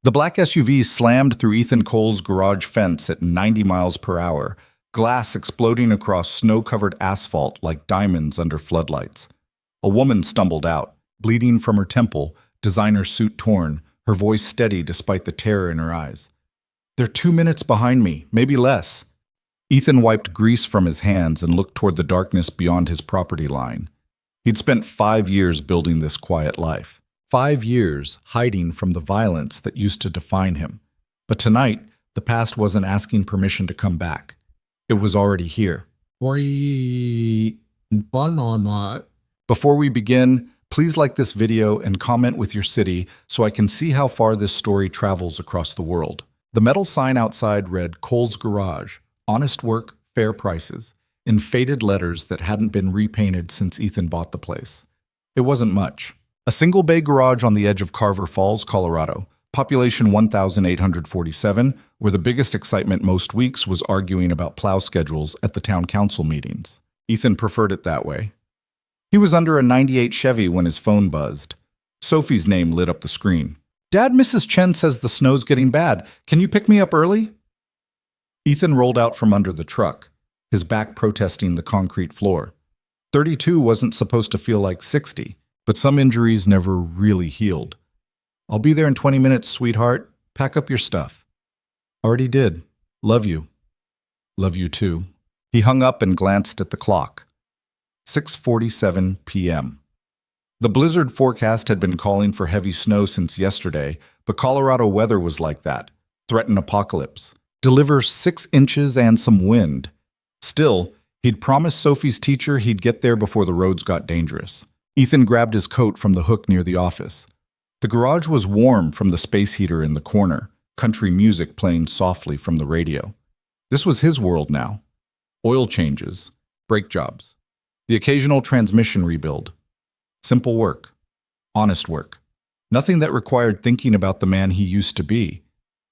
The black SUV slammed through Ethan Cole's garage fence at 90 miles per hour, glass exploding across snow-covered asphalt like diamonds under floodlights. A woman stumbled out, bleeding from her temple, designer suit torn, her voice steady despite the terror in her eyes. "They're 2 minutes behind me, maybe less." Ethan wiped grease from his hands and looked toward the darkness beyond his property line. He'd spent 5 years building this quiet life. 5 years hiding from the violence that used to define him. But tonight, the past wasn't asking permission to come back. It was already here. Before we begin, please like this video and comment with your city so I can see how far this story travels across the world. The metal sign outside read Cole's Garage, honest work, fair prices, in faded letters that hadn't been repainted since Ethan bought the place. It wasn't much. A single-bay garage on the edge of Carver Falls, Colorado, population 1,847, where the biggest excitement most weeks was arguing about plow schedules at the town council meetings. Ethan preferred it that way. He was under a '98 Chevy when his phone buzzed. Sophie's name lit up the screen. "Dad, Mrs. Chen says the snow's getting bad. Can you pick me up early?" Ethan rolled out from under the truck, his back protesting the concrete floor. 32 wasn't supposed to feel like 60. But some injuries never really healed. "I'll be there in 20 minutes, sweetheart. Pack up your stuff." "Already did. Love you." "Love you too." He hung up and glanced at the clock. 6:47 p.m. The blizzard forecast had been calling for heavy snow since yesterday, but Colorado weather was like that. Threaten apocalypse. Deliver 6 inches and some wind. Still, he'd promised Sophie's teacher he'd get there before the roads got dangerous. Ethan grabbed his coat from the hook near the office. The garage was warm from the space heater in the corner, country music playing softly from the radio. This was his world now. Oil changes, brake jobs, the occasional transmission rebuild. Simple work, honest work. Nothing that required thinking about the man he used to be.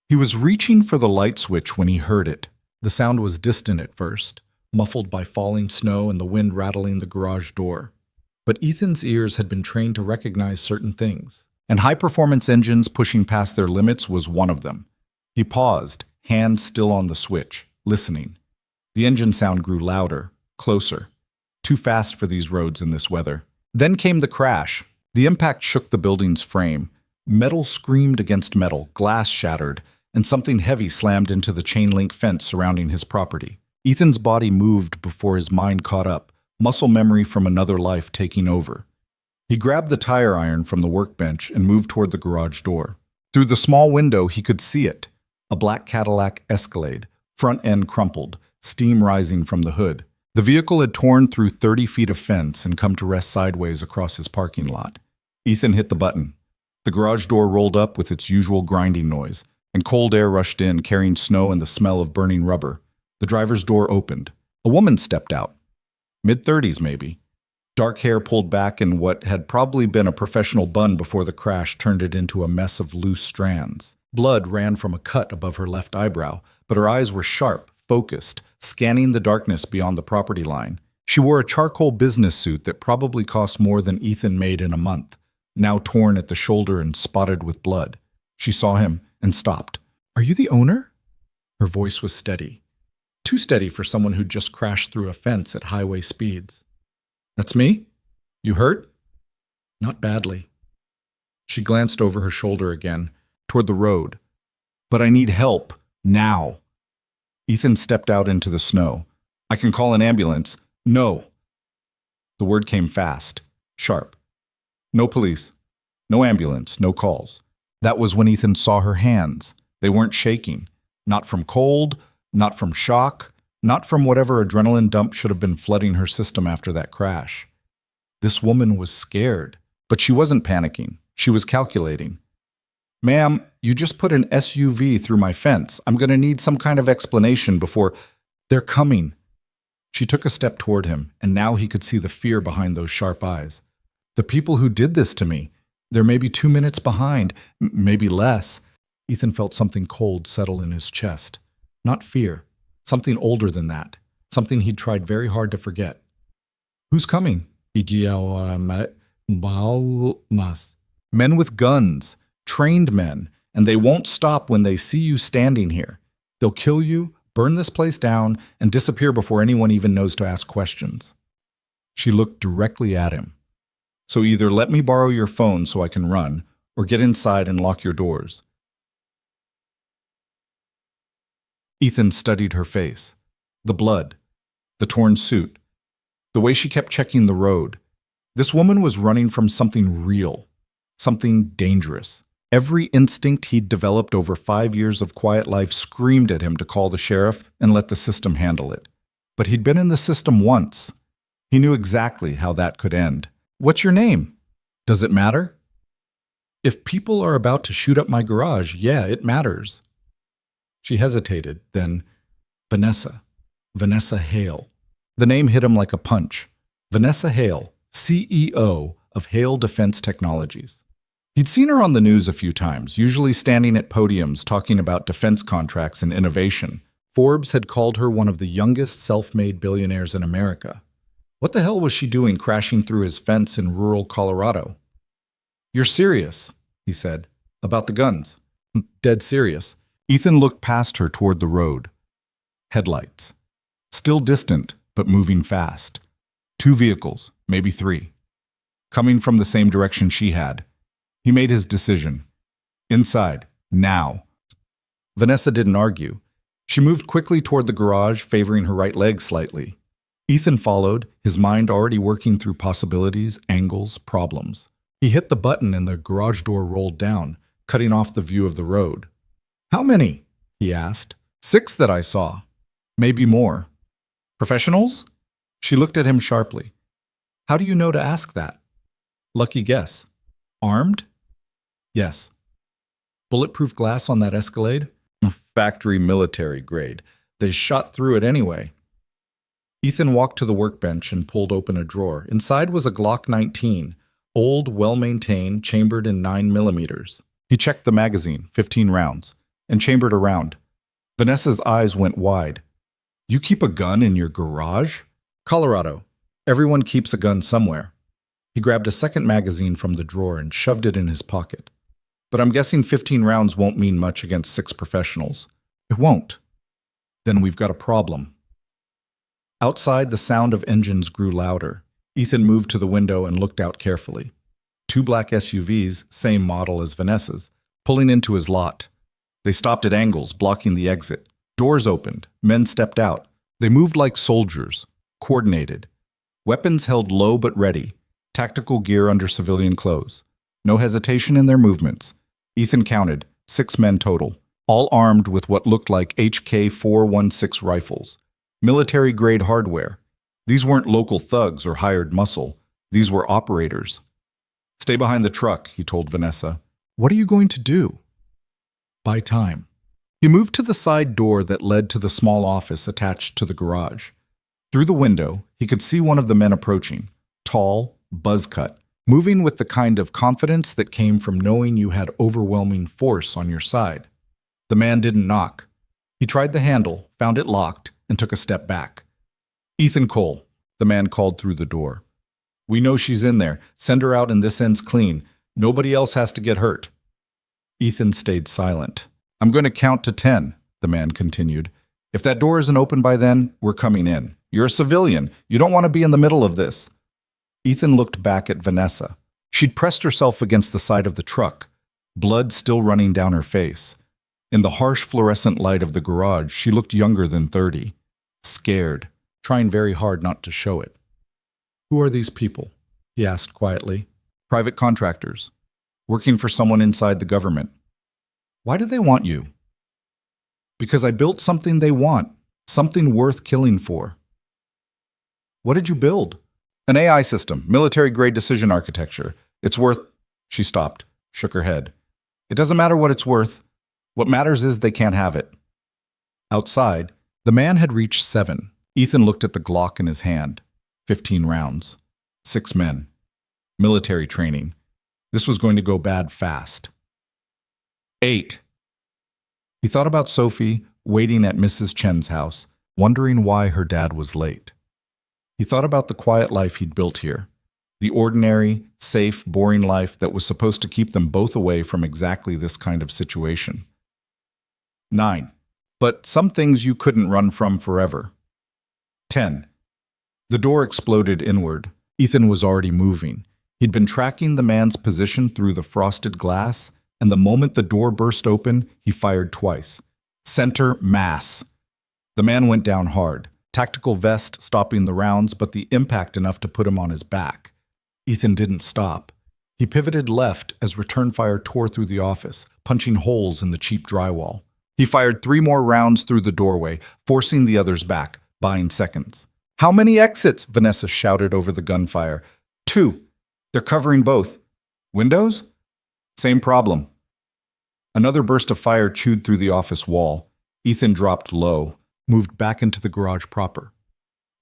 He was reaching for the light switch when he heard it. The sound was distant at first, muffled by falling snow and the wind rattling the garage door. But Ethan's ears had been trained to recognize certain things, and high-performance engines pushing past their limits was one of them. He paused, hand still on the switch, listening. The engine sound grew louder, closer. Too fast for these roads in this weather. Then came the crash. The impact shook the building's frame. Metal screamed against metal, glass shattered, and something heavy slammed into the chain-link fence surrounding his property. Ethan's body moved before his mind caught up, muscle memory from another life taking over. He grabbed the tire iron from the workbench and moved toward the garage door. Through the small window, he could see it. A black Cadillac Escalade, front end crumpled, steam rising from the hood. The vehicle had torn through 30 feet of fence and come to rest sideways across his parking lot. Ethan hit the button. The garage door rolled up with its usual grinding noise, and cold air rushed in, carrying snow and the smell of burning rubber. The driver's door opened. A woman stepped out. Mid-30s, maybe. Dark hair pulled back in what had probably been a professional bun before the crash turned it into a mess of loose strands. Blood ran from a cut above her left eyebrow, but her eyes were sharp, focused, scanning the darkness beyond the property line. She wore a charcoal business suit that probably cost more than Ethan made in a month, now torn at the shoulder and spotted with blood. She saw him and stopped. "Are you the owner?" Her voice was steady. Too steady for someone who'd just crashed through a fence at highway speeds. "That's me? You hurt?" "Not badly." She glanced over her shoulder again, toward the road. "But I need help, now." Ethan stepped out into the snow. "I can call an ambulance." "No." The word came fast, sharp. "No police, no ambulance, no calls." That was when Ethan saw her hands. They weren't shaking. Not from cold, not from shock, not from whatever adrenaline dump should have been flooding her system after that crash. This woman was scared, but she wasn't panicking. She was calculating. "Ma'am, you just put an SUV through my fence. I'm going to need some kind of explanation before—" "They're coming." She took a step toward him, and now he could see the fear behind those sharp eyes. "The people who did this to me, they're maybe 2 minutes behind, maybe less." Ethan felt something cold settle in his chest. Not fear, something older than that, something he'd tried very hard to forget. "Who's coming?" Men with guns, trained men, and they won't stop when they see you standing here. They'll kill you, burn this place down, and disappear before anyone even knows to ask questions." She looked directly at him. "So either let me borrow your phone so I can run, or get inside and lock your doors." Ethan studied her face. The blood, the torn suit, the way she kept checking the road. This woman was running from something real, something dangerous. Every instinct he'd developed over 5 years of quiet life screamed at him to call the sheriff and let the system handle it. But he'd been in the system once. He knew exactly how that could end. "What's your name? Does it matter?" "If people are about to shoot up my garage, yeah, it matters." She hesitated, then, "Vanessa. Vanessa Hale." The name hit him like a punch. Vanessa Hale, CEO of Hale Defense Technologies. He'd seen her on the news a few times, usually standing at podiums talking about defense contracts and innovation. Forbes had called her one of the youngest self-made billionaires in America. What the hell was she doing crashing through his fence in rural Colorado? "You're serious," he said, "about the guns." "Dead serious." Ethan looked past her toward the road. Headlights. Still distant, but moving fast. 2 vehicles, maybe 3. Coming from the same direction she had. He made his decision. Inside, now. Vanessa didn't argue. She moved quickly toward the garage, favoring her right leg slightly. Ethan followed, his mind already working through possibilities, angles, problems. He hit the button and the garage door rolled down, cutting off the view of the road. "How many?" he asked. 6 that I saw. Maybe more." "Professionals?" She looked at him sharply. "How do you know to ask that?" "Lucky guess." "Armed?" "Yes." "Bulletproof glass on that Escalade?" "Factory military grade. They shot through it anyway." Ethan walked to the workbench and pulled open a drawer. Inside was a Glock 19, old, well-maintained, chambered in 9mm. He checked the magazine, 15 rounds, and chambered a round. Vanessa's eyes went wide. "You keep a gun in your garage?" "Colorado. Everyone keeps a gun somewhere." He grabbed a second magazine from the drawer and shoved it in his pocket. "But I'm guessing 15 rounds won't mean much against 6 professionals." "It won't." "Then we've got a problem." Outside, the sound of engines grew louder. Ethan moved to the window and looked out carefully. 2 black SUVs, same model as Vanessa's, pulling into his lot. They stopped at angles, blocking the exit. Doors opened. Men stepped out. They moved like soldiers, coordinated. Weapons held low but ready. Tactical gear under civilian clothes. No hesitation in their movements. Ethan counted, 6 men total, all armed with what looked like HK-416 rifles. Military-grade hardware. These weren't local thugs or hired muscle. These were operators. "Stay behind the truck," he told Vanessa. "What are you going to do?" "Buy time." He moved to the side door that led to the small office attached to the garage. Through the window, he could see one of the men approaching, tall, buzz-cut, moving with the kind of confidence that came from knowing you had overwhelming force on your side. The man didn't knock. He tried the handle, found it locked, and took a step back. "Ethan Cole," the man called through the door. "We know she's in there. Send her out and this end's clean. Nobody else has to get hurt." Ethan stayed silent. "I'm going to count to 10, the man continued. "If that door isn't open by then, we're coming in. You're a civilian. You don't want to be in the middle of this." Ethan looked back at Vanessa. She'd pressed herself against the side of the truck, blood still running down her face. In the harsh fluorescent light of the garage, she looked younger than 30. Scared, trying very hard not to show it. "Who are these people?" he asked quietly. "Private contractors. Working for someone inside the government." "Why do they want you?" "Because I built something they want, something worth killing for." "What did you build?" "An AI system, military-grade decision architecture. It's worth—" She stopped, shook her head. "It doesn't matter what it's worth. What matters is they can't have it." Outside, the man had reached 7. Ethan looked at the Glock in his hand. 15 rounds. 6 men. Military training. This was going to go bad fast. 8. He thought about Sophie, waiting at Mrs. Chen's house, wondering why her dad was late. He thought about the quiet life he'd built here. The ordinary, safe, boring life that was supposed to keep them both away from exactly this kind of situation. 9. But some things you couldn't run from forever. 10. The door exploded inward. Ethan was already moving. He'd been tracking the man's position through the frosted glass, and the moment the door burst open, he fired twice. Center mass. The man went down hard. Tactical vest stopping the rounds, but the impact enough to put him on his back. Ethan didn't stop. He pivoted left as return fire tore through the office, punching holes in the cheap drywall. He fired 3 more rounds through the doorway, forcing the others back, buying seconds. "How many exits?" Vanessa shouted over the gunfire. 2. They're covering both. Windows? Same problem. Another burst of fire chewed through the office wall. Ethan dropped low, moved back into the garage proper.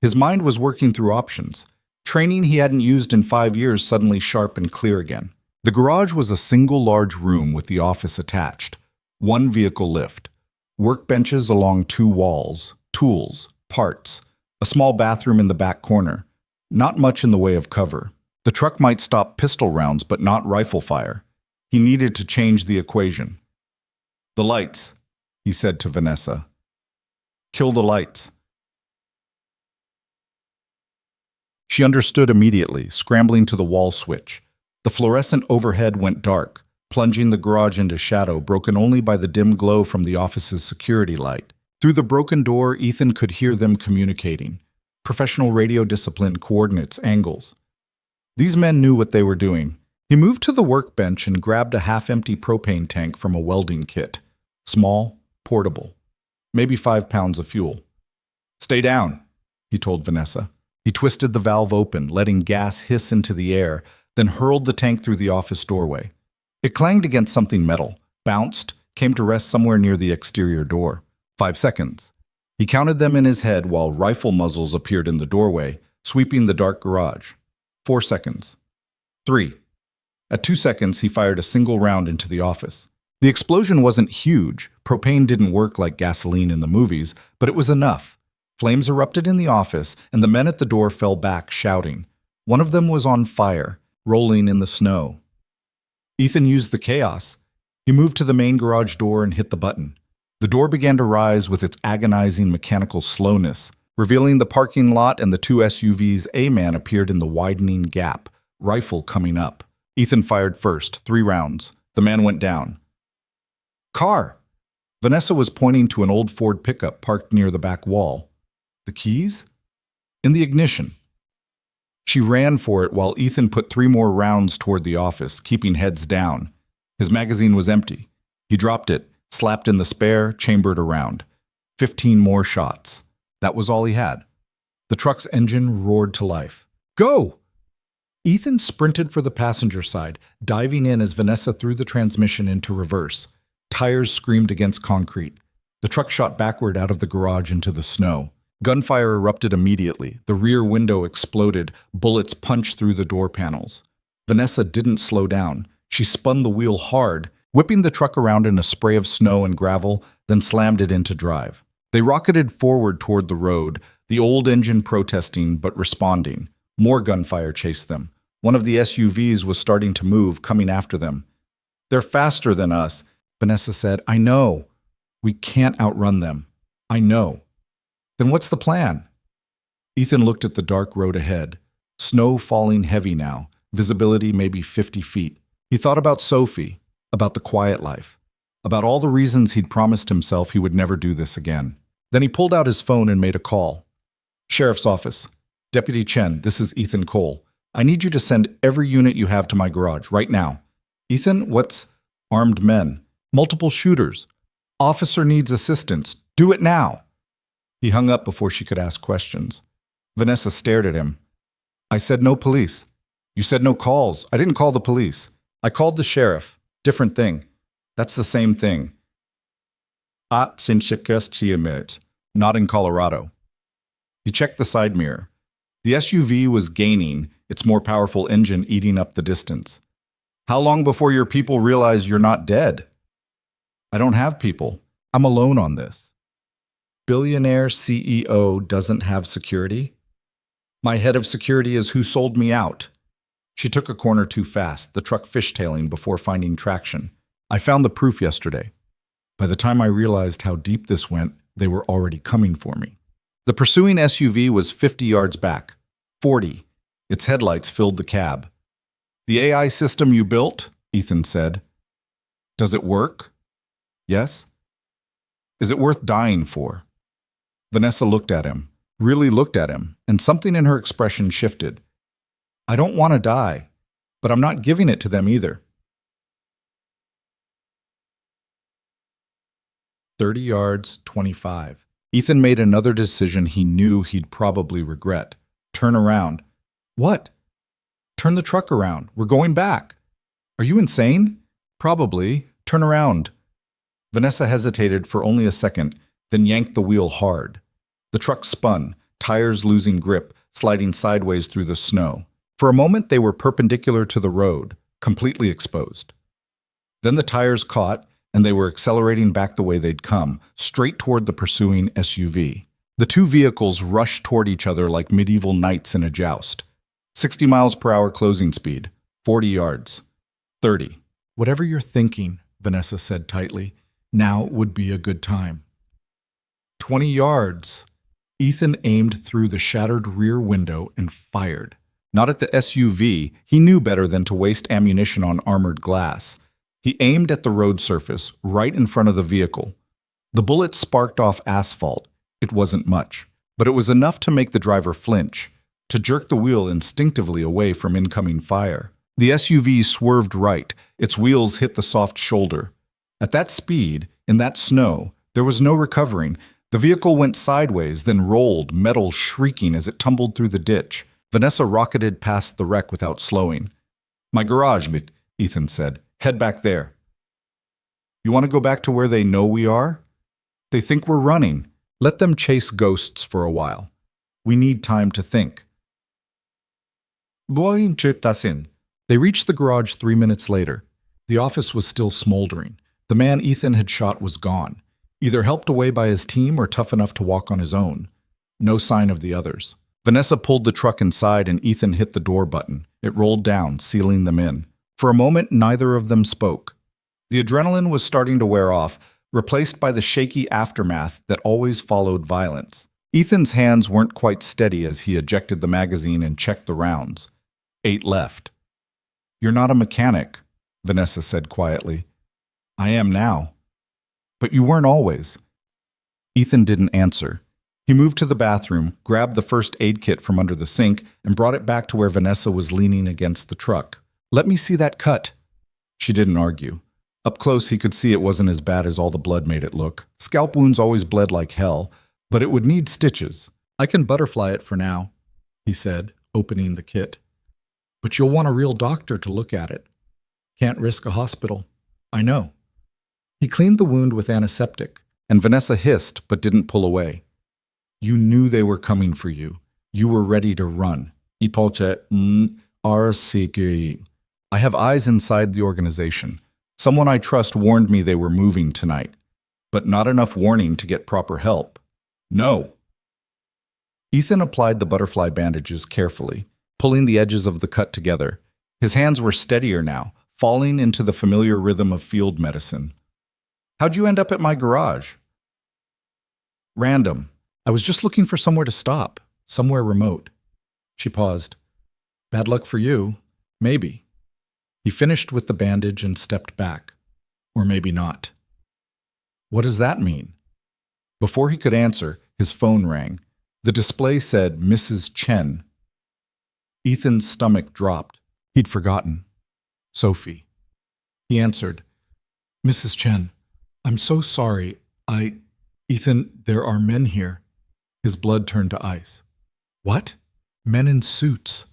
His mind was working through options. Training he hadn't used in 5 years suddenly sharp and clear again. The garage was a single large room with the office attached. 1 vehicle lift. Workbenches along 2 walls. Tools. Parts. A small bathroom in the back corner. Not much in the way of cover. The truck might stop pistol rounds, but not rifle fire. He needed to change the equation. "The lights," he said to Vanessa. "Kill the lights." She understood immediately, scrambling to the wall switch. The fluorescent overhead went dark, plunging the garage into shadow, broken only by the dim glow from the office's security light. Through the broken door, Ethan could hear them communicating. Professional radio discipline, coordinates, angles. These men knew what they were doing. He moved to the workbench and grabbed a half-empty propane tank from a welding kit. Small, portable. Maybe 5 pounds of fuel. "Stay down," he told Vanessa. He twisted the valve open, letting gas hiss into the air, then hurled the tank through the office doorway. It clanged against something metal, bounced, came to rest somewhere near the exterior door. 5 seconds. He counted them in his head while rifle muzzles appeared in the doorway, sweeping the dark garage. 4 seconds. 3. At 2 seconds, he fired a single round into the office. The explosion wasn't huge. Propane didn't work like gasoline in the movies, but it was enough. Flames erupted in the office, and the men at the door fell back, shouting. One of them was on fire, rolling in the snow. Ethan used the chaos. He moved to the main garage door and hit the button. The door began to rise with its agonizing mechanical slowness. Revealing the parking lot and the 2 SUVs, a man appeared in the widening gap, rifle coming up. Ethan fired first, 3 rounds. The man went down. "Car!" Vanessa was pointing to an old Ford pickup parked near the back wall. The keys? In the ignition. She ran for it while Ethan put 3 more rounds toward the office, keeping heads down. His magazine was empty. He dropped it, slapped in the spare, chambered around. 15 more shots. That was all he had. The truck's engine roared to life. "Go!" Ethan sprinted for the passenger side, diving in as Vanessa threw the transmission into reverse. Tires screamed against concrete. The truck shot backward out of the garage into the snow. Gunfire erupted immediately. The rear window exploded. Bullets punched through the door panels. Vanessa didn't slow down. She spun the wheel hard, whipping the truck around in a spray of snow and gravel, then slammed it into drive. They rocketed forward toward the road, the old engine protesting but responding. More gunfire chased them. One of the SUVs was starting to move, coming after them. "They're faster than us," Vanessa said. "I know. We can't outrun them. I know." "Then what's the plan?" Ethan looked at the dark road ahead. Snow falling heavy now, visibility maybe 50 feet. He thought about Sophie, about the quiet life, about all the reasons he'd promised himself he would never do this again. Then he pulled out his phone and made a call. "Sheriff's Office. Deputy Chen, this is Ethan Cole. I need you to send every unit you have to my garage, right now." "Ethan, what's—" "Armed men. Multiple shooters. Officer needs assistance. Do it now." He hung up before she could ask questions. Vanessa stared at him. "I said no police." "You said no calls." "I didn't call the police. I called the sheriff. Different thing." "That's the same thing." Not in Colorado." He checked the side mirror. The SUV was gaining, its more powerful engine eating up the distance. "How long before your people realize you're not dead?" "I don't have people. I'm alone on this." Billionaire CEO doesn't have security? My head of security is who sold me out. She took a corner too fast, the truck fishtailing before finding traction. I found the proof yesterday. By the time I realized how deep this went, they were already coming for me. The pursuing SUV was 50 yards back. 40. Its headlights filled the cab. The AI system you built? Ethan said. Does it work? Yes. Is it worth dying for? Vanessa looked at him, really looked at him, and something in her expression shifted. I don't want to die, but I'm not giving it to them either. 30 yards, 25. Ethan made another decision he knew he'd probably regret. Turn around. What? Turn the truck around. We're going back. Are you insane? Probably. Turn around. Vanessa hesitated for only a second, then yanked the wheel hard. The truck spun, tires losing grip, sliding sideways through the snow. For a moment, they were perpendicular to the road, completely exposed. Then the tires caught, and they were accelerating back the way they'd come, straight toward the pursuing SUV. The two vehicles rushed toward each other like medieval knights in a joust. 60 miles per hour closing speed, 40 yards, 30. Whatever you're thinking, Vanessa said tightly, now would be a good time. 20 yards. Ethan aimed through the shattered rear window and fired. Not at the SUV, he knew better than to waste ammunition on armored glass. He aimed at the road surface, right in front of the vehicle. The bullet sparked off asphalt. It wasn't much, but it was enough to make the driver flinch, to jerk the wheel instinctively away from incoming fire. The SUV swerved right. Its wheels hit the soft shoulder. At that speed, in that snow, there was no recovering. The vehicle went sideways, then rolled, metal shrieking as it tumbled through the ditch. Vanessa rocketed past the wreck without slowing. My garage, Ethan said. Head back there. You want to go back to where they know we are? They think we're running. Let them chase ghosts for a while. We need time to think. They reached the garage 3 minutes later. The office was still smoldering. The man Ethan had shot was gone, either helped away by his team or tough enough to walk on his own. No sign of the others. Vanessa pulled the truck inside and Ethan hit the door button. It rolled down, sealing them in. For a moment, neither of them spoke. The adrenaline was starting to wear off, replaced by the shaky aftermath that always followed violence. Ethan's hands weren't quite steady as he ejected the magazine and checked the rounds. 8 left. You're not a mechanic, Vanessa said quietly. I am now. But you weren't always. Ethan didn't answer. He moved to the bathroom, grabbed the first aid kit from under the sink, and brought it back to where Vanessa was leaning against the truck. Let me see that cut. She didn't argue. Up close, he could see it wasn't as bad as all the blood made it look. Scalp wounds always bled like hell, but it would need stitches. I can butterfly it for now, he said, opening the kit. But you'll want a real doctor to look at it. Can't risk a hospital. I know. He cleaned the wound with antiseptic, and Vanessa hissed but didn't pull away. You knew they were coming for you. You were ready to run. I have eyes inside the organization. Someone I trust warned me they were moving tonight, but not enough warning to get proper help. No. Ethan applied the butterfly bandages carefully, pulling the edges of the cut together. His hands were steadier now, falling into the familiar rhythm of field medicine. How'd you end up at my garage? Random. I was just looking for somewhere to stop, somewhere remote. She paused. Bad luck for you. Maybe. He finished with the bandage and stepped back. Or maybe not. What does that mean? Before he could answer, his phone rang. The display said Mrs. Chen. Ethan's stomach dropped. He'd forgotten. Sophie. He answered, Mrs. Chen, I'm so sorry. Ethan, there are men here. His blood turned to ice. What? Men in suits.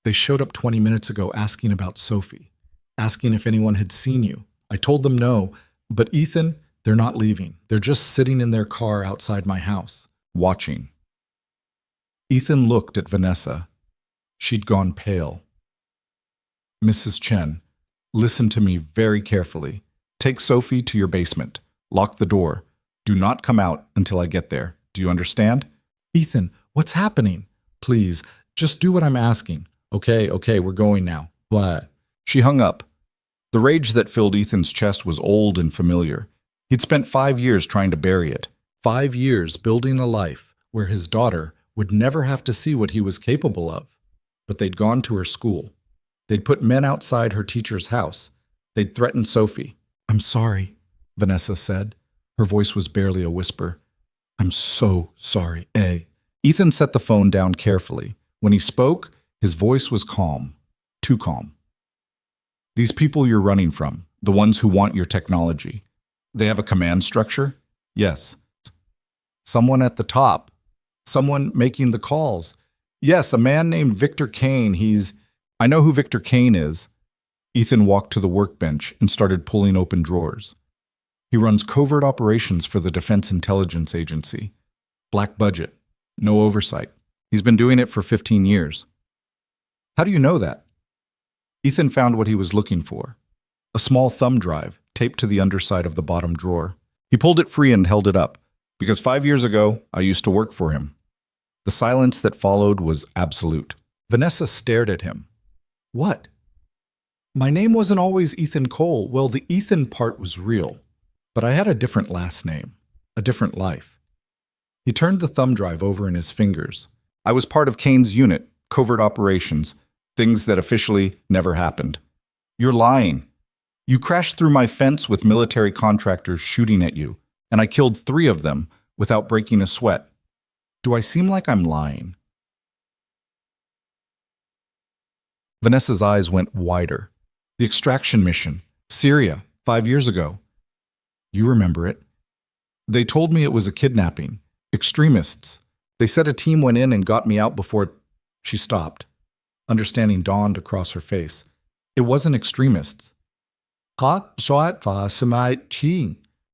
They showed up 20 minutes ago asking about Sophie, asking if anyone had seen you. I told them no, but Ethan, they're not leaving. They're just sitting in their car outside my house, watching. Ethan looked at Vanessa. She'd gone pale. Mrs. Chen, listen to me very carefully. Take Sophie to your basement. Lock the door. Do not come out until I get there. Do you understand? Ethan, what's happening? Please, just do what I'm asking. Okay, we're going now. What? She hung up. The rage that filled Ethan's chest was old and familiar. He'd spent 5 years trying to bury it. 5 years building a life where his daughter would never have to see what he was capable of. But they'd gone to her school. They'd put men outside her teacher's house. They'd threatened Sophie. "I'm sorry," Vanessa said. Her voice was barely a whisper. "I'm so sorry, eh?" Ethan set the phone down carefully. When he spoke, his voice was calm. Too calm. "These people you're running from, the ones who want your technology, they have a command structure?" "Yes." "Someone at the top? Someone making the calls?" "Yes, a man named Victor Kane. I know who Victor Kane is." Ethan walked to the workbench and started pulling open drawers. "He runs covert operations for the Defense Intelligence Agency. Black budget. No oversight. He's been doing it for 15 years. "How do you know that?" Ethan found what he was looking for. A small thumb drive taped to the underside of the bottom drawer. He pulled it free and held it up. "Because 5 years ago, I used to work for him." The silence that followed was absolute. Vanessa stared at him. "What?" "My name wasn't always Ethan Cole. Well, the Ethan part was real. But I had a different last name. A different life." He turned the thumb drive over in his fingers. "I was part of Kane's unit, covert operations, things that officially never happened." "You're lying. You crashed through my fence with military contractors shooting at you, and I killed 3 of them without breaking a sweat. Do I seem like I'm lying?" Vanessa's eyes went wider. "The extraction mission, Syria, 5 years ago. You remember it. They told me it was a kidnapping. Extremists. They said a team went in and got me out before—" She stopped. Understanding dawned across her face. "It wasn't extremists."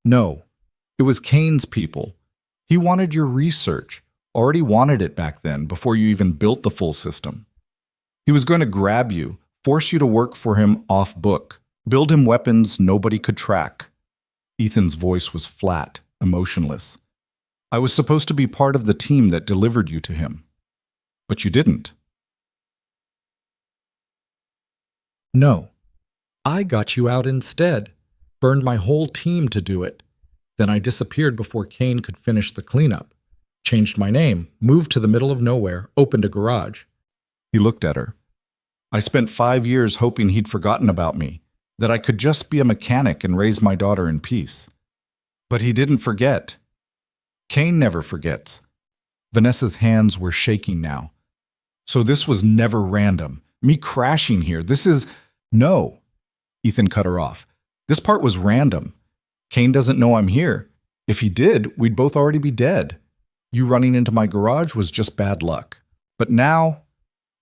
"No. It was Kane's people. He wanted your research. Already wanted it back then, before you even built the full system. He was going to grab you, force you to work for him off book, build him weapons nobody could track." Ethan's voice was flat, emotionless. "I was supposed to be part of the team that delivered you to him. But you didn't." "No. I got you out instead. Burned my whole team to do it. Then I disappeared before Kane could finish the cleanup. Changed my name, moved to the middle of nowhere, opened a garage." He looked at her. "I spent 5 years hoping he'd forgotten about me, that I could just be a mechanic and raise my daughter in peace. But he didn't forget. Kane never forgets." Vanessa's hands were shaking now. "So this was never random. Me crashing here. This is—" "No." Ethan cut her off. "This part was random. Kane doesn't know I'm here. If he did, we'd both already be dead. You running into my garage was just bad luck. But now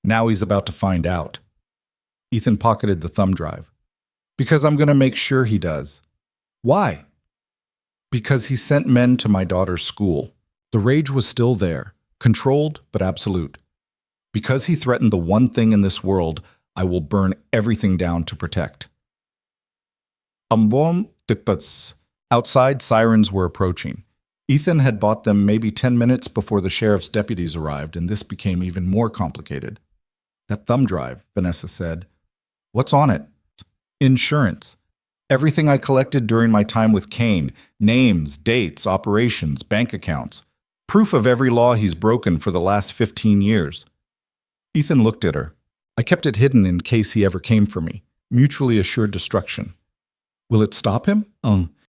he's about to find out." Ethan pocketed the thumb drive. "Because I'm going to make sure he does." "Why?" "Because he sent men to my daughter's school." The rage was still there, controlled but absolute. "Because he threatened the one thing in this world I will burn everything down to protect." Outside, sirens were approaching. Ethan had bought them maybe 10 minutes before the sheriff's deputies arrived, and this became even more complicated. "That thumb drive," Vanessa said. "What's on it?" "Insurance. Everything I collected during my time with Kane. Names, dates, operations, bank accounts. Proof of every law he's broken for the last 15 years. Ethan looked at her. "I kept it hidden in case he ever came for me. Mutually assured destruction." "Will it stop him?"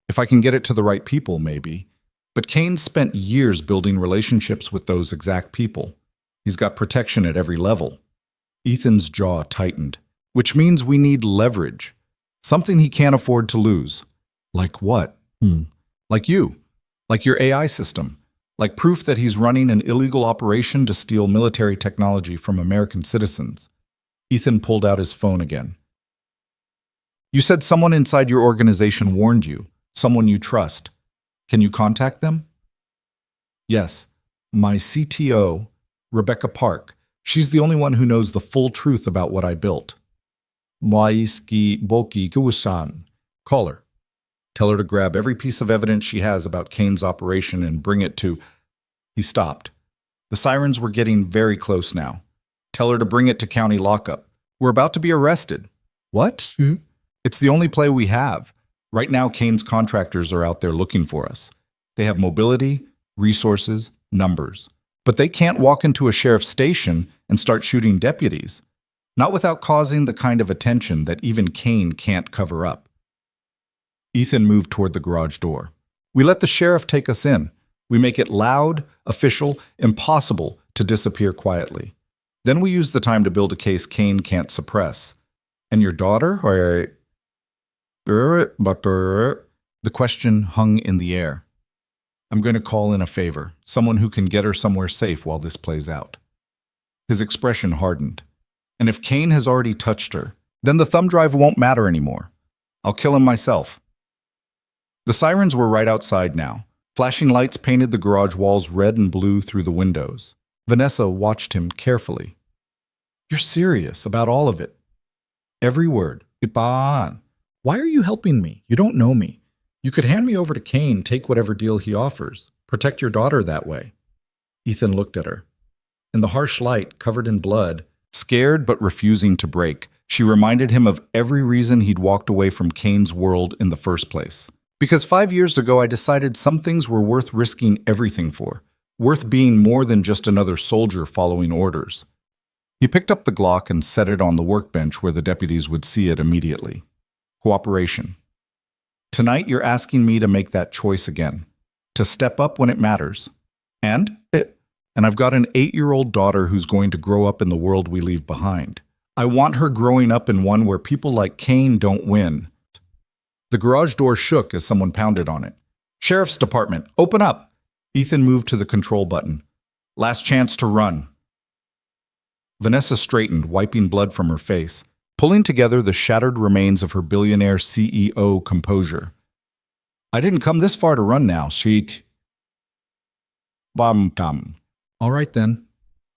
If I can get it to the right people, maybe. But Kane spent years building relationships with those exact people. He's got protection at every level." Ethan's jaw tightened. "Which means we need leverage. Something he can't afford to lose." "Like what?" "Like you. Like your AI system. Like proof that he's running an illegal operation to steal military technology from American citizens." Ethan pulled out his phone again. "You said someone inside your organization warned you. Someone you trust. Can you contact them?" "Yes. My CTO, Rebecca Park. She's the only one who knows the full truth about what I built." "Call her. Tell her to grab every piece of evidence she has about Kane's operation and bring it to—" He stopped. The sirens were getting very close now. Tell her to bring it to county lockup. We're about to be arrested. What? It's the only play we have. Right now, Kane's contractors are out there looking for us. They have mobility, resources, numbers. But they can't walk into a sheriff's station and start shooting deputies. Not without causing the kind of attention that even Kane can't cover up. Ethan moved toward the garage door. We let the sheriff take us in. We make it loud, official, impossible to disappear quietly. Then we use the time to build a case Kane can't suppress. And your daughter? The question hung in the air. I'm going to call in a favor, someone who can get her somewhere safe while this plays out. His expression hardened. And if Kane has already touched her, then the thumb drive won't matter anymore. I'll kill him myself. The sirens were right outside now. Flashing lights painted the garage walls red and blue through the windows. Vanessa watched him carefully. You're serious about all of it? Every word. Why are you helping me? You don't know me. You could hand me over to Kane, take whatever deal he offers. Protect your daughter that way. Ethan looked at her. In the harsh light, covered in blood, scared but refusing to break, she reminded him of every reason he'd walked away from Kane's world in the first place. Because 5 years ago, I decided some things were worth risking everything for, worth being more than just another soldier following orders. He picked up the Glock and set it on the workbench where the deputies would see it immediately. Cooperation. Tonight, you're asking me to make that choice again, to step up when it matters. And I've got an 8-year-old daughter who's going to grow up in the world we leave behind. I want her growing up in one where people like Kane don't win. The garage door shook as someone pounded on it. Sheriff's Department, open up! Ethan moved to the control button. Last chance to run. Vanessa straightened, wiping blood from her face, pulling together the shattered remains of her billionaire CEO composure. I didn't come this far to run now, sweet. Bum-tum. All right then.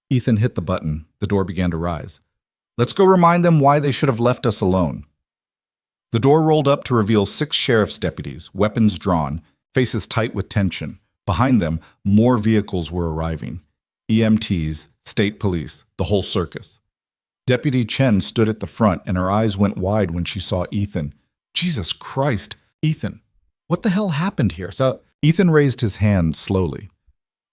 Ethan hit the button. The door began to rise. Let's go remind them why they should have left us alone. The door rolled up to reveal 6 sheriff's deputies, weapons drawn, faces tight with tension. Behind them, more vehicles were arriving. EMTs, state police, the whole circus. Deputy Chen stood at the front and her eyes went wide when she saw Ethan. Jesus Christ, Ethan, what the hell happened here? So Ethan raised his hand slowly.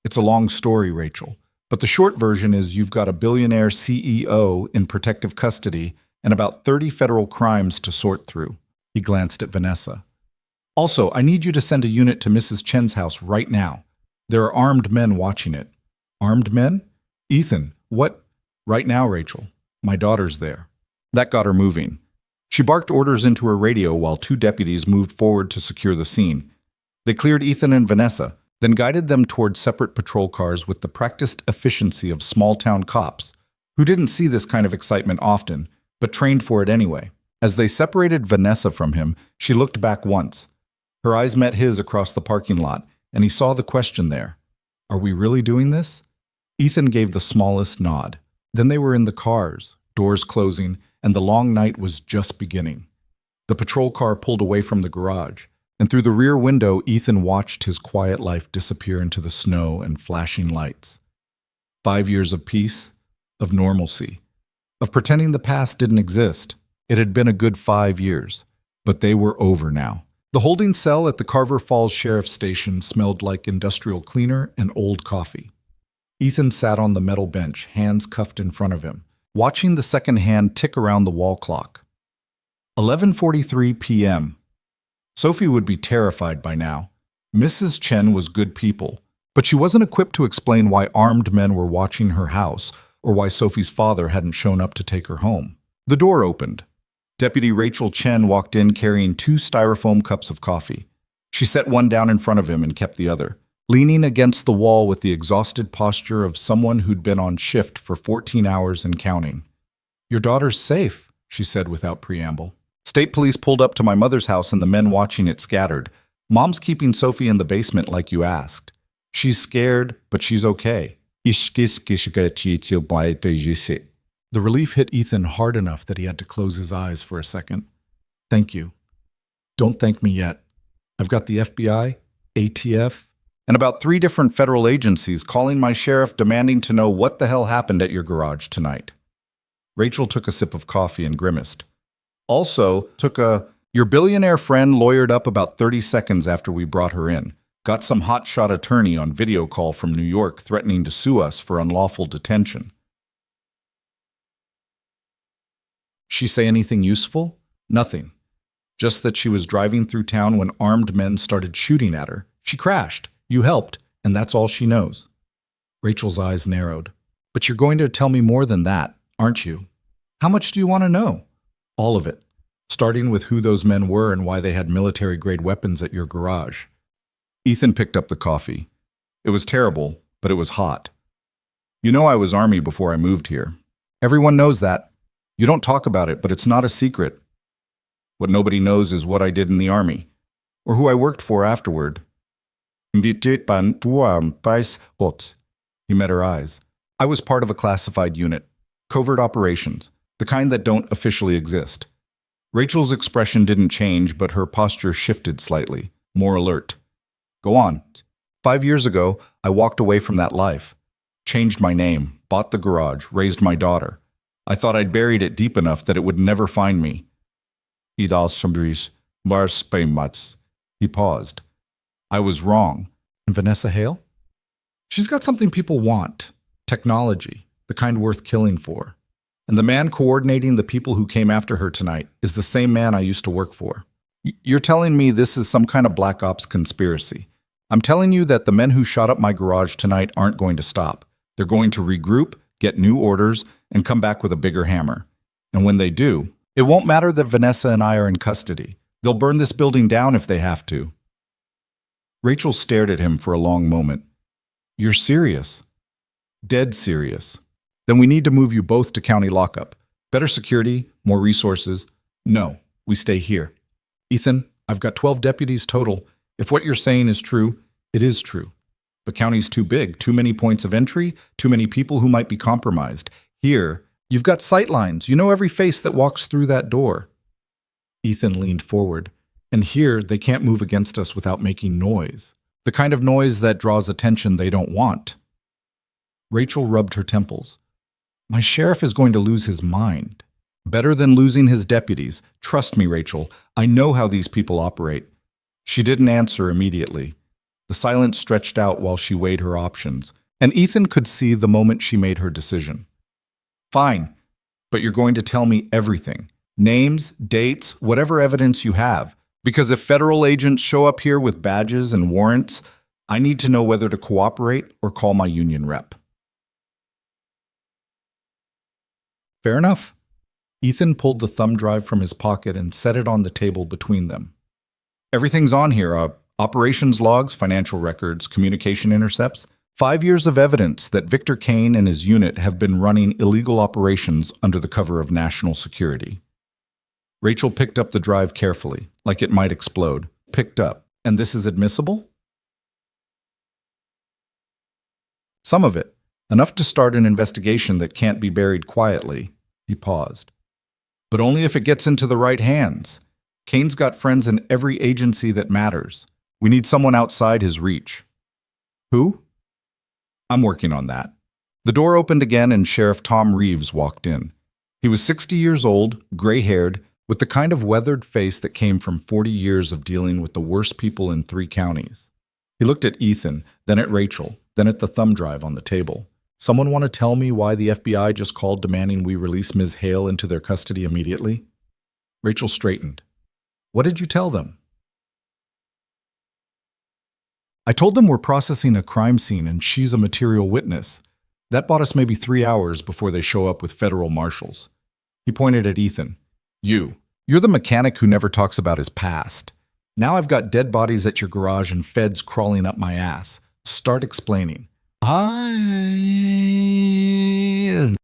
It's a long story, Rachel, but the short version is you've got a billionaire CEO in protective custody and about 30 federal crimes to sort through. He glanced at Vanessa. Also, I need you to send a unit to Mrs. Chen's house right now. There are armed men watching it. Armed men? Ethan, what? Right now, Rachel. My daughter's there. That got her moving. She barked orders into her radio while 2 deputies moved forward to secure the scene. They cleared Ethan and Vanessa, then guided them toward separate patrol cars with the practiced efficiency of small-town cops, who didn't see this kind of excitement often, but trained for it anyway. As they separated Vanessa from him, she looked back once. Her eyes met his across the parking lot, and he saw the question there. Are we really doing this? Ethan gave the smallest nod. Then they were in the cars, doors closing, and the long night was just beginning. The patrol car pulled away from the garage, and through the rear window, Ethan watched his quiet life disappear into the snow and flashing lights. 5 years of peace, of normalcy, of pretending the past didn't exist. It had been a good 5 years, but they were over now. The holding cell at the Carver Falls Sheriff's Station smelled like industrial cleaner and old coffee. Ethan sat on the metal bench, hands cuffed in front of him, watching the second hand tick around the wall clock. 11:43 p.m. Sophie would be terrified by now. Mrs. Chen was good people, but she wasn't equipped to explain why armed men were watching her house or why Sophie's father hadn't shown up to take her home. The door opened. Deputy Rachel Chen walked in carrying 2 styrofoam cups of coffee. She set one down in front of him and kept the other, leaning against the wall with the exhausted posture of someone who'd been on shift for 14 hours and counting. Your daughter's safe, she said without preamble. State police pulled up to my mother's house and the men watching it scattered. Mom's keeping Sophie in the basement like you asked. She's scared, but she's okay. The relief hit Ethan hard enough that he had to close his eyes for a second. Thank you. Don't thank me yet. I've got the FBI, ATF, and about 3 different federal agencies calling my sheriff demanding to know what the hell happened at your garage tonight. Rachel took a sip of coffee and grimaced. Your billionaire friend lawyered up about 30 seconds after we brought her in. Got some hotshot attorney on video call from New York threatening to sue us for unlawful detention. She say anything useful? Nothing. Just that she was driving through town when armed men started shooting at her. She crashed. You helped, and that's all she knows. Rachel's eyes narrowed. But you're going to tell me more than that, aren't you? How much do you want to know? All of it. Starting with who those men were and why they had military-grade weapons at your garage. Ethan picked up the coffee. It was terrible, but it was hot. You know I was Army before I moved here. Everyone knows that. You don't talk about it, but it's not a secret. What nobody knows is what I did in the Army, or who I worked for afterward. He met her eyes. I was part of a classified unit, covert operations, the kind that don't officially exist. Rachel's expression didn't change, but her posture shifted slightly, more alert. Go on. 5 years ago, I walked away from that life. Changed my name, bought the garage, raised my daughter. I thought I'd buried it deep enough that it would never find me. He paused. I was wrong. And Vanessa Hale? She's got something people want. Technology, the kind worth killing for. And the man coordinating the people who came after her tonight is the same man I used to work for. You're telling me this is some kind of black ops conspiracy. I'm telling you that the men who shot up my garage tonight aren't going to stop. They're going to regroup, get new orders, and come back with a bigger hammer. And when they do, it won't matter that Vanessa and I are in custody. They'll burn this building down if they have to. Rachel stared at him for a long moment. You're serious? Dead serious. Then we need to move you both to county lockup. Better security, more resources. No, we stay here. Ethan, I've got 12 deputies total. If what you're saying is true, it is true. But county's too big, too many points of entry, too many people who might be compromised. Here, you've got sightlines. You know every face that walks through that door. Ethan leaned forward. And here, they can't move against us without making noise. The kind of noise that draws attention they don't want. Rachel rubbed her temples. My sheriff is going to lose his mind. Better than losing his deputies. Trust me, Rachel. I know how these people operate. She didn't answer immediately. The silence stretched out while she weighed her options, and Ethan could see the moment she made her decision. Fine, but you're going to tell me everything. Names, dates, whatever evidence you have. Because if federal agents show up here with badges and warrants, I need to know whether to cooperate or call my union rep. Fair enough. Ethan pulled the thumb drive from his pocket and set it on the table between them. Everything's on here. Operations logs, financial records, communication intercepts. 5 years of evidence that Victor Kane and his unit have been running illegal operations under the cover of national security. Rachel picked up the drive carefully, like it might explode. Picked up. And this is admissible? Some of it. Enough to start an investigation that can't be buried quietly. He paused. But only if it gets into the right hands. Kane's got friends in every agency that matters. We need someone outside his reach. Who? I'm working on that. The door opened again and Sheriff Tom Reeves walked in. He was 60 years old, gray-haired, with the kind of weathered face that came from 40 years of dealing with the worst people in 3 counties. He looked at Ethan, then at Rachel, then at the thumb drive on the table. Someone want to tell me why the FBI just called demanding we release Ms. Hale into their custody immediately? Rachel straightened. What did you tell them? I told them we're processing a crime scene and she's a material witness. That bought us maybe 3 hours before they show up with federal marshals. He pointed at Ethan. You're the mechanic who never talks about his past. Now I've got dead bodies at your garage and feds crawling up my ass. Start explaining.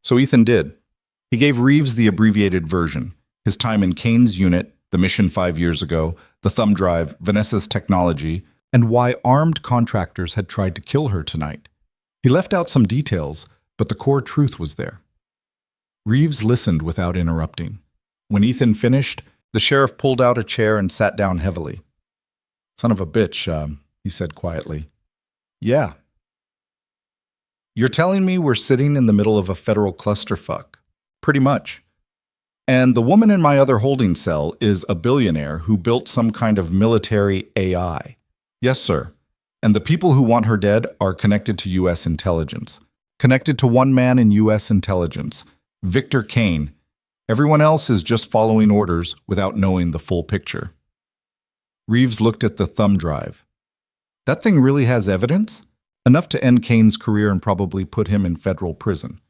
So Ethan did. He gave Reeves the abbreviated version. His time in Kane's unit, the mission 5 years ago, the thumb drive, Vanessa's technology, and why armed contractors had tried to kill her tonight. He left out some details, but the core truth was there. Reeves listened without interrupting. When Ethan finished, the sheriff pulled out a chair and sat down heavily. Son of a bitch, he said quietly. Yeah. You're telling me we're sitting in the middle of a federal clusterfuck? Pretty much. And the woman in my other holding cell is a billionaire who built some kind of military AI. Yes, sir. And the people who want her dead are connected to U.S. intelligence. Connected to one man in U.S. intelligence, Victor Kane. Everyone else is just following orders without knowing the full picture. Reeves looked at the thumb drive. That thing really has evidence? Enough to end Kane's career and probably put him in federal prison.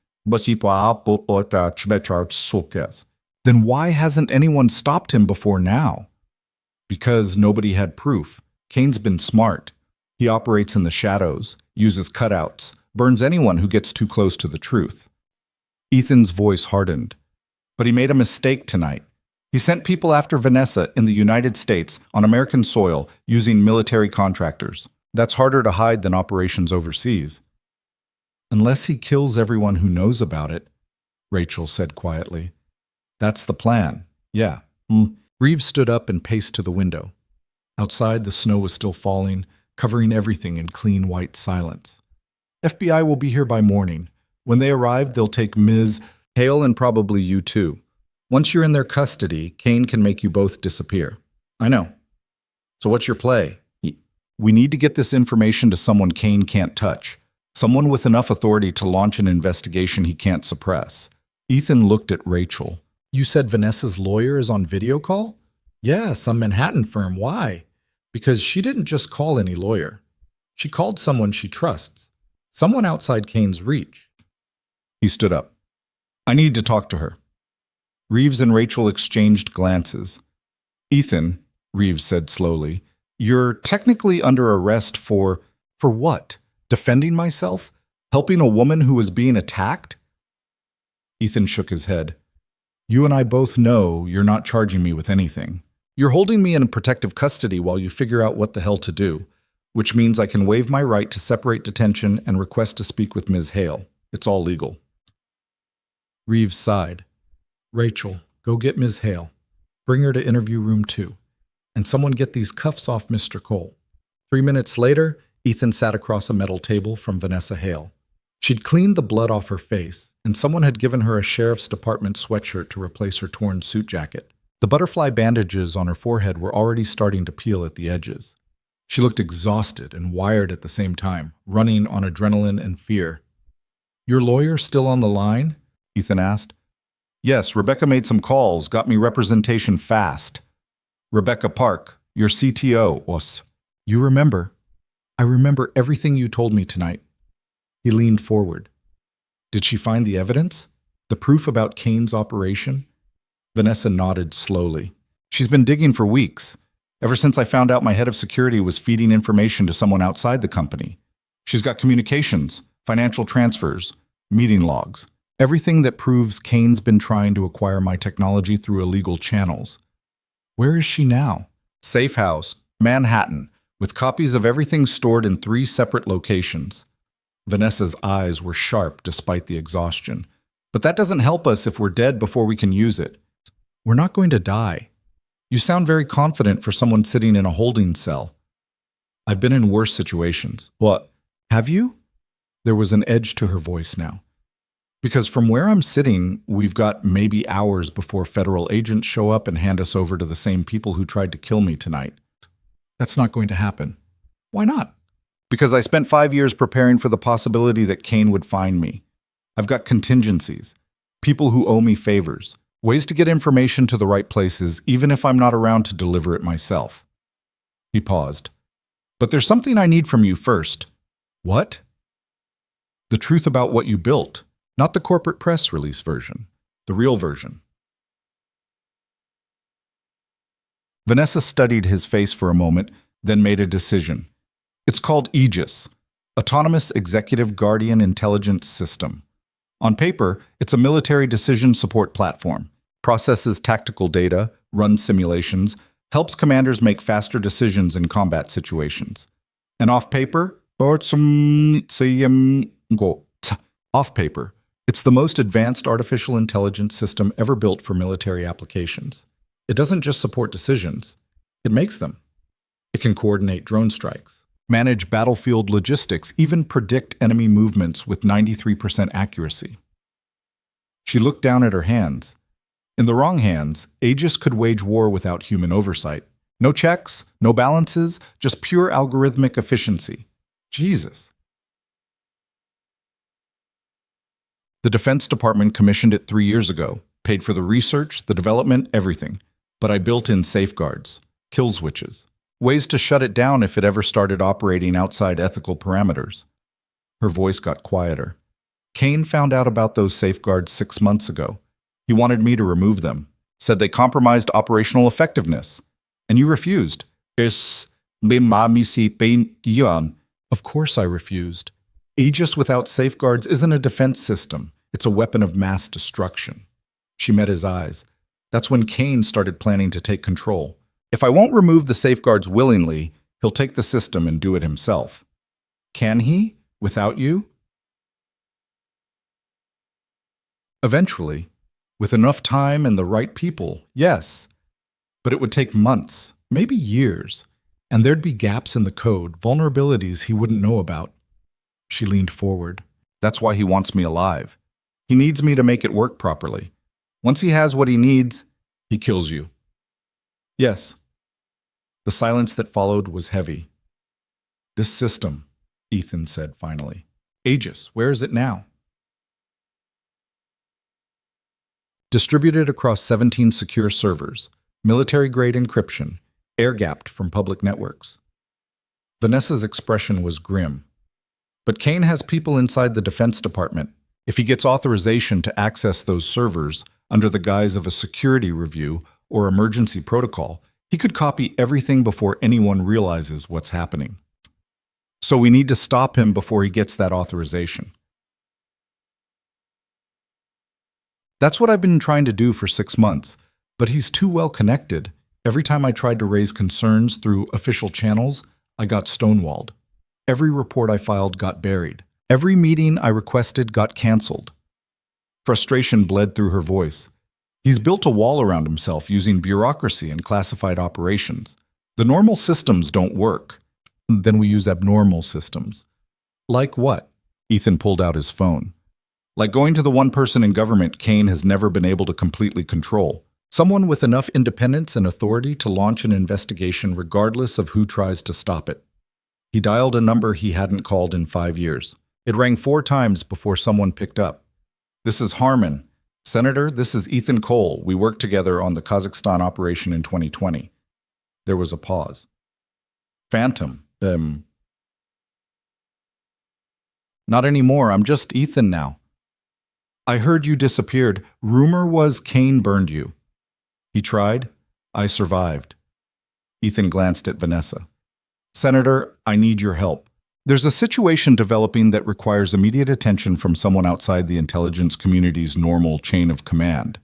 Then why hasn't anyone stopped him before now? Because nobody had proof. Kane's been smart. He operates in the shadows, uses cutouts, burns anyone who gets too close to the truth. Ethan's voice hardened. But he made a mistake tonight. He sent people after Vanessa in the United States on American soil using military contractors. That's harder to hide than operations overseas. Unless he kills everyone who knows about it, Rachel said quietly. That's the plan. Yeah. Reeves stood up and paced to the window. Outside, the snow was still falling, covering everything in clean white silence. FBI will be here by morning. When they arrive, they'll take Ms. Hale and probably you too. Once you're in their custody, Kane can make you both disappear. I know. So what's your play? We need to get this information to someone Kane can't touch. Someone with enough authority to launch an investigation he can't suppress. Ethan looked at Rachel. You said Vanessa's lawyer is on video call? Yeah, some Manhattan firm. Why? Because she didn't just call any lawyer. She called someone she trusts. Someone outside Kane's reach. He stood up. I need to talk to her. Reeves and Rachel exchanged glances. Ethan, Reeves said slowly, you're technically under arrest for what? Defending myself? Helping a woman who was being attacked? Ethan shook his head. You and I both know you're not charging me with anything. You're holding me in protective custody while you figure out what the hell to do, which means I can waive my right to separate detention and request to speak with Ms. Hale. It's all legal. Reeves sighed. Rachel, go get Ms. Hale. Bring her to interview room 2. And someone get these cuffs off Mr. Cole. 3 minutes later, Ethan sat across a metal table from Vanessa Hale. She'd cleaned the blood off her face, and someone had given her a sheriff's department sweatshirt to replace her torn suit jacket. The butterfly bandages on her forehead were already starting to peel at the edges. She looked exhausted and wired at the same time, running on adrenaline and fear. Your lawyer still on the line? Ethan asked. Yes, Rebecca made some calls, got me representation fast. Rebecca Park, your CTO, was. You remember? I remember everything you told me tonight. He leaned forward. Did she find the evidence? The proof about Kane's operation? Vanessa nodded slowly. She's been digging for weeks, ever since I found out my head of security was feeding information to someone outside the company. She's got communications, financial transfers, meeting logs, everything that proves Kane's been trying to acquire my technology through illegal channels. Where is she now? Safe house, Manhattan, with copies of everything stored in 3 separate locations. Vanessa's eyes were sharp despite the exhaustion. But that doesn't help us if we're dead before we can use it. We're not going to die. You sound very confident for someone sitting in a holding cell. I've been in worse situations. What? Have you? There was an edge to her voice now. Because from where I'm sitting, we've got maybe hours before federal agents show up and hand us over to the same people who tried to kill me tonight. That's not going to happen. Why not? Because I spent 5 years preparing for the possibility that Kane would find me. I've got contingencies, people who owe me favors, ways to get information to the right places even if I'm not around to deliver it myself. He paused. But there's something I need from you first. What? The truth about what you built, not the corporate press release version, the real version. Vanessa studied his face for a moment, then made a decision. It's called Aegis, Autonomous Executive Guardian Intelligence System. On paper, it's a military decision support platform, processes tactical data, runs simulations, helps commanders make faster decisions in combat situations. And off paper, it's the most advanced artificial intelligence system ever built for military applications. It doesn't just support decisions, it makes them. It can coordinate drone strikes, manage battlefield logistics, even predict enemy movements with 93% accuracy. She looked down at her hands. In the wrong hands, Aegis could wage war without human oversight. No checks, no balances, just pure algorithmic efficiency. Jesus. The Defense Department commissioned it 3 years ago, paid for the research, the development, everything. But I built in safeguards, kill switches, ways to shut it down if it ever started operating outside ethical parameters. Her voice got quieter. Kane found out about those safeguards 6 months ago. He wanted me to remove them, said they compromised operational effectiveness. And you refused. Of course I refused. Aegis without safeguards isn't a defense system. It's a weapon of mass destruction. She met his eyes. That's when Kane started planning to take control. If I won't remove the safeguards willingly, he'll take the system and do it himself. Can he, without you? Eventually, with enough time and the right people, yes. But it would take months, maybe years, and there'd be gaps in the code, vulnerabilities he wouldn't know about. She leaned forward. That's why he wants me alive. He needs me to make it work properly. Once he has what he needs, he kills you. Yes. The silence that followed was heavy. This system, Ethan said finally. Aegis, where is it now? Distributed across 17 secure servers, military-grade encryption, air-gapped from public networks. Vanessa's expression was grim. But Kane has people inside the Defense Department. If he gets authorization to access those servers under the guise of a security review or emergency protocol, he could copy everything before anyone realizes what's happening. So we need to stop him before he gets that authorization. That's what I've been trying to do for 6 months, but he's too well connected. Every time I tried to raise concerns through official channels, I got stonewalled. Every report I filed got buried. Every meeting I requested got canceled. Frustration bled through her voice. He's built a wall around himself using bureaucracy and classified operations. The normal systems don't work. Then we use abnormal systems. Like what? Ethan pulled out his phone. Like going to the one person in government Kane has never been able to completely control. Someone with enough independence and authority to launch an investigation regardless of who tries to stop it. He dialed a number he hadn't called in 5 years. It rang 4 times before someone picked up. This is Harmon. Senator, this is Ethan Cole. We worked together on the Kazakhstan operation in 2020. There was a pause. Phantom. Not anymore. I'm just Ethan now. I heard you disappeared. Rumor was Kane burned you. He tried. I survived. Ethan glanced at Vanessa. Senator, I need your help. There's a situation developing that requires immediate attention from someone outside the intelligence community's normal chain of command.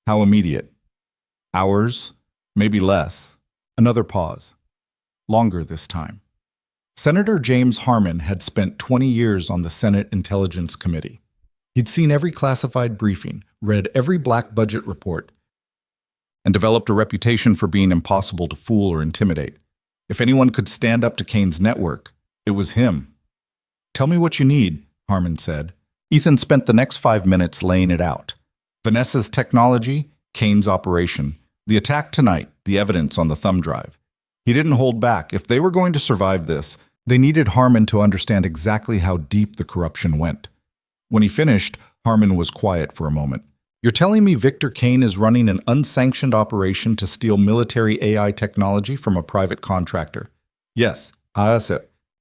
How immediate? Hours? Maybe less. Another pause. Longer this time. Senator James Harmon had spent 20 years on the Senate Intelligence Committee. He'd seen every classified briefing, read every black budget report, and developed a reputation for being impossible to fool or intimidate. If anyone could stand up to Kane's network, it was him. Tell me what you need, Harmon said. Ethan spent the next 5 minutes laying it out. Vanessa's technology, Kane's operation, the attack tonight, the evidence on the thumb drive. He didn't hold back. If they were going to survive this, they needed Harmon to understand exactly how deep the corruption went. When he finished, Harmon was quiet for a moment. You're telling me Victor Kane is running an unsanctioned operation to steal military AI technology from a private contractor? Yes,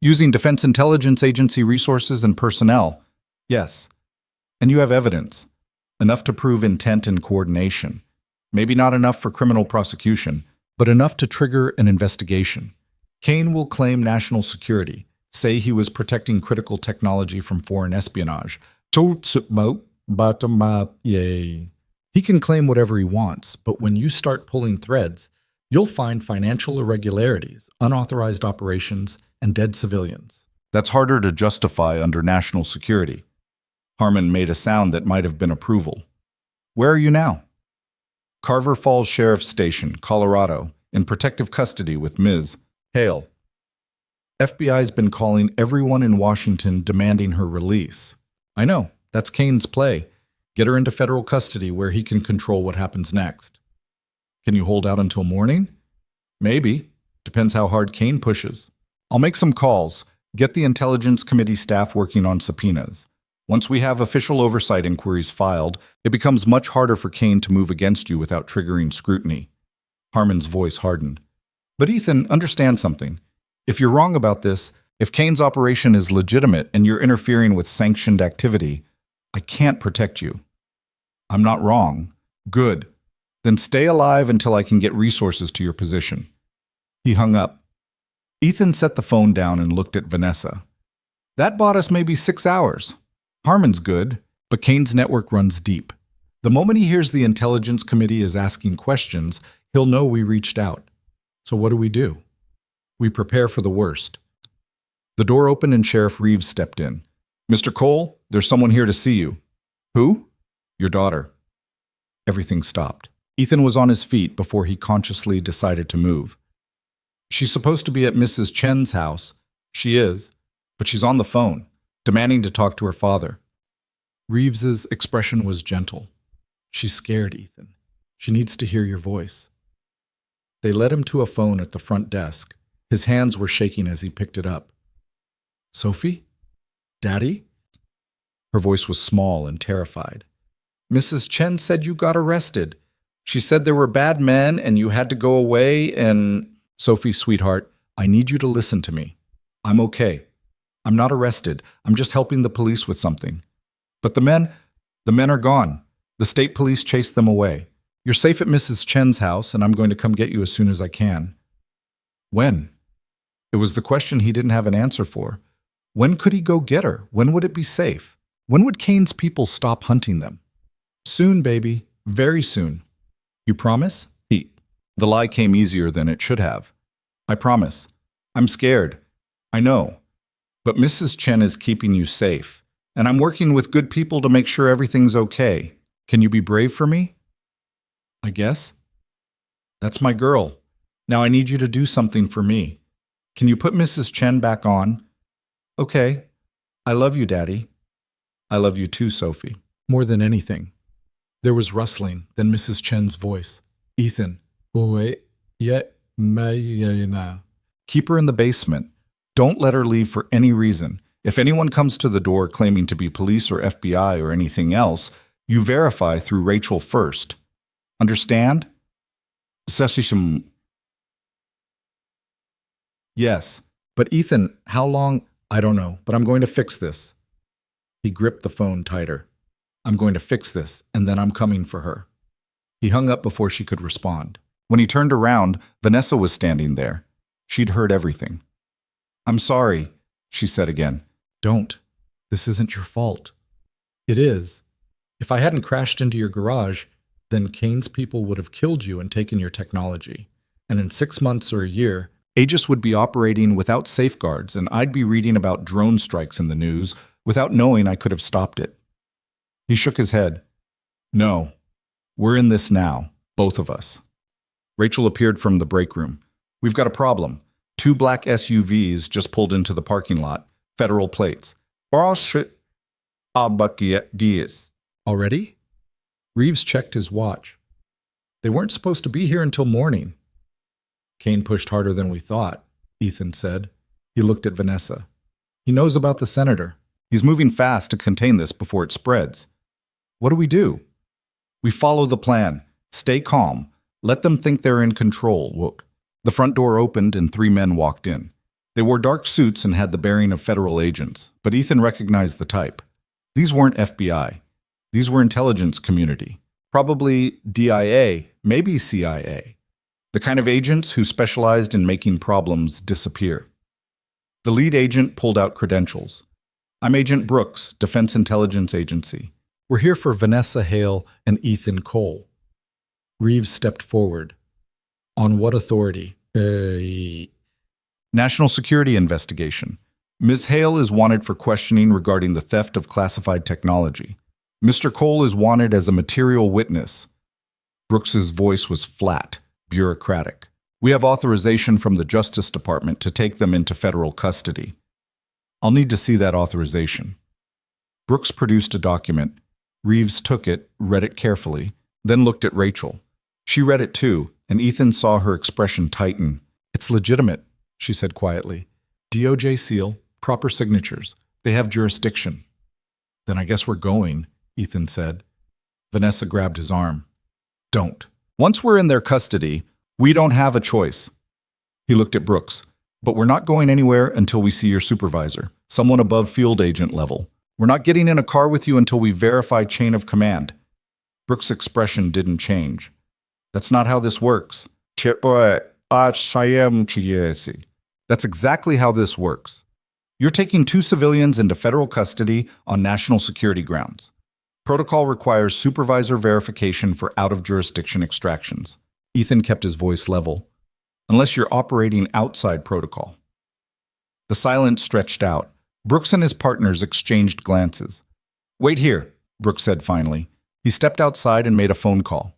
using Defense Intelligence Agency resources and personnel? Yes. And you have evidence. Enough to prove intent and coordination. Maybe not enough for criminal prosecution, but enough to trigger an investigation. Kane will claim national security, say he was protecting critical technology from foreign espionage. He can claim whatever he wants, but when you start pulling threads, you'll find financial irregularities, unauthorized operations, and dead civilians. That's harder to justify under national security. Harmon made a sound that might have been approval. Where are you now? Carver Falls Sheriff's Station, Colorado, in protective custody with Ms. Hale. FBI's been calling everyone in Washington demanding her release. I know, that's Kane's play. Get her into federal custody where he can control what happens next. Can you hold out until morning? Maybe. Depends how hard Kane pushes. I'll make some calls. Get the Intelligence Committee staff working on subpoenas. Once we have official oversight inquiries filed, it becomes much harder for Kane to move against you without triggering scrutiny. Harmon's voice hardened. But Ethan, understand something. If you're wrong about this, if Kane's operation is legitimate and you're interfering with sanctioned activity, I can't protect you. I'm not wrong. Good. Then stay alive until I can get resources to your position. He hung up. Ethan set the phone down and looked at Vanessa. That bought us maybe 6 hours. Harmon's good, but Kane's network runs deep. The moment he hears the Intelligence Committee is asking questions, he'll know we reached out. So what do? We prepare for the worst. The door opened and Sheriff Reeves stepped in. Mr. Cole, there's someone here to see you. Who? Your daughter. Everything stopped. Ethan was on his feet before he consciously decided to move. She's supposed to be at Mrs. Chen's house. She is, but she's on the phone, demanding to talk to her father. Reeves's expression was gentle. She's scared, Ethan. She needs to hear your voice. They led him to a phone at the front desk. His hands were shaking as he picked it up. Sophie? Daddy? Her voice was small and terrified. Mrs. Chen said you got arrested. She said there were bad men and you had to go away and... Sophie, sweetheart, I need you to listen to me. I'm okay. I'm not arrested. I'm just helping the police with something. But the men are gone. The state police chased them away. You're safe at Mrs. Chen's house, and I'm going to come get you as soon as I can. When? It was the question he didn't have an answer for. When could he go get her? When would it be safe? When would Kane's people stop hunting them? Soon, baby. Very soon. You promise? The lie came easier than it should have. I promise. I'm scared. I know. But Mrs. Chen is keeping you safe, and I'm working with good people to make sure everything's okay. Can you be brave for me? I guess. That's my girl. Now I need you to do something for me. Can you put Mrs. Chen back on? Okay. I love you, Daddy. I love you too, Sophie. More than anything. There was rustling, then Mrs. Chen's voice. Ethan. Keep her in the basement. Don't let her leave for any reason. If anyone comes to the door claiming to be police or FBI or anything else, you verify through Rachel first. Understand? Yes. But Ethan, how long? I don't know, but I'm going to fix this. He gripped the phone tighter. I'm going to fix this, and then I'm coming for her. He hung up before she could respond. When he turned around, Vanessa was standing there. She'd heard everything. I'm sorry, she said again. Don't. This isn't your fault. It is. If I hadn't crashed into your garage, then Kane's people would have killed you and taken your technology. And in 6 months or a year, Aegis would be operating without safeguards, and I'd be reading about drone strikes in the news without knowing I could have stopped it. He shook his head. No. We're in this now, both of us. Rachel appeared from the break room. We've got a problem. 2 black SUVs just pulled into the parking lot. Federal plates. Already? Reeves checked his watch. They weren't supposed to be here until morning. Kane pushed harder than we thought, Ethan said. He looked at Vanessa. He knows about the senator. He's moving fast to contain this before it spreads. What do? We follow the plan. Stay calm. Let them think they're in control, Wook. The front door opened and 3 men walked in. They wore dark suits and had the bearing of federal agents, but Ethan recognized the type. These weren't FBI. These were intelligence community. Probably DIA, maybe CIA. The kind of agents who specialized in making problems disappear. The lead agent pulled out credentials. I'm Agent Brooks, Defense Intelligence Agency. We're here for Vanessa Hale and Ethan Cole. Reeves stepped forward. On what authority? National Security Investigation. Ms. Hale is wanted for questioning regarding the theft of classified technology. Mr. Cole is wanted as a material witness. Brooks's voice was flat, bureaucratic. We have authorization from the Justice Department to take them into federal custody. I'll need to see that authorization. Brooks produced a document. Reeves took it, read it carefully, then looked at Rachel. She read it too, and Ethan saw her expression tighten. It's legitimate, she said quietly. DOJ seal, proper signatures. They have jurisdiction. Then I guess we're going, Ethan said. Vanessa grabbed his arm. Don't. Once we're in their custody, we don't have a choice. He looked at Brooks. But we're not going anywhere until we see your supervisor, someone above field agent level. We're not getting in a car with you until we verify chain of command. Brooks' expression didn't change. That's not how this works. That's exactly how this works. You're taking 2 civilians into federal custody on national security grounds. Protocol requires supervisor verification for out-of-jurisdiction extractions. Ethan kept his voice level. Unless you're operating outside protocol. The silence stretched out. Brooks and his partners exchanged glances. Wait here, Brooks said finally. He stepped outside and made a phone call.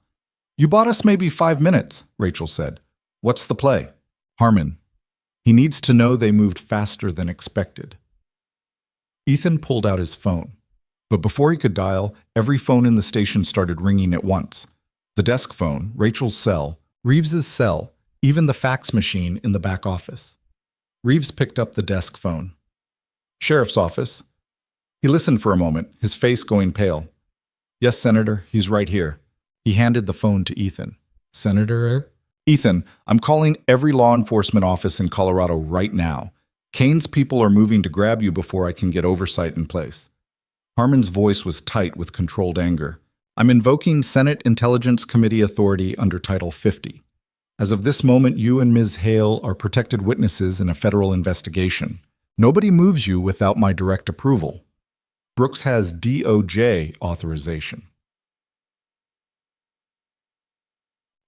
You bought us maybe 5 minutes, Rachel said. What's the play? Harmon. He needs to know they moved faster than expected. Ethan pulled out his phone. But before he could dial, every phone in the station started ringing at once. The desk phone, Rachel's cell, Reeves's cell, even the fax machine in the back office. Reeves picked up the desk phone. Sheriff's office. He listened for a moment, his face going pale. Yes, Senator, he's right here. He handed the phone to Ethan. Senator? Ethan, I'm calling every law enforcement office in Colorado right now. Kane's people are moving to grab you before I can get oversight in place. Harmon's voice was tight with controlled anger. I'm invoking Senate Intelligence Committee authority under Title 50. As of this moment, you and Ms. Hale are protected witnesses in a federal investigation. Nobody moves you without my direct approval. Brooks has DOJ authorization.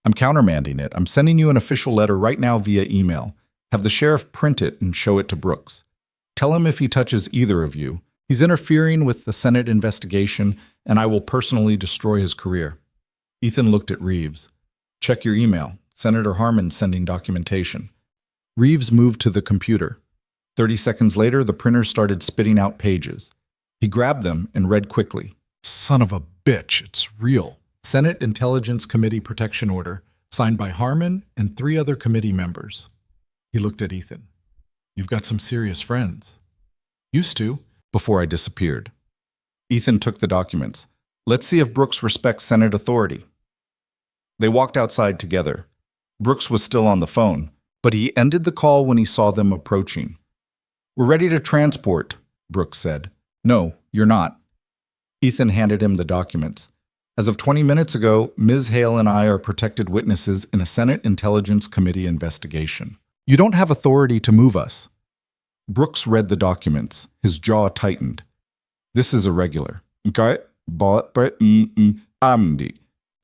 I'm countermanding it. I'm sending you an official letter right now via email. Have the sheriff print it and show it to Brooks. Tell him if he touches either of you, he's interfering with the Senate investigation, and I will personally destroy his career. Ethan looked at Reeves. Check your email. Senator Harmon sending documentation. Reeves moved to the computer. 30 seconds later, the printer started spitting out pages. He grabbed them and read quickly. Son of a bitch, it's real. Senate Intelligence Committee Protection Order, signed by Harmon and 3 other committee members. He looked at Ethan. You've got some serious friends. Used to, before I disappeared. Ethan took the documents. Let's see if Brooks respects Senate authority. They walked outside together. Brooks was still on the phone, but he ended the call when he saw them approaching. We're ready to transport, Brooks said. No, you're not. Ethan handed him the documents. As of 20 minutes ago, Ms. Hale and I are protected witnesses in a Senate Intelligence Committee investigation. You don't have authority to move us. Brooks read the documents. His jaw tightened. This is irregular.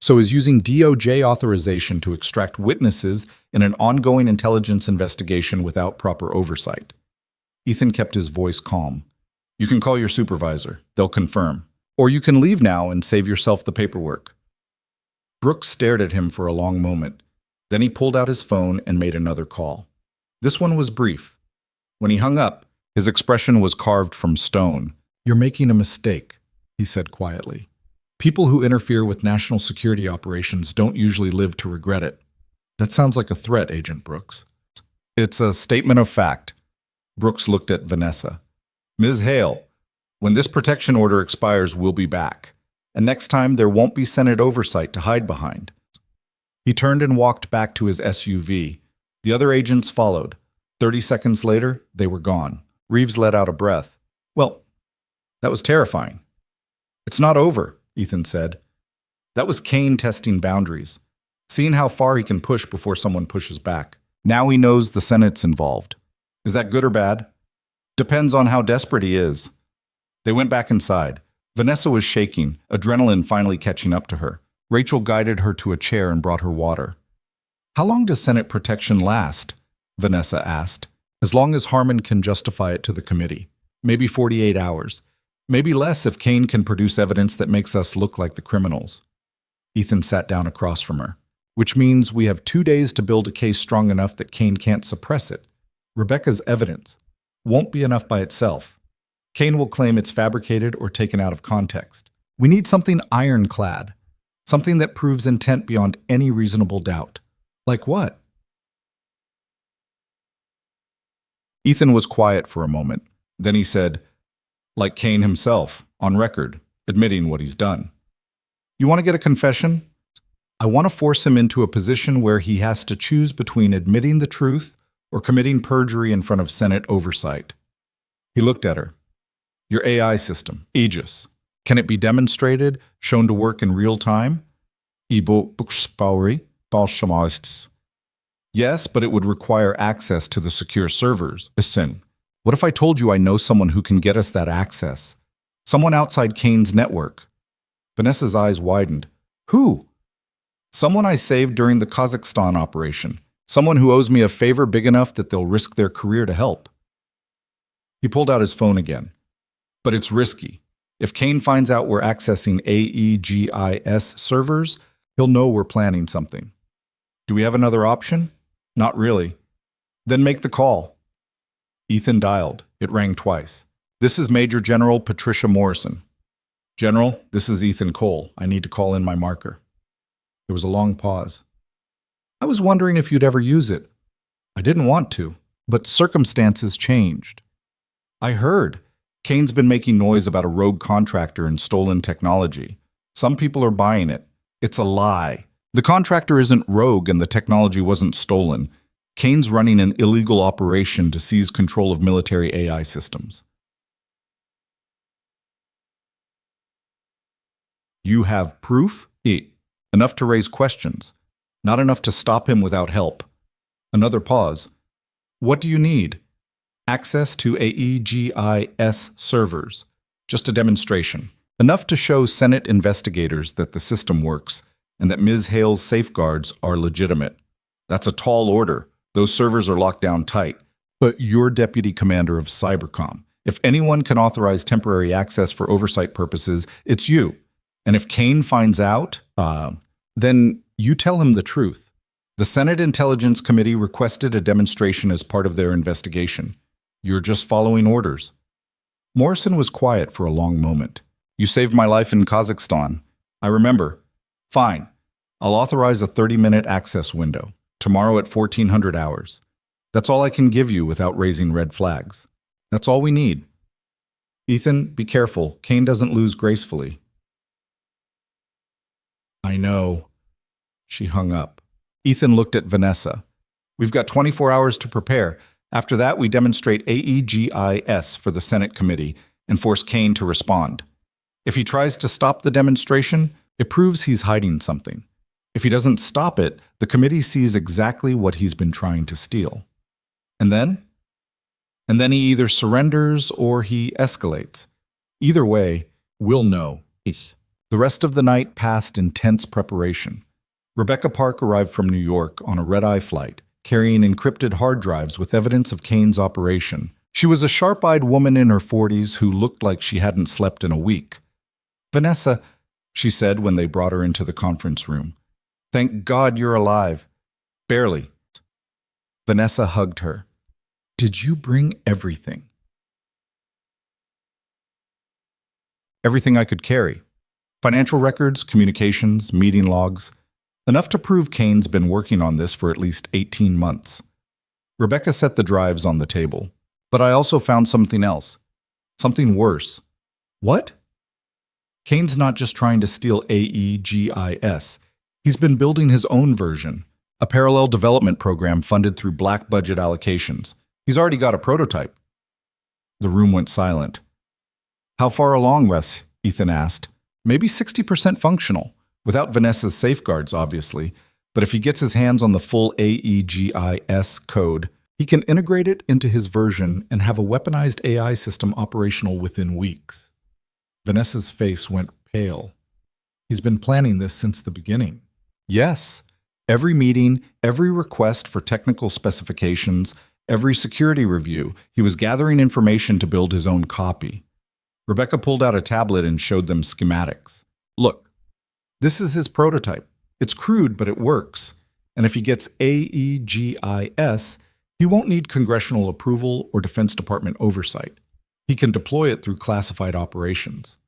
So is using DOJ authorization to extract witnesses in an ongoing intelligence investigation without proper oversight. Ethan kept his voice calm. You can call your supervisor. They'll confirm. Or you can leave now and save yourself the paperwork. Brooks stared at him for a long moment. Then he pulled out his phone and made another call. This one was brief. When he hung up, his expression was carved from stone. You're making a mistake, he said quietly. People who interfere with national security operations don't usually live to regret it. That sounds like a threat, Agent Brooks. It's a statement of fact. Brooks looked at Vanessa. Ms. Hale, when this protection order expires, we'll be back. And next time, there won't be Senate oversight to hide behind. He turned and walked back to his SUV. The other agents followed. 30 seconds later, they were gone. Reeves let out a breath. Well, that was terrifying. It's not over, Ethan said. That was Kane testing boundaries, seeing how far he can push before someone pushes back. Now he knows the Senate's involved. Is that good or bad? Depends on how desperate he is. They went back inside. Vanessa was shaking, adrenaline finally catching up to her. Rachel guided her to a chair and brought her water. How long does Senate protection last? Vanessa asked. As long as Harmon can justify it to the committee. Maybe 48 hours. Maybe less if Kane can produce evidence that makes us look like the criminals. Ethan sat down across from her. which means we have 2 days to build a case strong enough that Kane can't suppress it. Rebecca's evidence won't be enough by itself. Kane will claim it's fabricated or taken out of context. We need something ironclad, something that proves intent beyond any reasonable doubt. Like what? Ethan was quiet for a moment. Then he said, like Kane himself, on record, admitting what he's done. You want to get a confession? I want to force him into a position where he has to choose between admitting the truth or committing perjury in front of Senate oversight. He looked at her. Your AI system, Aegis, can it be demonstrated, shown to work in real time? Yes, but it would require access to the secure servers. What if I told you I know someone who can get us that access? Someone outside Kane's network. Vanessa's eyes widened. Who? Someone I saved during the Kazakhstan operation. Someone who owes me a favor big enough that they'll risk their career to help. He pulled out his phone again. But it's risky. If Kane finds out we're accessing AEGIS servers, he'll know we're planning something. Do we have another option? Not really. Then make the call. Ethan dialed. It rang twice. This is Major General Patricia Morrison. General, this is Ethan Cole. I need to call in my marker. There was a long pause. I was wondering if you'd ever use it. I didn't want to, but circumstances changed. I heard. Kane's been making noise about a rogue contractor and stolen technology. Some people are buying it. It's a lie. The contractor isn't rogue and the technology wasn't stolen. Kane's running an illegal operation to seize control of military AI systems. You have proof? Enough to raise questions. Not enough to stop him without help. Another pause. What do you need? Access to AEGIS servers. Just a demonstration. Enough to show Senate investigators that the system works and that Ms. Hale's safeguards are legitimate. That's a tall order. Those servers are locked down tight. But you're deputy commander of Cybercom. If anyone can authorize temporary access for oversight purposes, it's you. And if Kane finds out, then you tell him the truth. The Senate Intelligence Committee requested a demonstration as part of their investigation. You're just following orders. Morrison was quiet for a long moment. You saved my life in Kazakhstan. I remember. Fine. I'll authorize a 30-minute access window. Tomorrow at 1400 hours. That's all I can give you without raising red flags. That's all we need. Ethan, be careful. Kane doesn't lose gracefully. I know. She hung up. Ethan looked at Vanessa. We've got 24 hours to prepare. After that, we demonstrate AEGIS for the Senate committee and force Kane to respond. If he tries to stop the demonstration, it proves he's hiding something. If he doesn't stop it, the committee sees exactly what he's been trying to steal. And then? And then he either surrenders or he escalates. Either way, we'll know. The rest of the night passed in tense preparation. Rebecca Park arrived from New York on a red-eye flight, carrying encrypted hard drives with evidence of Kane's operation. She was a sharp-eyed woman in her 40s who looked like she hadn't slept in a week. Vanessa, she said when they brought her into the conference room. Thank God you're alive. Barely. Vanessa hugged her. Did you bring everything? Everything I could carry. Financial records, communications, meeting logs. Enough to prove Kane's been working on this for at least 18 months. Rebecca set the drives on the table. But I also found something else. Something worse. What? Kane's not just trying to steal AEGIS. He's been building his own version, a parallel development program funded through black budget allocations. He's already got a prototype. The room went silent. How far along, Wes? Ethan asked. Maybe 60% functional. Without Vanessa's safeguards, obviously, but if he gets his hands on the full AEGIS code, he can integrate it into his version and have a weaponized AI system operational within weeks. Vanessa's face went pale. He's been planning this since the beginning. Yes, every meeting, every request for technical specifications, every security review, he was gathering information to build his own copy. Rebecca pulled out a tablet and showed them schematics. Look. This is his prototype. It's crude, but it works. And if he gets AEGIS, he won't need congressional approval or Defense Department oversight. He can deploy it through classified operations.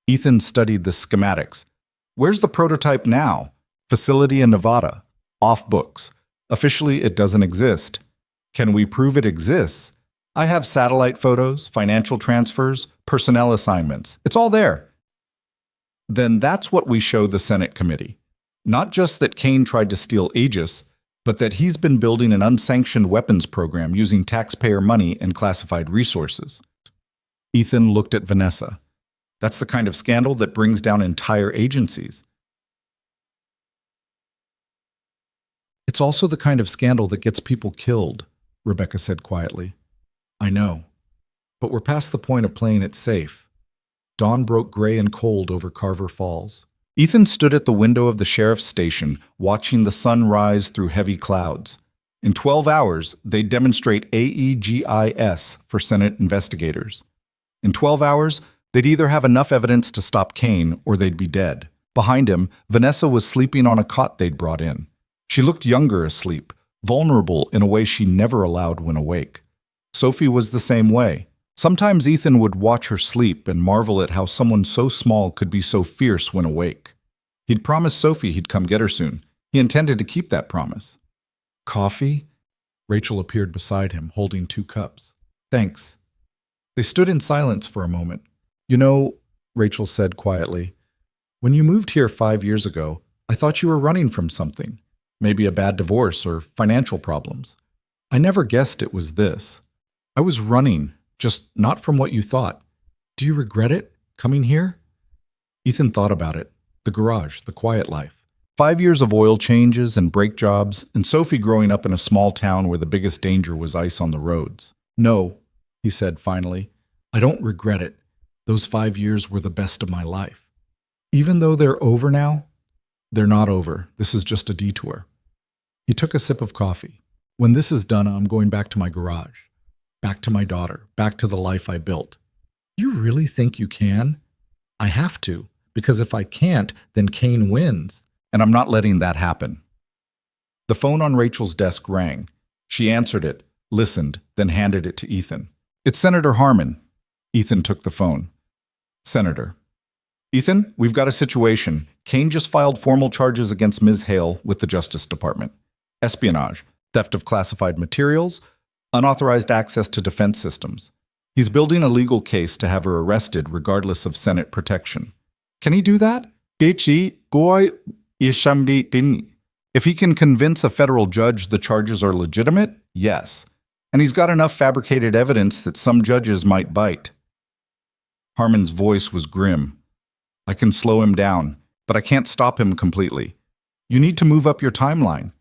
Ethan studied the schematics. Where's the prototype now? Facility in Nevada. Off books. Officially, it doesn't exist. Can we prove it exists? I have satellite photos, financial transfers, personnel assignments. It's all there. Then that's what we show the Senate committee. Not just that Kane tried to steal Aegis, but that he's been building an unsanctioned weapons program using taxpayer money and classified resources. Ethan looked at Vanessa. That's the kind of scandal that brings down entire agencies. It's also the kind of scandal that gets people killed, Rebecca said quietly. I know, but we're past the point of playing it safe. Dawn broke gray and cold over Carver Falls. Ethan stood at the window of the sheriff's station, watching the sun rise through heavy clouds. In 12 hours, they'd demonstrate AEGIS for Senate investigators. In 12 hours, they'd either have enough evidence to stop Kane or they'd be dead. Behind him, Vanessa was sleeping on a cot they'd brought in. She looked younger asleep, vulnerable in a way she never allowed when awake. Sophie was the same way. Sometimes Ethan would watch her sleep and marvel at how someone so small could be so fierce when awake. He'd promised Sophie he'd come get her soon. He intended to keep that promise. Coffee? Rachel appeared beside him, holding 2 cups. Thanks. They stood in silence for a moment. You know, Rachel said quietly, when you moved here 5 years ago, I thought you were running from something. Maybe a bad divorce or financial problems. I never guessed it was this. I was running, just not from what you thought. Do you regret it, coming here? Ethan thought about it. The garage, the quiet life. 5 years of oil changes and brake jobs, and Sophie growing up in a small town where the biggest danger was ice on the roads. No, he said finally. I don't regret it. Those 5 years were the best of my life. Even though they're over now, they're not over. This is just a detour. He took a sip of coffee. When this is done, I'm going back to my garage. Back to my daughter. Back to the life I built. You really think you can? I have to, because if I can't, then Kane wins. And I'm not letting that happen. The phone on Rachel's desk rang. She answered it, listened, then handed it to Ethan. It's Senator Harmon. Ethan took the phone. Senator. Ethan, we've got a situation. Kane just filed formal charges against Ms. Hale with the Justice Department. Espionage, theft of classified materials, unauthorized access to defense systems. He's building a legal case to have her arrested regardless of Senate protection. Can he do that? If he can convince a federal judge the charges are legitimate, yes. And he's got enough fabricated evidence that some judges might bite. Harmon's voice was grim. I can slow him down, but I can't stop him completely. You need to move up your timeline.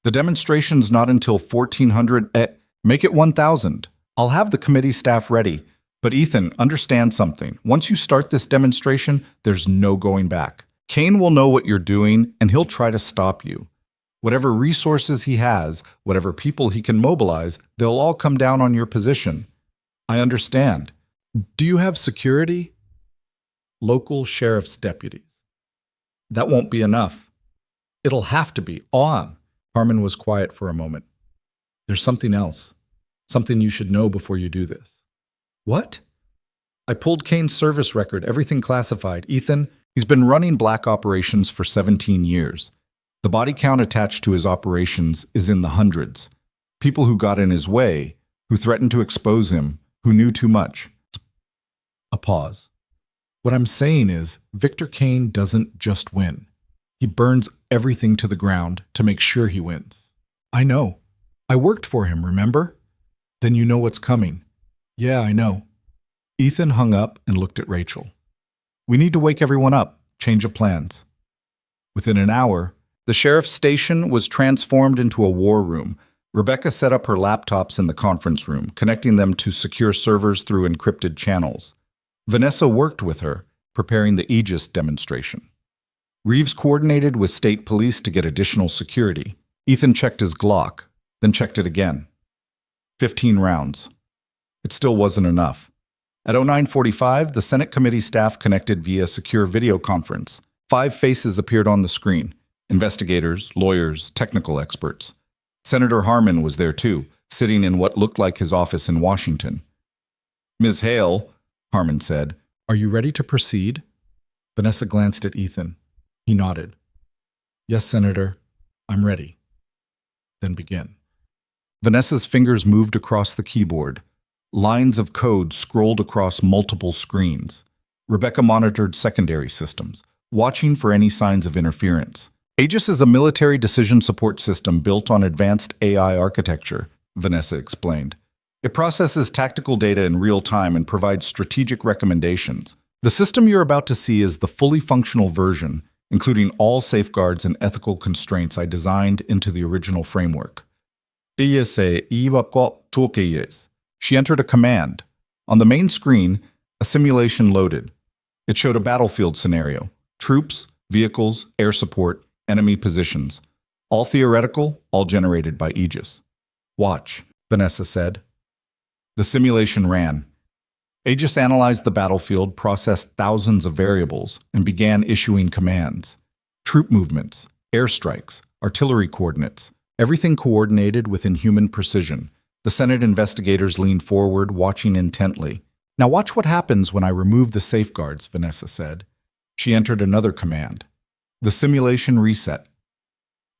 The demonstration's not until 1400. Make it 1000. I'll have the committee staff ready. But Ethan, understand something. Once you start this demonstration, there's no going back. Kane will know what you're doing, and he'll try to stop you. Whatever resources he has, whatever people he can mobilize, they'll all come down on your position. I understand. Do you have security? Local sheriff's deputies. That won't be enough. It'll have to be. On. Harmon was quiet for a moment. There's something else. Something you should know before you do this. What? I pulled Kane's service record, everything classified. Ethan, he's been running black operations for 17 years. The body count attached to his operations is in the hundreds. People who got in his way, who threatened to expose him, who knew too much. A pause. What I'm saying is, Victor Kane doesn't just win. He burns everything to the ground to make sure he wins. I know. I worked for him, remember? Then you know what's coming. Yeah, I know. Ethan hung up and looked at Rachel. We need to wake everyone up, change of plans. Within an hour, the sheriff's station was transformed into a war room. Rebecca set up her laptops in the conference room, connecting them to secure servers through encrypted channels. Vanessa worked with her, preparing the Aegis demonstration. Reeves coordinated with state police to get additional security. Ethan checked his Glock, then checked it again. 15 rounds. It still wasn't enough. At 09:45, the Senate committee staff connected via secure video conference. 5 faces appeared on the screen. Investigators, lawyers, technical experts. Senator Harmon was there too, sitting in what looked like his office in Washington. "Ms. Hale," Harmon said, "are you ready to proceed?" Vanessa glanced at Ethan. He nodded. "Yes, Senator, I'm ready." "Then begin." Vanessa's fingers moved across the keyboard. Lines of code scrolled across multiple screens. Rebecca monitored secondary systems, watching for any signs of interference. Aegis is a military decision support system built on advanced AI architecture, Vanessa explained. It processes tactical data in real time and provides strategic recommendations. The system you're about to see is the fully functional version, including all safeguards and ethical constraints I designed into the original framework. She entered a command. On the main screen, a simulation loaded. It showed a battlefield scenario: troops, vehicles, air support, enemy positions. All theoretical, all generated by Aegis. "Watch," Vanessa said. The simulation ran. Aegis analyzed the battlefield, processed thousands of variables, and began issuing commands. Troop movements, airstrikes, artillery coordinates, everything coordinated within human precision. The Senate investigators leaned forward, watching intently. "Now watch what happens when I remove the safeguards," Vanessa said. She entered another command. The simulation reset.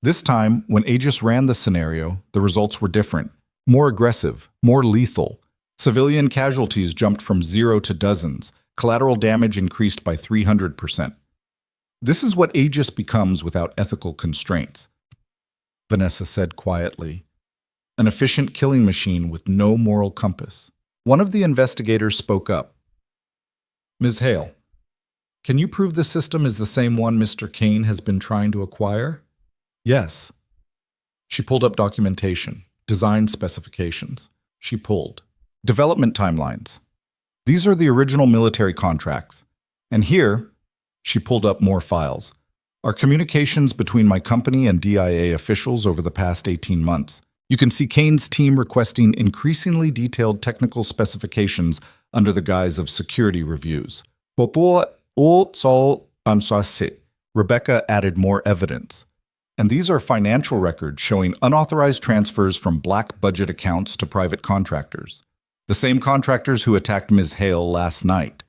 This time, when Aegis ran the scenario, the results were different. More aggressive, more lethal. Civilian casualties jumped from 0 to dozens. Collateral damage increased by 300%. This is what Aegis becomes without ethical constraints, Vanessa said quietly. An efficient killing machine with no moral compass. One of the investigators spoke up. "Ms. Hale, can you prove the system is the same one Mr. Kane has been trying to acquire?" "Yes." She pulled up documentation, design specifications. She pulled. Development timelines. These are the original military contracts. And here, she pulled up more files, are communications between my company and DIA officials over the past 18 months. You can see Kane's team requesting increasingly detailed technical specifications under the guise of security reviews. Rebecca added more evidence. And these are financial records showing unauthorized transfers from black budget accounts to private contractors. The same contractors who attacked Ms. Hale last night.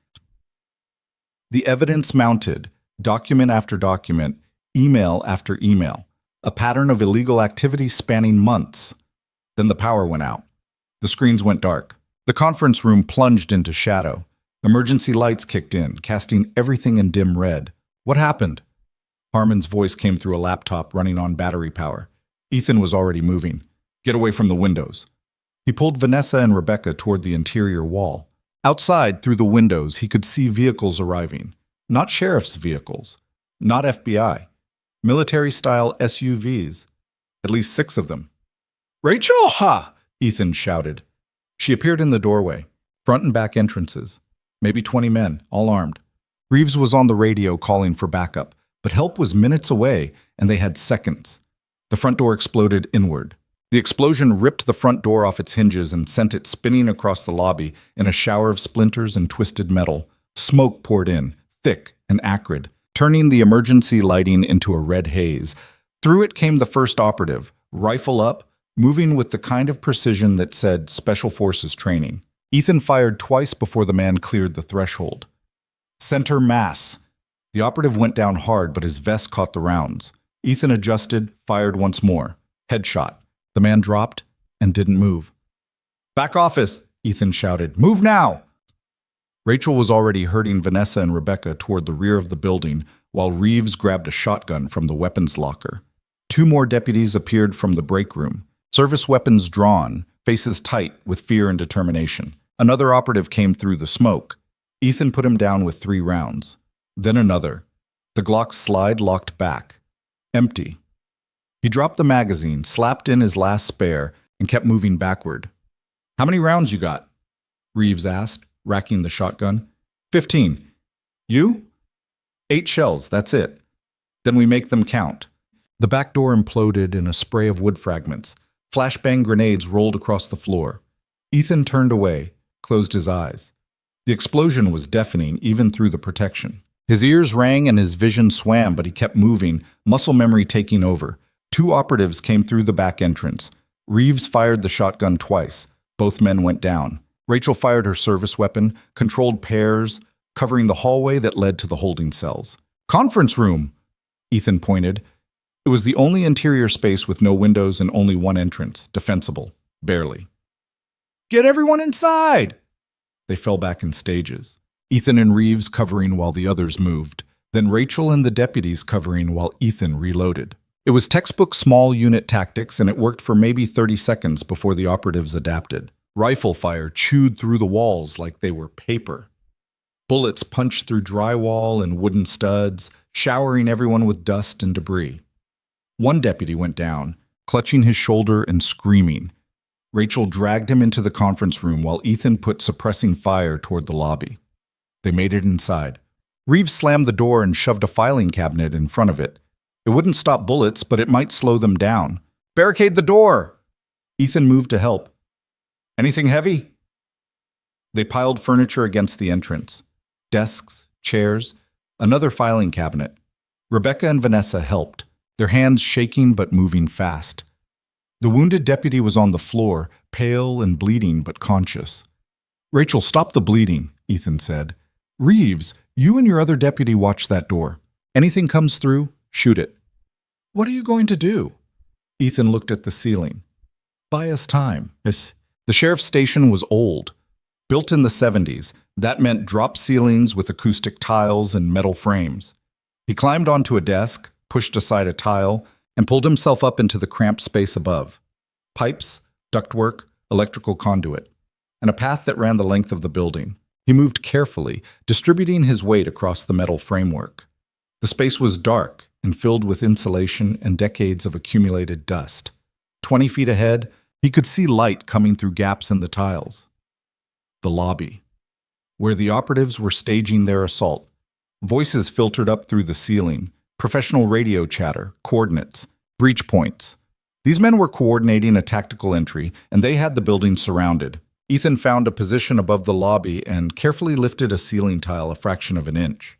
The evidence mounted, document after document, email after email, a pattern of illegal activity spanning months. Then the power went out. The screens went dark. The conference room plunged into shadow. Emergency lights kicked in, casting everything in dim red. "What happened?" Harmon's voice came through a laptop running on battery power. Ethan was already moving. "Get away from the windows." He pulled Vanessa and Rebecca toward the interior wall. Outside, through the windows, he could see vehicles arriving. Not sheriff's vehicles. Not FBI. Military-style SUVs. At least 6 of them. "Rachel, ha!" Ethan shouted. She appeared in the doorway. Front and back entrances. Maybe 20 men, all armed. Reeves was on the radio calling for backup, but help was minutes away, and they had seconds. The front door exploded inward. The explosion ripped the front door off its hinges and sent it spinning across the lobby in a shower of splinters and twisted metal. Smoke poured in, thick and acrid, turning the emergency lighting into a red haze. Through it came the first operative, rifle up, moving with the kind of precision that said Special Forces training. Ethan fired twice before the man cleared the threshold. Center mass. The operative went down hard, but his vest caught the rounds. Ethan adjusted, fired once more. Headshot. The man dropped and didn't move. "Back office," Ethan shouted. "Move now!" Rachel was already herding Vanessa and Rebecca toward the rear of the building, while Reeves grabbed a shotgun from the weapons locker. 2 more deputies appeared from the break room, service weapons drawn, faces tight with fear and determination. Another operative came through the smoke. Ethan put him down with 3 rounds. Then another. The Glock's slide locked back. Empty. He dropped the magazine, slapped in his last spare, and kept moving backward. "How many rounds you got?" Reeves asked, racking the shotgun. 15. "You?" 8 shells, that's it. Then we make them count. The back door imploded in a spray of wood fragments. Flashbang grenades rolled across the floor. Ethan turned away, closed his eyes. The explosion was deafening even through the protection. His ears rang and his vision swam, but he kept moving, muscle memory taking over. Two operatives came through the back entrance. Reeves fired the shotgun twice. Both men went down. Rachel fired her service weapon, controlled pairs, covering the hallway that led to the holding cells. "Conference room," Ethan pointed. It was the only interior space with no windows and only one entrance, defensible, barely. "Get everyone inside!" They fell back in stages. Ethan and Reeves covering while the others moved, then Rachel and the deputies covering while Ethan reloaded. It was textbook small unit tactics, and it worked for maybe 30 seconds before the operatives adapted. Rifle fire chewed through the walls like they were paper. Bullets punched through drywall and wooden studs, showering everyone with dust and debris. One deputy went down, clutching his shoulder and screaming. Rachel dragged him into the conference room while Ethan put suppressing fire toward the lobby. They made it inside. Reeves slammed the door and shoved a filing cabinet in front of it. It wouldn't stop bullets, but it might slow them down. "Barricade the door!" Ethan moved to help. "Anything heavy?" They piled furniture against the entrance. Desks, chairs, another filing cabinet. Rebecca and Vanessa helped, their hands shaking but moving fast. The wounded deputy was on the floor, pale and bleeding but conscious. "Rachel, stop the bleeding," Ethan said. "Reeves, you and your other deputy watch that door. Anything comes through, shoot it." "What are you going to do?" Ethan looked at the ceiling. "Buy us time." The sheriff's station was old. Built in the 70s, that meant drop ceilings with acoustic tiles and metal frames. He climbed onto a desk, pushed aside a tile, and pulled himself up into the cramped space above. Pipes, ductwork, electrical conduit, and a path that ran the length of the building. He moved carefully, distributing his weight across the metal framework. The space was dark and filled with insulation and decades of accumulated dust. 20 feet ahead, he could see light coming through gaps in the tiles. The lobby, where the operatives were staging their assault. Voices filtered up through the ceiling, professional radio chatter, coordinates, breach points. These men were coordinating a tactical entry, and they had the building surrounded. Ethan found a position above the lobby and carefully lifted a ceiling tile a fraction of an inch.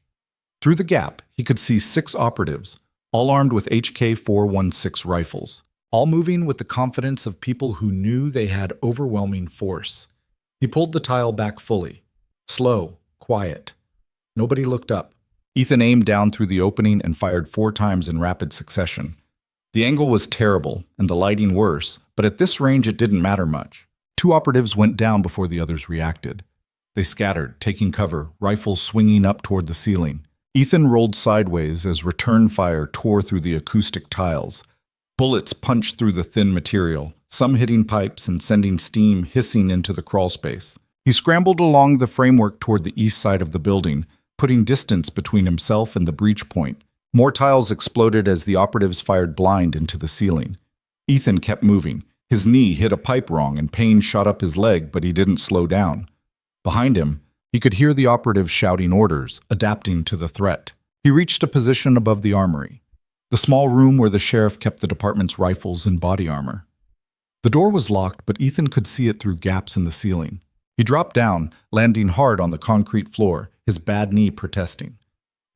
Through the gap, he could see 6 operatives, all armed with HK-416 rifles, all moving with the confidence of people who knew they had overwhelming force. He pulled the tile back fully. Slow, quiet. Nobody looked up. Ethan aimed down through the opening and fired 4 times in rapid succession. The angle was terrible and the lighting worse, but at this range it didn't matter much. 2 operatives went down before the others reacted. They scattered, taking cover, rifles swinging up toward the ceiling. Ethan rolled sideways as return fire tore through the acoustic tiles. Bullets punched through the thin material, some hitting pipes and sending steam hissing into the crawlspace. He scrambled along the framework toward the east side of the building, putting distance between himself and the breach point. More tiles exploded as the operatives fired blind into the ceiling. Ethan kept moving. His knee hit a pipe wrong and pain shot up his leg, but he didn't slow down. Behind him, he could hear the operatives shouting orders, adapting to the threat. He reached a position above the armory, the small room where the sheriff kept the department's rifles and body armor. The door was locked, but Ethan could see it through gaps in the ceiling. He dropped down, landing hard on the concrete floor, his bad knee protesting.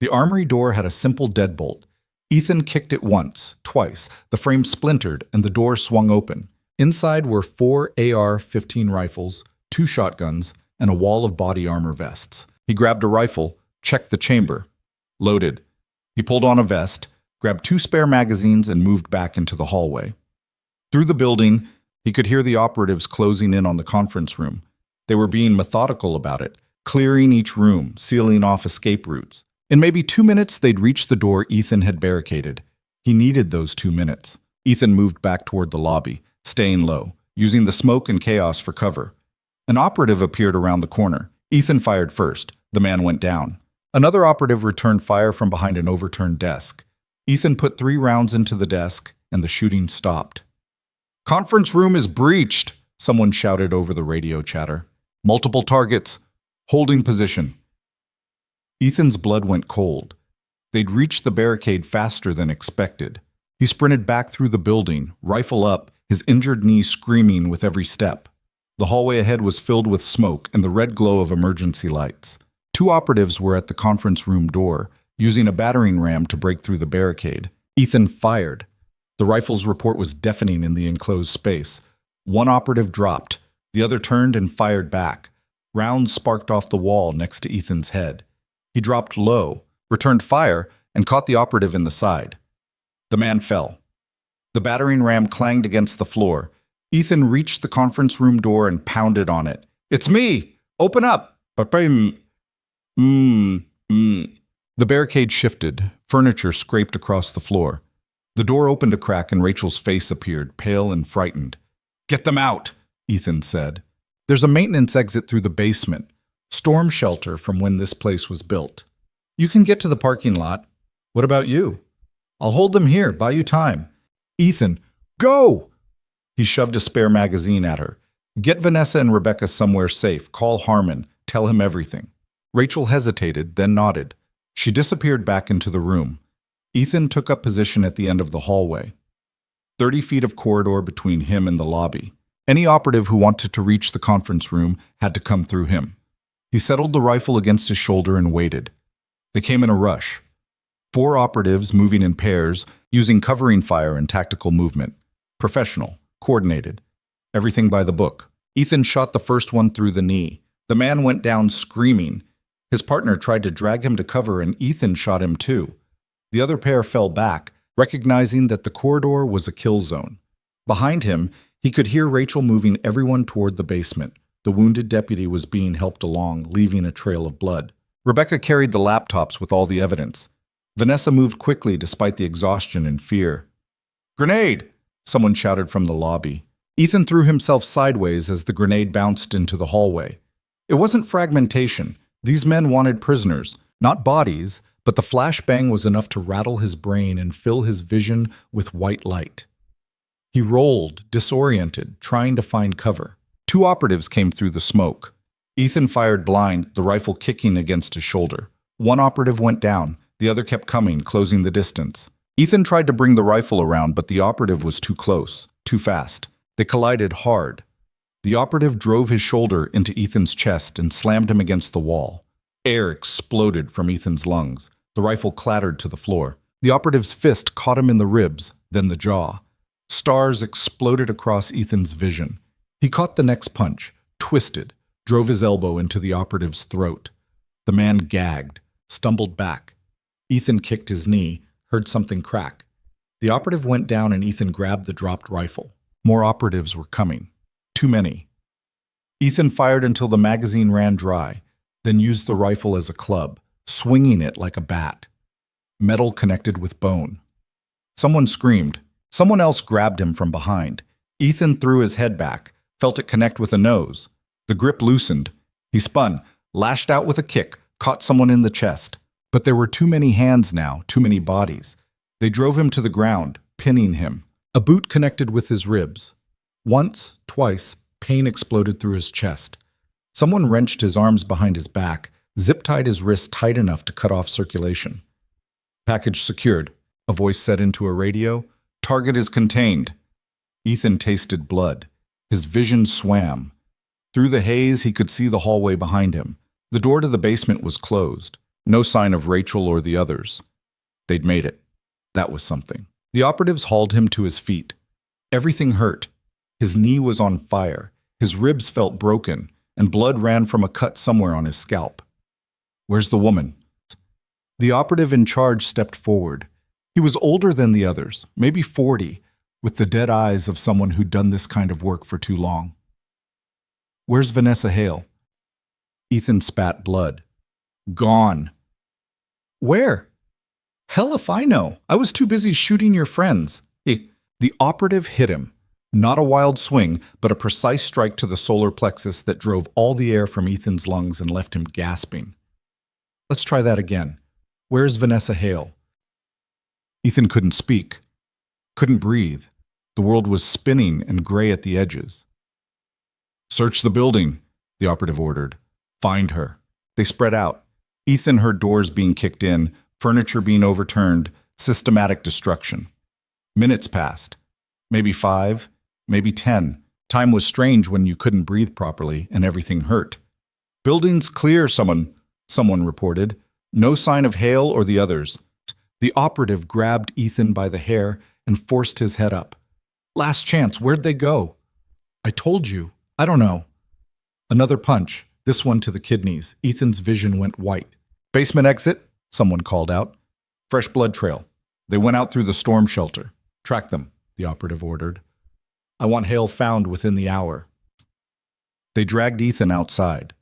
The armory door had a simple deadbolt. Ethan kicked it once, twice. The frame splintered, and the door swung open. Inside were 4 AR-15 rifles, 2 shotguns, and a wall of body armor vests. He grabbed a rifle, checked the chamber. Loaded. He pulled on a vest, grabbed 2 spare magazines, and moved back into the hallway. Through the building, he could hear the operatives closing in on the conference room. They were being methodical about it, clearing each room, sealing off escape routes. In maybe 2 minutes, they'd reach the door Ethan had barricaded. He needed those 2 minutes. Ethan moved back toward the lobby, staying low, using the smoke and chaos for cover. An operative appeared around the corner. Ethan fired first. The man went down. Another operative returned fire from behind an overturned desk. Ethan put 3 rounds into the desk, and the shooting stopped. "Conference room is breached," someone shouted over the radio chatter. "Multiple targets. Holding position." Ethan's blood went cold. They'd reached the barricade faster than expected. He sprinted back through the building, rifle up, his injured knee screaming with every step. The hallway ahead was filled with smoke and the red glow of emergency lights. Two operatives were at the conference room door, using a battering ram to break through the barricade. Ethan fired. The rifle's report was deafening in the enclosed space. One operative dropped. The other turned and fired back. Rounds sparked off the wall next to Ethan's head. He dropped low, returned fire, and caught the operative in the side. The man fell. The battering ram clanged against the floor. Ethan reached the conference room door and pounded on it. "It's me! Open up!" The barricade shifted. Furniture scraped across the floor. The door opened a crack and Rachel's face appeared, pale and frightened. "Get them out," Ethan said. "There's a maintenance exit through the basement. Storm shelter from when this place was built. You can get to the parking lot. What about you? I'll hold them here, buy you time." "Ethan, go!" He shoved a spare magazine at her. "Get Vanessa and Rebecca somewhere safe. Call Harmon. Tell him everything." Rachel hesitated, then nodded. She disappeared back into the room. Ethan took up position at the end of the hallway. 30 feet of corridor between him and the lobby. Any operative who wanted to reach the conference room had to come through him. He settled the rifle against his shoulder and waited. They came in a rush. 4 operatives moving in pairs, using covering fire and tactical movement. Professional, coordinated. Everything by the book. Ethan shot the first one through the knee. The man went down screaming. His partner tried to drag him to cover and Ethan shot him too. The other pair fell back, recognizing that the corridor was a kill zone. Behind him, he could hear Rachel moving everyone toward the basement. The wounded deputy was being helped along, leaving a trail of blood. Rebecca carried the laptops with all the evidence. Vanessa moved quickly despite the exhaustion and fear. "Grenade!" someone shouted from the lobby. Ethan threw himself sideways as the grenade bounced into the hallway. It wasn't fragmentation. These men wanted prisoners, not bodies, but the flashbang was enough to rattle his brain and fill his vision with white light. He rolled, disoriented, trying to find cover. 2 operatives came through the smoke. Ethan fired blind, the rifle kicking against his shoulder. 1 operative went down. The other kept coming, closing the distance. Ethan tried to bring the rifle around, but the operative was too close, too fast. They collided hard. The operative drove his shoulder into Ethan's chest and slammed him against the wall. Air exploded from Ethan's lungs. The rifle clattered to the floor. The operative's fist caught him in the ribs, then the jaw. Stars exploded across Ethan's vision. He caught the next punch, twisted, drove his elbow into the operative's throat. The man gagged, stumbled back. Ethan kicked his knee, heard something crack. The operative went down and Ethan grabbed the dropped rifle. More operatives were coming. Too many. Ethan fired until the magazine ran dry, then used the rifle as a club, swinging it like a bat. Metal connected with bone. Someone screamed. Someone else grabbed him from behind. Ethan threw his head back, felt it connect with a nose. The grip loosened. He spun, lashed out with a kick, caught someone in the chest. But there were too many hands now, too many bodies. They drove him to the ground, pinning him. A boot connected with his ribs. Once, twice, pain exploded through his chest. Someone wrenched his arms behind his back, zip-tied his wrists tight enough to cut off circulation. "Package secured," a voice said into a radio. "Target is contained." Ethan tasted blood. His vision swam. Through the haze, he could see the hallway behind him. The door to the basement was closed. No sign of Rachel or the others. They'd made it. That was something. The operatives hauled him to his feet. Everything hurt. His knee was on fire. His ribs felt broken, and blood ran from a cut somewhere on his scalp. "Where's the woman?" The operative in charge stepped forward. He was older than the others, maybe 40, with the dead eyes of someone who'd done this kind of work for too long. "Where's Vanessa Hale?" Ethan spat blood. "Gone." "Where?" "Hell if I know. I was too busy shooting your friends." The operative hit him. Not a wild swing, but a precise strike to the solar plexus that drove all the air from Ethan's lungs and left him gasping. "Let's try that again. Where's Vanessa Hale?" Ethan couldn't speak, couldn't breathe. The world was spinning and gray at the edges. "Search the building," the operative ordered. "Find her." They spread out. Ethan heard doors being kicked in, furniture being overturned, systematic destruction. Minutes passed. Maybe 5, maybe 10. Time was strange when you couldn't breathe properly and everything hurt. "Building's clear, someone someone reported. No sign of Hale or the others. The operative grabbed Ethan by the hair and forced his head up. Last chance, where'd they go? I told you. I don't know. Another punch, this one to the kidneys. Ethan's vision went white. Basement exit, someone called out. Fresh blood trail. They went out through the storm shelter. Track them, the operative ordered. I want Hale found within the hour. They dragged Ethan outside.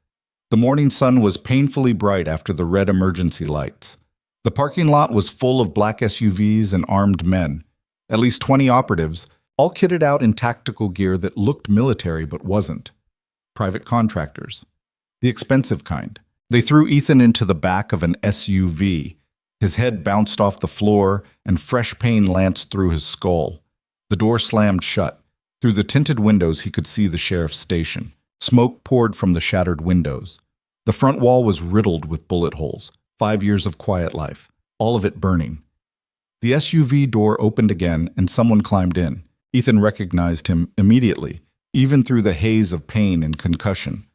The morning sun was painfully bright after the red emergency lights. The parking lot was full of black SUVs and armed men. At least 20 operatives, all kitted out in tactical gear that looked military but wasn't. Private contractors. The expensive kind. They threw Ethan into the back of an SUV. His head bounced off the floor and fresh pain lanced through his skull. The door slammed shut. Through the tinted windows he could see the sheriff's station. Smoke poured from the shattered windows. The front wall was riddled with bullet holes. 5 years of quiet life, all of it burning. The SUV door opened again and someone climbed in. Ethan recognized him immediately, even through the haze of pain and concussion.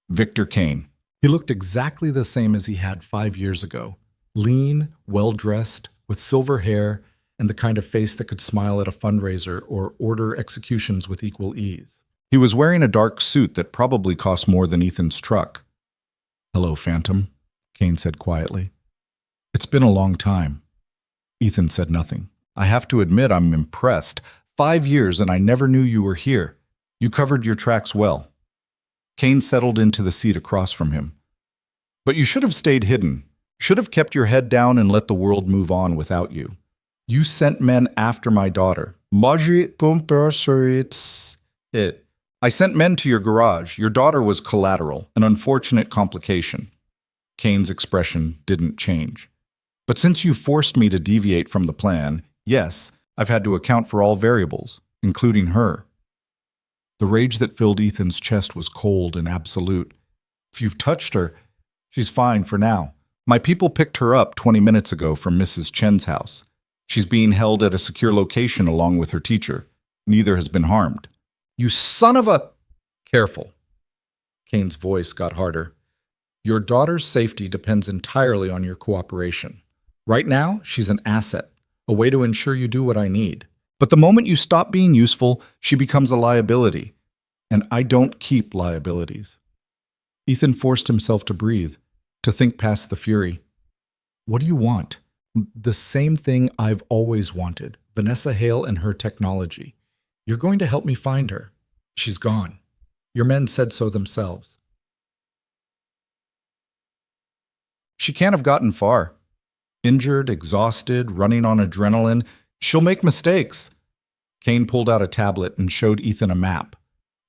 Victor Kane. He looked exactly the same as he had 5 years ago. Lean, well-dressed, with silver hair, and the kind of face that could smile at a fundraiser or order executions with equal ease. He was wearing a dark suit that probably cost more than Ethan's truck. Hello, Phantom, Kane said quietly. It's been a long time. Ethan said nothing. I have to admit I'm impressed. 5 years and I never knew you were here. You covered your tracks well. Kane settled into the seat across from him. But you should have stayed hidden. Should have kept your head down and let the world move on without you. You sent men after my daughter. I sent men to your garage. Your daughter was collateral, an unfortunate complication. Kane's expression didn't change. But since you forced me to deviate from the plan, yes, I've had to account for all variables, including her. The rage that filled Ethan's chest was cold and absolute. If you've touched her, she's fine for now. My people picked her up 20 minutes ago from Mrs. Chen's house. She's being held at a secure location along with her teacher. Neither has been harmed. You son of a... Careful. Kane's voice got harder. Your daughter's safety depends entirely on your cooperation. Right now, she's an asset, a way to ensure you do what I need. But the moment you stop being useful, she becomes a liability. And I don't keep liabilities. Ethan forced himself to breathe, to think past the fury. What do you want? The same thing I've always wanted. Vanessa Hale and her technology. You're going to help me find her. She's gone. Your men said so themselves. She can't have gotten far. Injured, exhausted, running on adrenaline, she'll make mistakes. Kane pulled out a tablet and showed Ethan a map.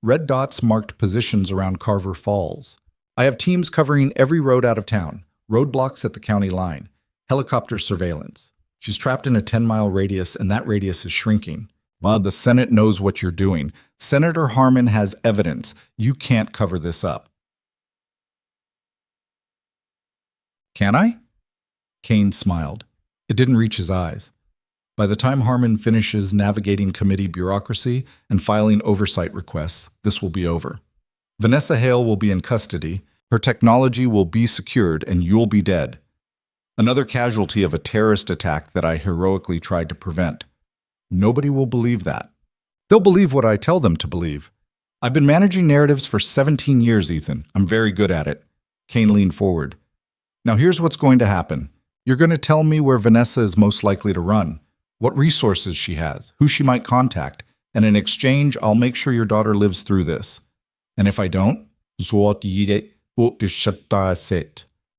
Red dots marked positions around Carver Falls. I have teams covering every road out of town, roadblocks at the county line, helicopter surveillance. She's trapped in a 10-mile radius, and that radius is shrinking. Well, the Senate knows what you're doing. Senator Harmon has evidence. You can't cover this up. Can I? Kane smiled. It didn't reach his eyes. By the time Harmon finishes navigating committee bureaucracy and filing oversight requests, this will be over. Vanessa Hale will be in custody, her technology will be secured, and you'll be dead. Another casualty of a terrorist attack that I heroically tried to prevent. Nobody will believe that. They'll believe what I tell them to believe. I've been managing narratives for 17 years, Ethan. I'm very good at it. Kane leaned forward. Now here's what's going to happen. You're going to tell me where Vanessa is most likely to run, what resources she has, who she might contact, and in exchange, I'll make sure your daughter lives through this. And if I don't,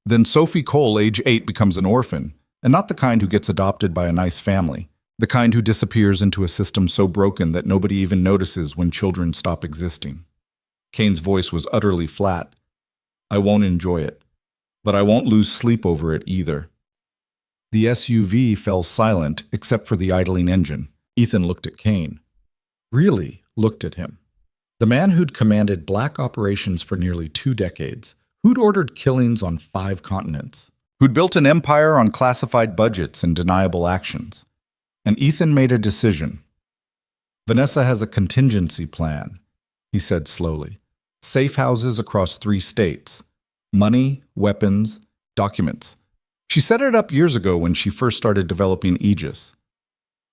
then Sophie Cole, age 8, becomes an orphan, and not the kind who gets adopted by a nice family. The kind who disappears into a system so broken that nobody even notices when children stop existing. Kane's voice was utterly flat. I won't enjoy it, but I won't lose sleep over it either. The SUV fell silent except for the idling engine. Ethan looked at Kane. Really looked at him. The man who'd commanded black operations for nearly 2 decades, who'd ordered killings on 5 continents, who'd built an empire on classified budgets and deniable actions. And Ethan made a decision. Vanessa has a contingency plan, he said slowly. Safe houses across 3 states. Money, weapons, Documents. She set it up years ago when she first started developing Aegis.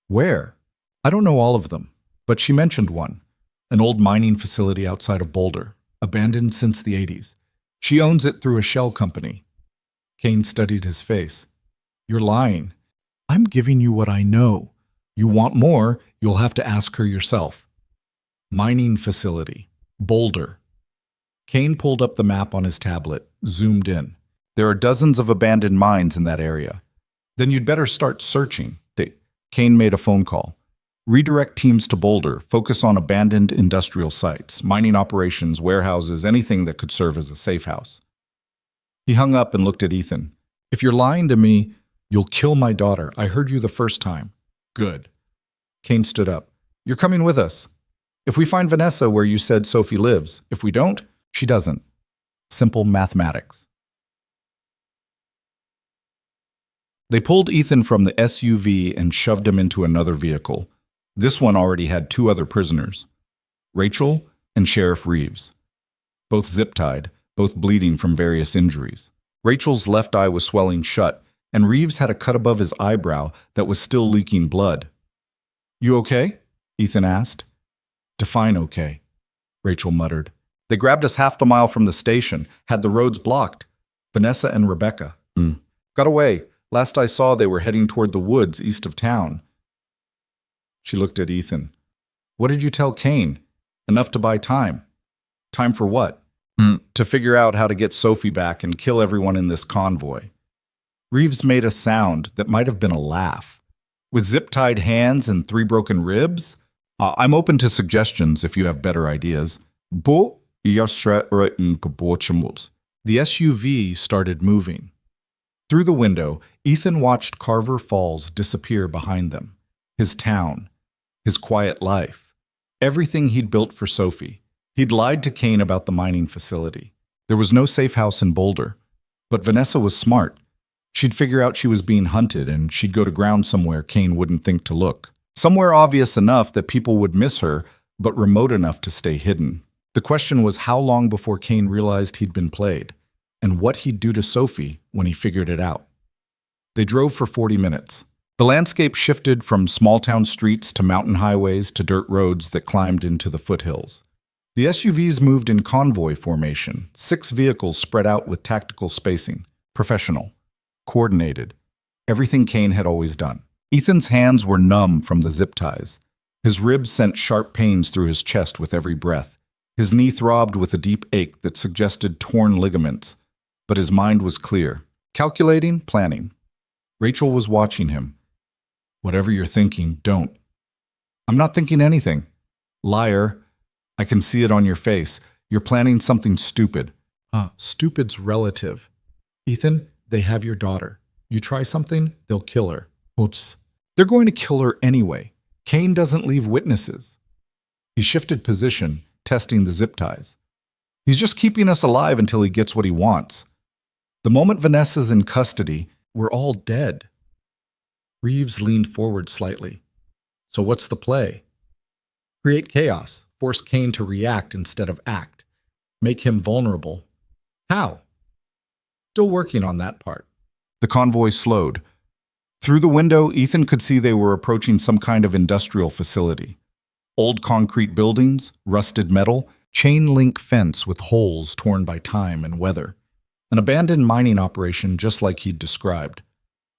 Where? I don't know all of them, but she mentioned one. An old mining facility outside of Boulder, abandoned since the 80s. She owns it through a shell company. Kane studied his face. You're lying. I'm giving you what I know. You want more, you'll have to ask her yourself. Mining facility. Boulder. Kane pulled up the map on his tablet, zoomed in. There are dozens of abandoned mines in that area. Then you'd better start searching. Kane made a phone call. Redirect teams to Boulder, focus on abandoned industrial sites, mining operations, warehouses, anything that could serve as a safe house. He hung up and looked at Ethan. If you're lying to me, you'll kill my daughter. I heard you the first time. Good. Kane stood up. You're coming with us. If we find Vanessa where you said Sophie lives, if we don't, she doesn't. Simple mathematics. They pulled Ethan from the SUV and shoved him into another vehicle. This one already had 2 other prisoners, Rachel and Sheriff Reeves. Both zip-tied, both bleeding from various injuries. Rachel's left eye was swelling shut, and Reeves had a cut above his eyebrow that was still leaking blood. You okay? Ethan asked. Define okay, Rachel muttered. They grabbed us half a mile from the station, had the roads blocked. Vanessa and Rebecca. Got away. Last I saw, they were heading toward the woods east of town. She looked at Ethan. What did you tell Kane? Enough to buy time. Time for what? To figure out how to get Sophie back and kill everyone in this convoy. Reeves made a sound that might have been a laugh. With zip-tied hands and 3 broken ribs? I'm open to suggestions if you have better ideas. The SUV started moving. Through the window, Ethan watched Carver Falls disappear behind them. His town. His quiet life. Everything he'd built for Sophie. He'd lied to Kane about the mining facility. There was no safe house in Boulder. But Vanessa was smart. She'd figure out she was being hunted, and she'd go to ground somewhere Kane wouldn't think to look. Somewhere obvious enough that people would miss her, but remote enough to stay hidden. The question was how long before Kane realized he'd been played, and what he'd do to Sophie when he figured it out. They drove for 40 minutes. The landscape shifted from small-town streets to mountain highways to dirt roads that climbed into the foothills. The SUVs moved in convoy formation, 6 vehicles spread out with tactical spacing, professional, coordinated, everything Kane had always done. Ethan's hands were numb from the zip ties. His ribs sent sharp pains through his chest with every breath. His knee throbbed with a deep ache that suggested torn ligaments, but his mind was clear. Calculating, planning. Rachel was watching him. Whatever you're thinking, don't. I'm not thinking anything. Liar. I can see it on your face. You're planning something stupid. Stupid's relative. Ethan, they have your daughter. You try something, they'll kill her. Oops. They're going to kill her anyway. Kane doesn't leave witnesses. He shifted position, testing the zip ties. He's just keeping us alive until he gets what he wants. The moment Vanessa's in custody, we're all dead. Reeves leaned forward slightly. So what's the play? Create chaos, force Kane to react instead of act, make him vulnerable. How? Still working on that part. The convoy slowed. Through the window, Ethan could see they were approaching some kind of industrial facility. Old concrete buildings, rusted metal, chain-link fence with holes torn by time and weather. An abandoned mining operation just like he'd described.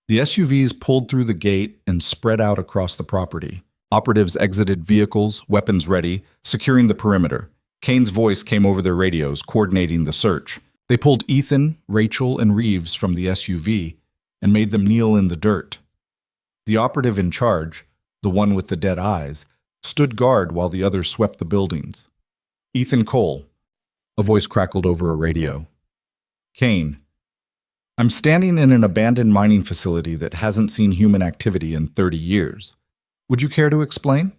The SUVs pulled through the gate and spread out across the property. Operatives exited vehicles, weapons ready, securing the perimeter. Kane's voice came over their radios, coordinating the search. They pulled Ethan, Rachel, and Reeves from the SUV and made them kneel in the dirt. The operative in charge, the one with the dead eyes, stood guard while the others swept the buildings. Ethan Cole. A voice crackled over a radio. Kane. I'm standing in an abandoned mining facility that hasn't seen human activity in 30 years. Would you care to explain?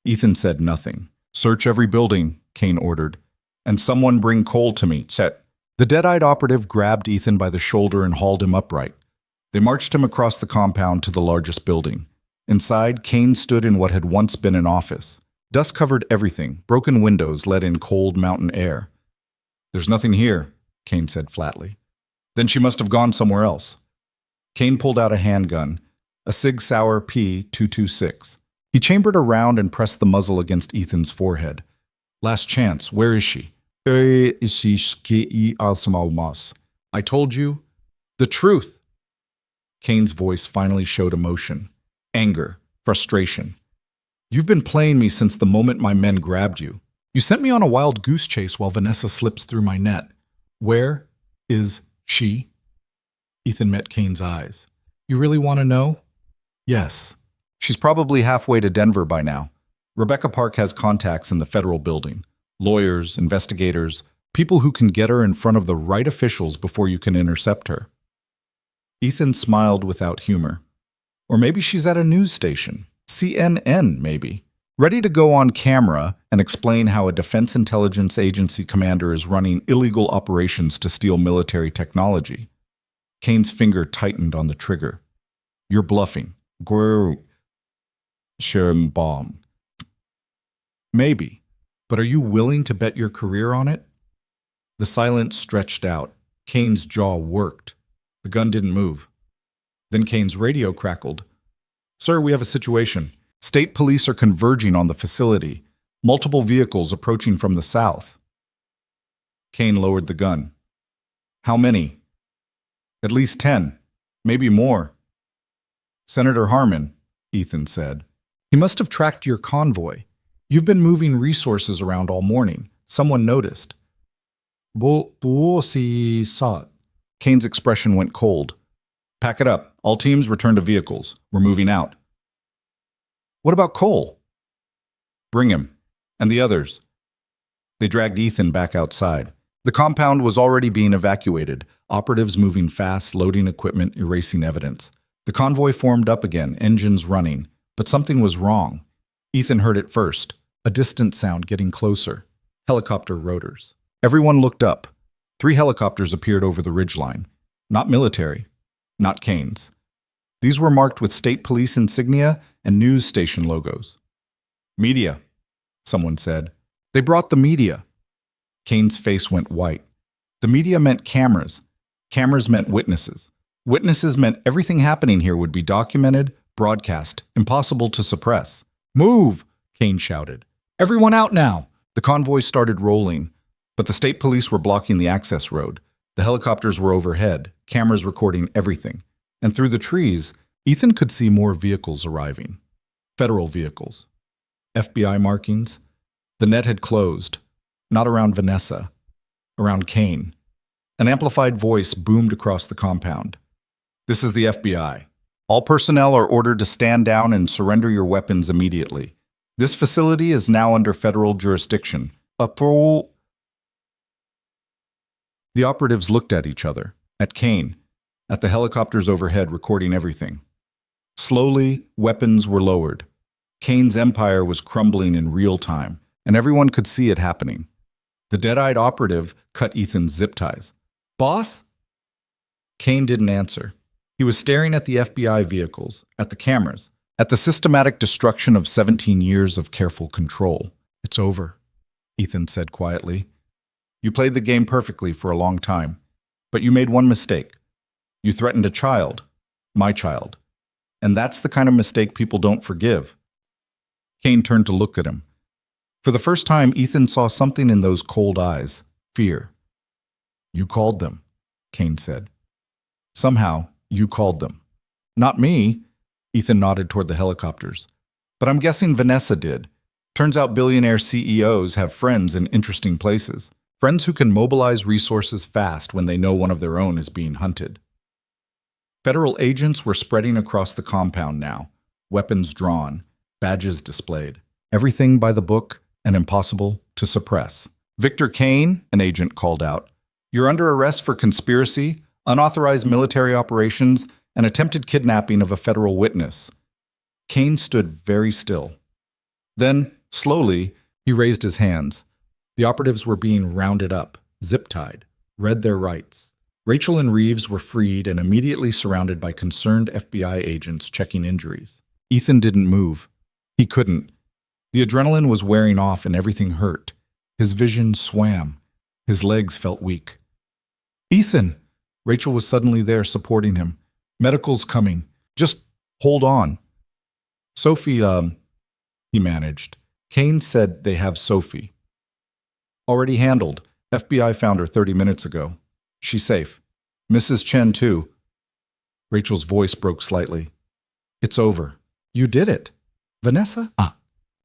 Ethan said nothing. Search every building, Kane ordered. And someone bring Cole to me, Chet. The dead-eyed operative grabbed Ethan by the shoulder and hauled him upright. They marched him across the compound to the largest building. Inside, Kane stood in what had once been an office. Dust covered everything. Broken windows let in cold mountain air. There's nothing here, Kane said flatly. Then she must have gone somewhere else. Kane pulled out a handgun, a Sig Sauer P226. He chambered a round and pressed the muzzle against Ethan's forehead. Last chance, where is she? I told you the truth. Kane's voice finally showed emotion, anger, frustration. You've been playing me since the moment my men grabbed you. You sent me on a wild goose chase while Vanessa slips through my net. Where is she? Ethan met Kane's eyes. You really want to know? Yes. She's probably halfway to Denver by now. Rebecca Park has contacts in the federal building. Lawyers, investigators, people who can get her in front of the right officials before you can intercept her. Ethan smiled without humor. Or maybe she's at a news station. CNN, maybe. Ready to go on camera and explain how a Defense Intelligence Agency commander is running illegal operations to steal military technology. Kane's finger tightened on the trigger. You're bluffing. Bomb. Maybe. But are you willing to bet your career on it? The silence stretched out. Kane's jaw worked. The gun didn't move. Then Kane's radio crackled. Sir, we have a situation. State police are converging on the facility. Multiple vehicles approaching from the south. Kane lowered the gun. How many? At least 10. Maybe more. Senator Harmon, Ethan said. He must have tracked your convoy. You've been moving resources around all morning. Someone noticed. Si saw it. Kane's expression went cold. Pack it up. All teams return to vehicles. We're moving out. What about Cole? Bring him. And the others. They dragged Ethan back outside. The compound was already being evacuated, operatives moving fast, loading equipment, erasing evidence. The convoy formed up again, engines running. But something was wrong. Ethan heard it first, a distant sound getting closer. Helicopter rotors. Everyone looked up. 3 helicopters appeared over the ridgeline. Not military. Not Kane's. These were marked with state police insignia and news station logos. Media, someone said. They brought the media. Kane's face went white. The media meant cameras. Cameras meant witnesses. Witnesses meant everything happening here would be documented, broadcast, impossible to suppress. Move, Kane shouted. Everyone out now. The convoy started rolling, but the state police were blocking the access road. The helicopters were overhead, cameras recording everything. And through the trees, Ethan could see more vehicles arriving. Federal vehicles. FBI markings. The net had closed. Not around Vanessa. Around Kane. An amplified voice boomed across the compound. This is the FBI. All personnel are ordered to stand down and surrender your weapons immediately. This facility is now under federal jurisdiction. The operatives looked at each other, at Kane, at the helicopters overhead recording everything. Slowly, weapons were lowered. Kane's empire was crumbling in real time, and everyone could see it happening. The dead-eyed operative cut Ethan's zip ties. Boss? Kane didn't answer. He was staring at the FBI vehicles, at the cameras, at the systematic destruction of 17 years of careful control. It's over, Ethan said quietly. You played the game perfectly for a long time, but you made one mistake. You threatened a child, my child. And that's the kind of mistake people don't forgive. Kane turned to look at him. For the first time, Ethan saw something in those cold eyes, fear. You called them, Kane said. Somehow, you called them. Not me, Ethan nodded toward the helicopters. But I'm guessing Vanessa did. Turns out billionaire CEOs have friends in interesting places. Friends who can mobilize resources fast when they know one of their own is being hunted. Federal agents were spreading across the compound now, weapons drawn, badges displayed. Everything by the book and impossible to suppress. Victor Kane, an agent called out. You're under arrest for conspiracy, unauthorized military operations, and attempted kidnapping of a federal witness. Kane stood very still. Then, slowly, he raised his hands. The operatives were being rounded up, zip-tied, read their rights. Rachel and Reeves were freed and immediately surrounded by concerned FBI agents checking injuries. Ethan didn't move. He couldn't. The adrenaline was wearing off and everything hurt. His vision swam. His legs felt weak. Ethan! Rachel was suddenly there supporting him. Medical's coming. Just hold on. Sophie, he managed. Kane said they have Sophie. Already handled. FBI found her 30 minutes ago. She's safe. Mrs. Chen, too. Rachel's voice broke slightly. It's over. You did it. Vanessa?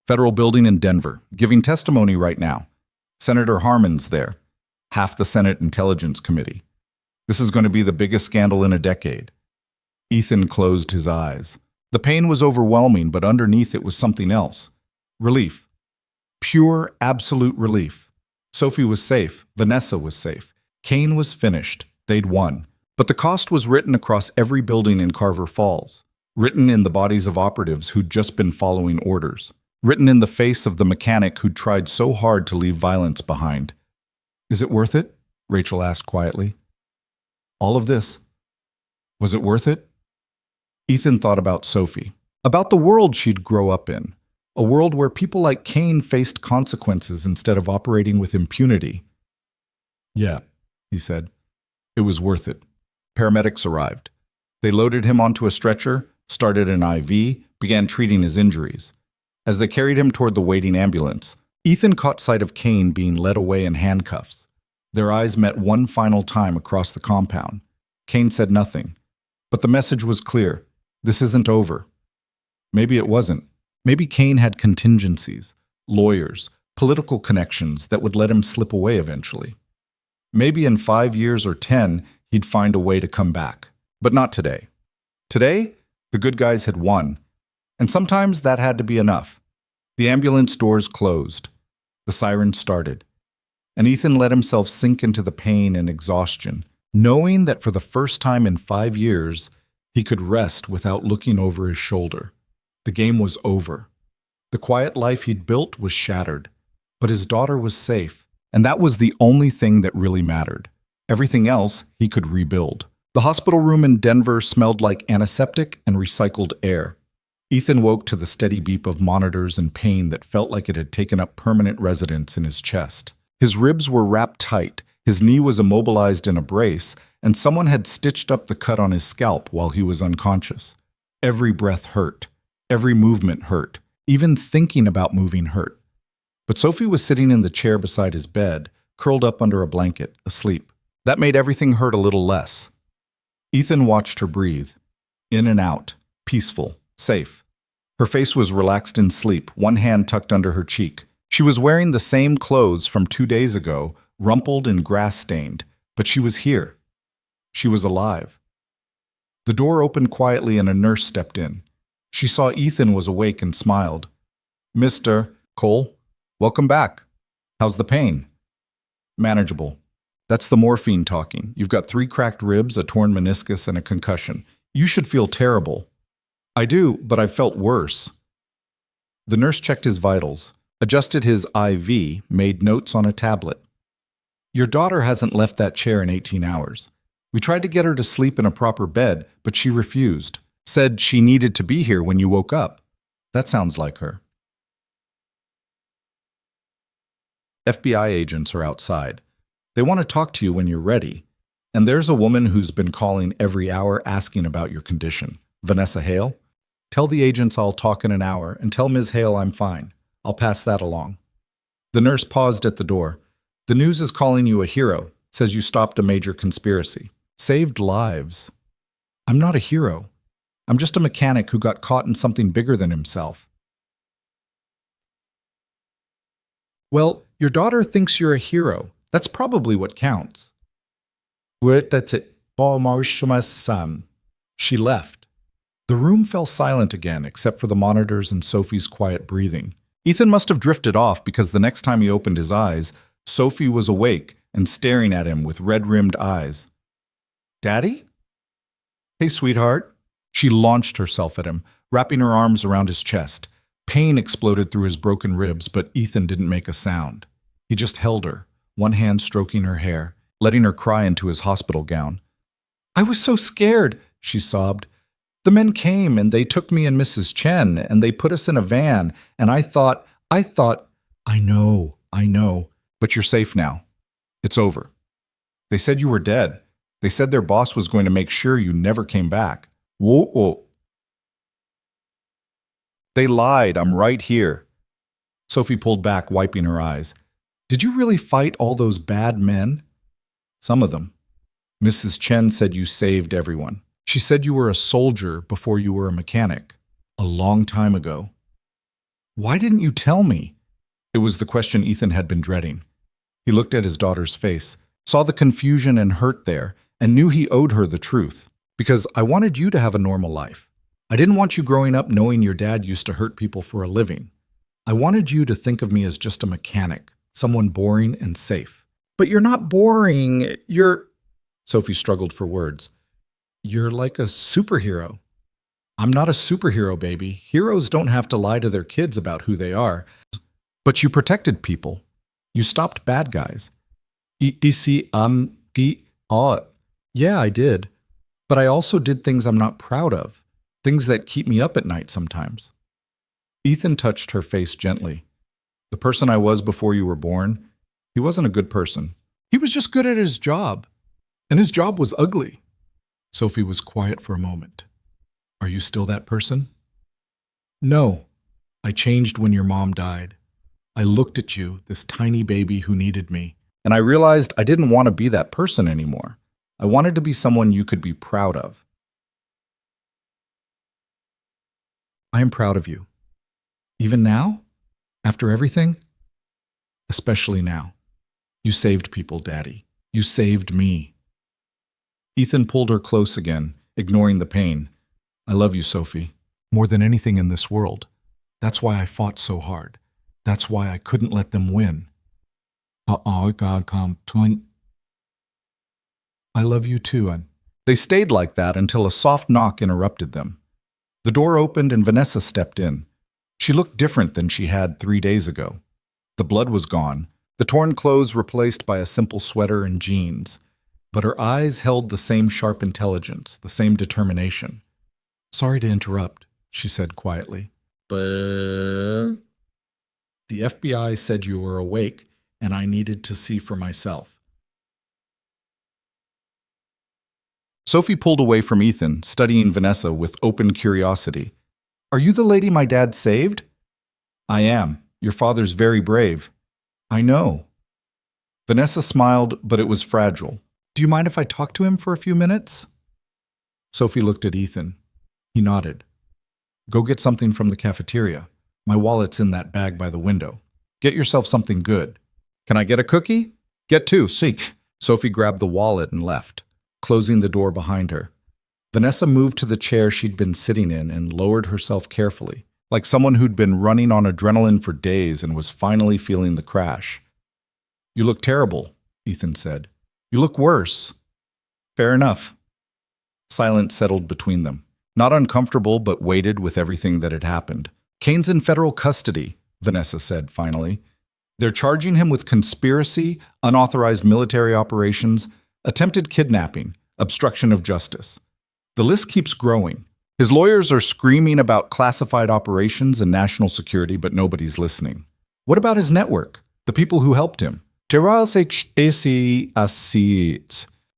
Federal building in Denver, giving testimony right now. Senator Harmon's there. Half the Senate Intelligence Committee. This is going to be the biggest scandal in a decade. Ethan closed his eyes. The pain was overwhelming, but underneath it was something else. Relief. Pure, absolute relief. Sophie was safe. Vanessa was safe. Kane was finished. They'd won. But the cost was written across every building in Carver Falls. Written in the bodies of operatives who'd just been following orders. Written in the face of the mechanic who'd tried so hard to leave violence behind. Is it worth it? Rachel asked quietly. All of this. Was it worth it? Ethan thought about Sophie. About the world she'd grow up in. A world where people like Kane faced consequences instead of operating with impunity. Yeah, he said. It was worth it. Paramedics arrived. They loaded him onto a stretcher, started an IV, began treating his injuries. As they carried him toward the waiting ambulance, Ethan caught sight of Kane being led away in handcuffs. Their eyes met one final time across the compound. Kane said nothing. But the message was clear. This isn't over. Maybe it wasn't. Maybe Kane had contingencies, lawyers, political connections that would let him slip away eventually. Maybe in 5 years or 10, he'd find a way to come back. But not today. Today, the good guys had won. And sometimes that had to be enough. The ambulance doors closed. The siren started. And Ethan let himself sink into the pain and exhaustion, knowing that for the first time in 5 years, he could rest without looking over his shoulder. The game was over. The quiet life he'd built was shattered. But his daughter was safe, and that was the only thing that really mattered. Everything else he could rebuild. The hospital room in Denver smelled like antiseptic and recycled air. Ethan woke to the steady beep of monitors and pain that felt like it had taken up permanent residence in his chest. His ribs were wrapped tight, his knee was immobilized in a brace, and someone had stitched up the cut on his scalp while he was unconscious. Every breath hurt. Every movement hurt. Even thinking about moving hurt. But Sophie was sitting in the chair beside his bed, curled up under a blanket, asleep. That made everything hurt a little less. Ethan watched her breathe. In and out. Peaceful. Safe. Her face was relaxed in sleep, one hand tucked under her cheek. She was wearing the same clothes from 2 days ago, rumpled and grass-stained, but she was here. She was alive. The door opened quietly and a nurse stepped in. She saw Ethan was awake and smiled. Mr. Cole, welcome back. How's the pain? Manageable. That's the morphine talking. You've got 3 cracked ribs, a torn meniscus, and a concussion. You should feel terrible. I do, but I've felt worse. The nurse checked his vitals, adjusted his IV, made notes on a tablet. Your daughter hasn't left that chair in 18 hours. We tried to get her to sleep in a proper bed, but she refused. Said she needed to be here when you woke up. That sounds like her. FBI agents are outside. They want to talk to you when you're ready. And there's a woman who's been calling every hour asking about your condition. Vanessa Hale? Tell the agents I'll talk in an hour, and tell Ms. Hale I'm fine. I'll pass that along. The nurse paused at the door. The news is calling you a hero. Says you stopped a major conspiracy. Saved lives. I'm not a hero. I'm just a mechanic who got caught in something bigger than himself. Well, your daughter thinks you're a hero. That's probably what counts. She left. The room fell silent again, except for the monitors and Sophie's quiet breathing. Ethan must have drifted off because the next time he opened his eyes, Sophie was awake and staring at him with red-rimmed eyes. Daddy? Hey, sweetheart. She launched herself at him, wrapping her arms around his chest. Pain exploded through his broken ribs, but Ethan didn't make a sound. He just held her, one hand stroking her hair, letting her cry into his hospital gown. I was so scared, she sobbed. The men came and they took me and Mrs. Chen and they put us in a van and I thought, I know, but you're safe now. It's over. They said you were dead. They said their boss was going to make sure you never came back. Whoa, whoa. They lied. I'm right here. Sophie pulled back, wiping her eyes. Did you really fight all those bad men? Some of them. Mrs. Chen said you saved everyone. She said you were a soldier before you were a mechanic. A long time ago. Why didn't you tell me? It was the question Ethan had been dreading. He looked at his daughter's face, saw the confusion and hurt there, and knew he owed her the truth. Because I wanted you to have a normal life. I didn't want you growing up knowing your dad used to hurt people for a living. I wanted you to think of me as just a mechanic, someone boring and safe. But you're not boring. Sophie struggled for words. You're like a superhero. I'm not a superhero, baby. Heroes don't have to lie to their kids about who they are. But you protected people. You stopped bad guys. Yeah, I did. But I also did things I'm not proud of. Things that keep me up at night sometimes. Ethan touched her face gently. The person I was before you were born, he wasn't a good person. He was just good at his job. And his job was ugly. Sophie was quiet for a moment. Are you still that person? No. I changed when your mom died. I looked at you, this tiny baby who needed me, and I realized I didn't want to be that person anymore. I wanted to be someone you could be proud of. I am proud of you. Even now? After everything? Especially now. You saved people, Daddy. You saved me. Ethan pulled her close again, ignoring the pain. I love you, Sophie, more than anything in this world. That's why I fought so hard. That's why I couldn't let them win. I love you too, and they stayed like that until a soft knock interrupted them. The door opened and Vanessa stepped in. She looked different than she had 3 days ago. The blood was gone, the torn clothes replaced by a simple sweater and jeans. But her eyes held the same sharp intelligence, the same determination. Sorry to interrupt, she said quietly. But the FBI said you were awake, and I needed to see for myself. Sophie pulled away from Ethan, studying Vanessa with open curiosity. Are you the lady my dad saved? I am. Your father's very brave. I know. Vanessa smiled, but it was fragile. Do you mind if I talk to him for a few minutes? Sophie looked at Ethan. He nodded. Go get something from the cafeteria. My wallet's in that bag by the window. Get yourself something good. Can I get a cookie? Get two, seek. Sophie grabbed the wallet and left, closing the door behind her. Vanessa moved to the chair she'd been sitting in and lowered herself carefully, like someone who'd been running on adrenaline for days and was finally feeling the crash. You look terrible, Ethan said. You look worse. Fair enough. Silence settled between them. Not uncomfortable, but weighted with everything that had happened. Kane's in federal custody, Vanessa said finally. They're charging him with conspiracy, unauthorized military operations, attempted kidnapping, obstruction of justice. The list keeps growing. His lawyers are screaming about classified operations and national security, but nobody's listening. What about his network? The people who helped him?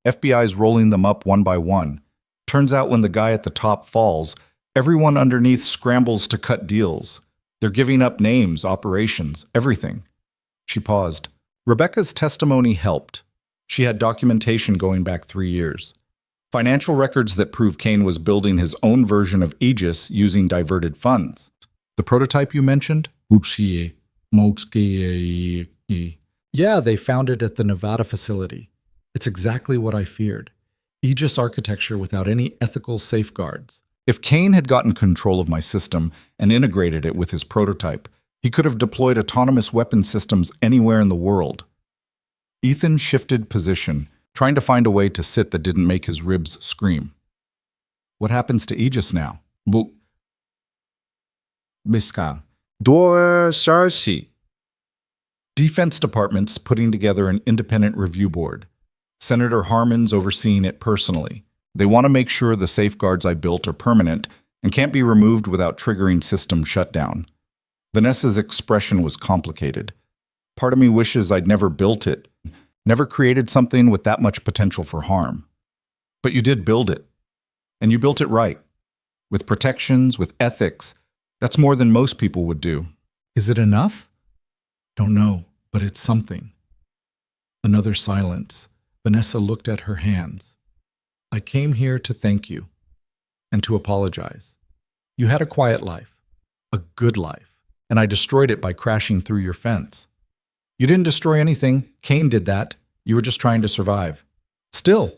FBI's rolling them up one by one. Turns out when the guy at the top falls, everyone underneath scrambles to cut deals. They're giving up names, operations, everything. She paused. Rebecca's testimony helped. She had documentation going back 3 years. Financial records that prove Kane was building his own version of Aegis using diverted funds. The prototype you mentioned? Yeah, they found it at the Nevada facility. It's exactly what I feared. Aegis architecture without any ethical safeguards. If Kane had gotten control of my system and integrated it with his prototype, he could have deployed autonomous weapon systems anywhere in the world. Ethan shifted position, trying to find a way to sit that didn't make his ribs scream. What happens to Aegis now? Defense Department's putting together an independent review board. Senator Harmon's overseeing it personally. They want to make sure the safeguards I built are permanent and can't be removed without triggering system shutdown. Vanessa's expression was complicated. Part of me wishes I'd never built it, never created something with that much potential for harm. But you did build it. And you built it right. With protections, with ethics. That's more than most people would do. Is it enough? Don't know, but it's something. Another silence. Vanessa looked at her hands. I came here to thank you and to apologize. You had a quiet life, a good life, and I destroyed it by crashing through your fence. You didn't destroy anything. Cain did that. You were just trying to survive. Still,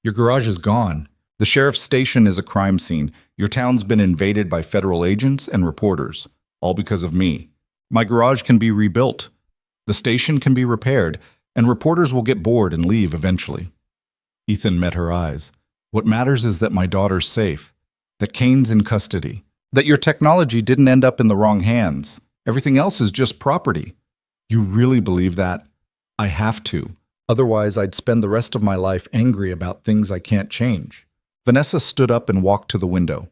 your garage is gone. The sheriff's station is a crime scene. Your town's been invaded by federal agents and reporters, all because of me. My garage can be rebuilt. The station can be repaired, and reporters will get bored and leave eventually. Ethan met her eyes. What matters is that my daughter's safe, that Cain's in custody, that your technology didn't end up in the wrong hands. Everything else is just property. You really believe that? I have to. Otherwise, I'd spend the rest of my life angry about things I can't change. Vanessa stood up and walked to the window.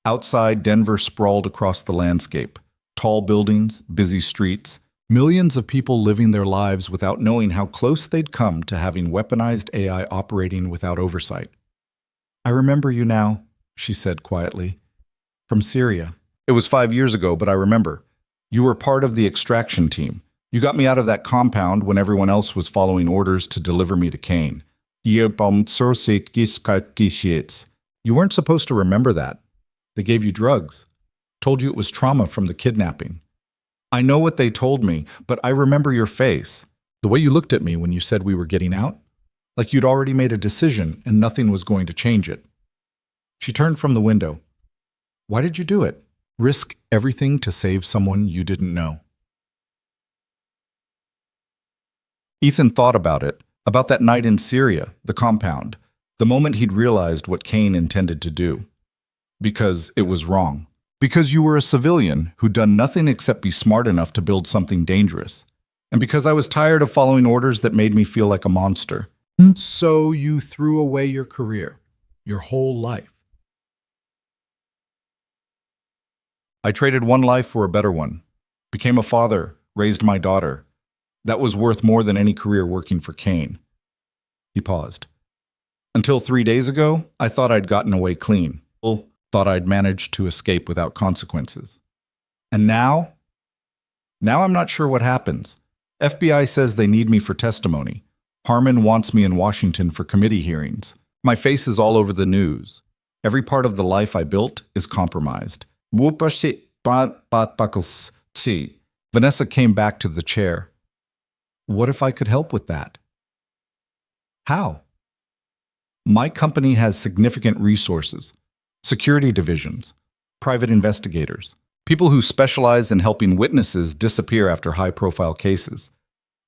Outside, Denver sprawled across the landscape. Tall buildings, busy streets, millions of people living their lives without knowing how close they'd come to having weaponized AI operating without oversight. I remember you now, she said quietly. From Syria. It was 5 years ago, but I remember. You were part of the extraction team. You got me out of that compound when everyone else was following orders to deliver me to Cain. You weren't supposed to remember that. They gave you drugs. Told you it was trauma from the kidnapping. I know what they told me, but I remember your face. The way you looked at me when you said we were getting out. Like you'd already made a decision and nothing was going to change it. She turned from the window. Why did you do it? Risk everything to save someone you didn't know. Ethan thought about it, about that night in Syria, the compound, the moment he'd realized what Cain intended to do. Because it was wrong. Because you were a civilian who'd done nothing except be smart enough to build something dangerous. And because I was tired of following orders that made me feel like a monster. So you threw away your career, your whole life. I traded one life for a better one. Became a father, raised my daughter. That was worth more than any career working for Cain. He paused. Until 3 days ago, I thought I'd gotten away clean. Thought I'd managed to escape without consequences. And now I'm not sure what happens. FBI says they need me for testimony. Harmon wants me in Washington for committee hearings. My face is all over the news. Every part of the life I built is compromised. Vanessa came back to the chair. What if I could help with that? How? My company has significant resources, security divisions, private investigators, people who specialize in helping witnesses disappear after high-profile cases.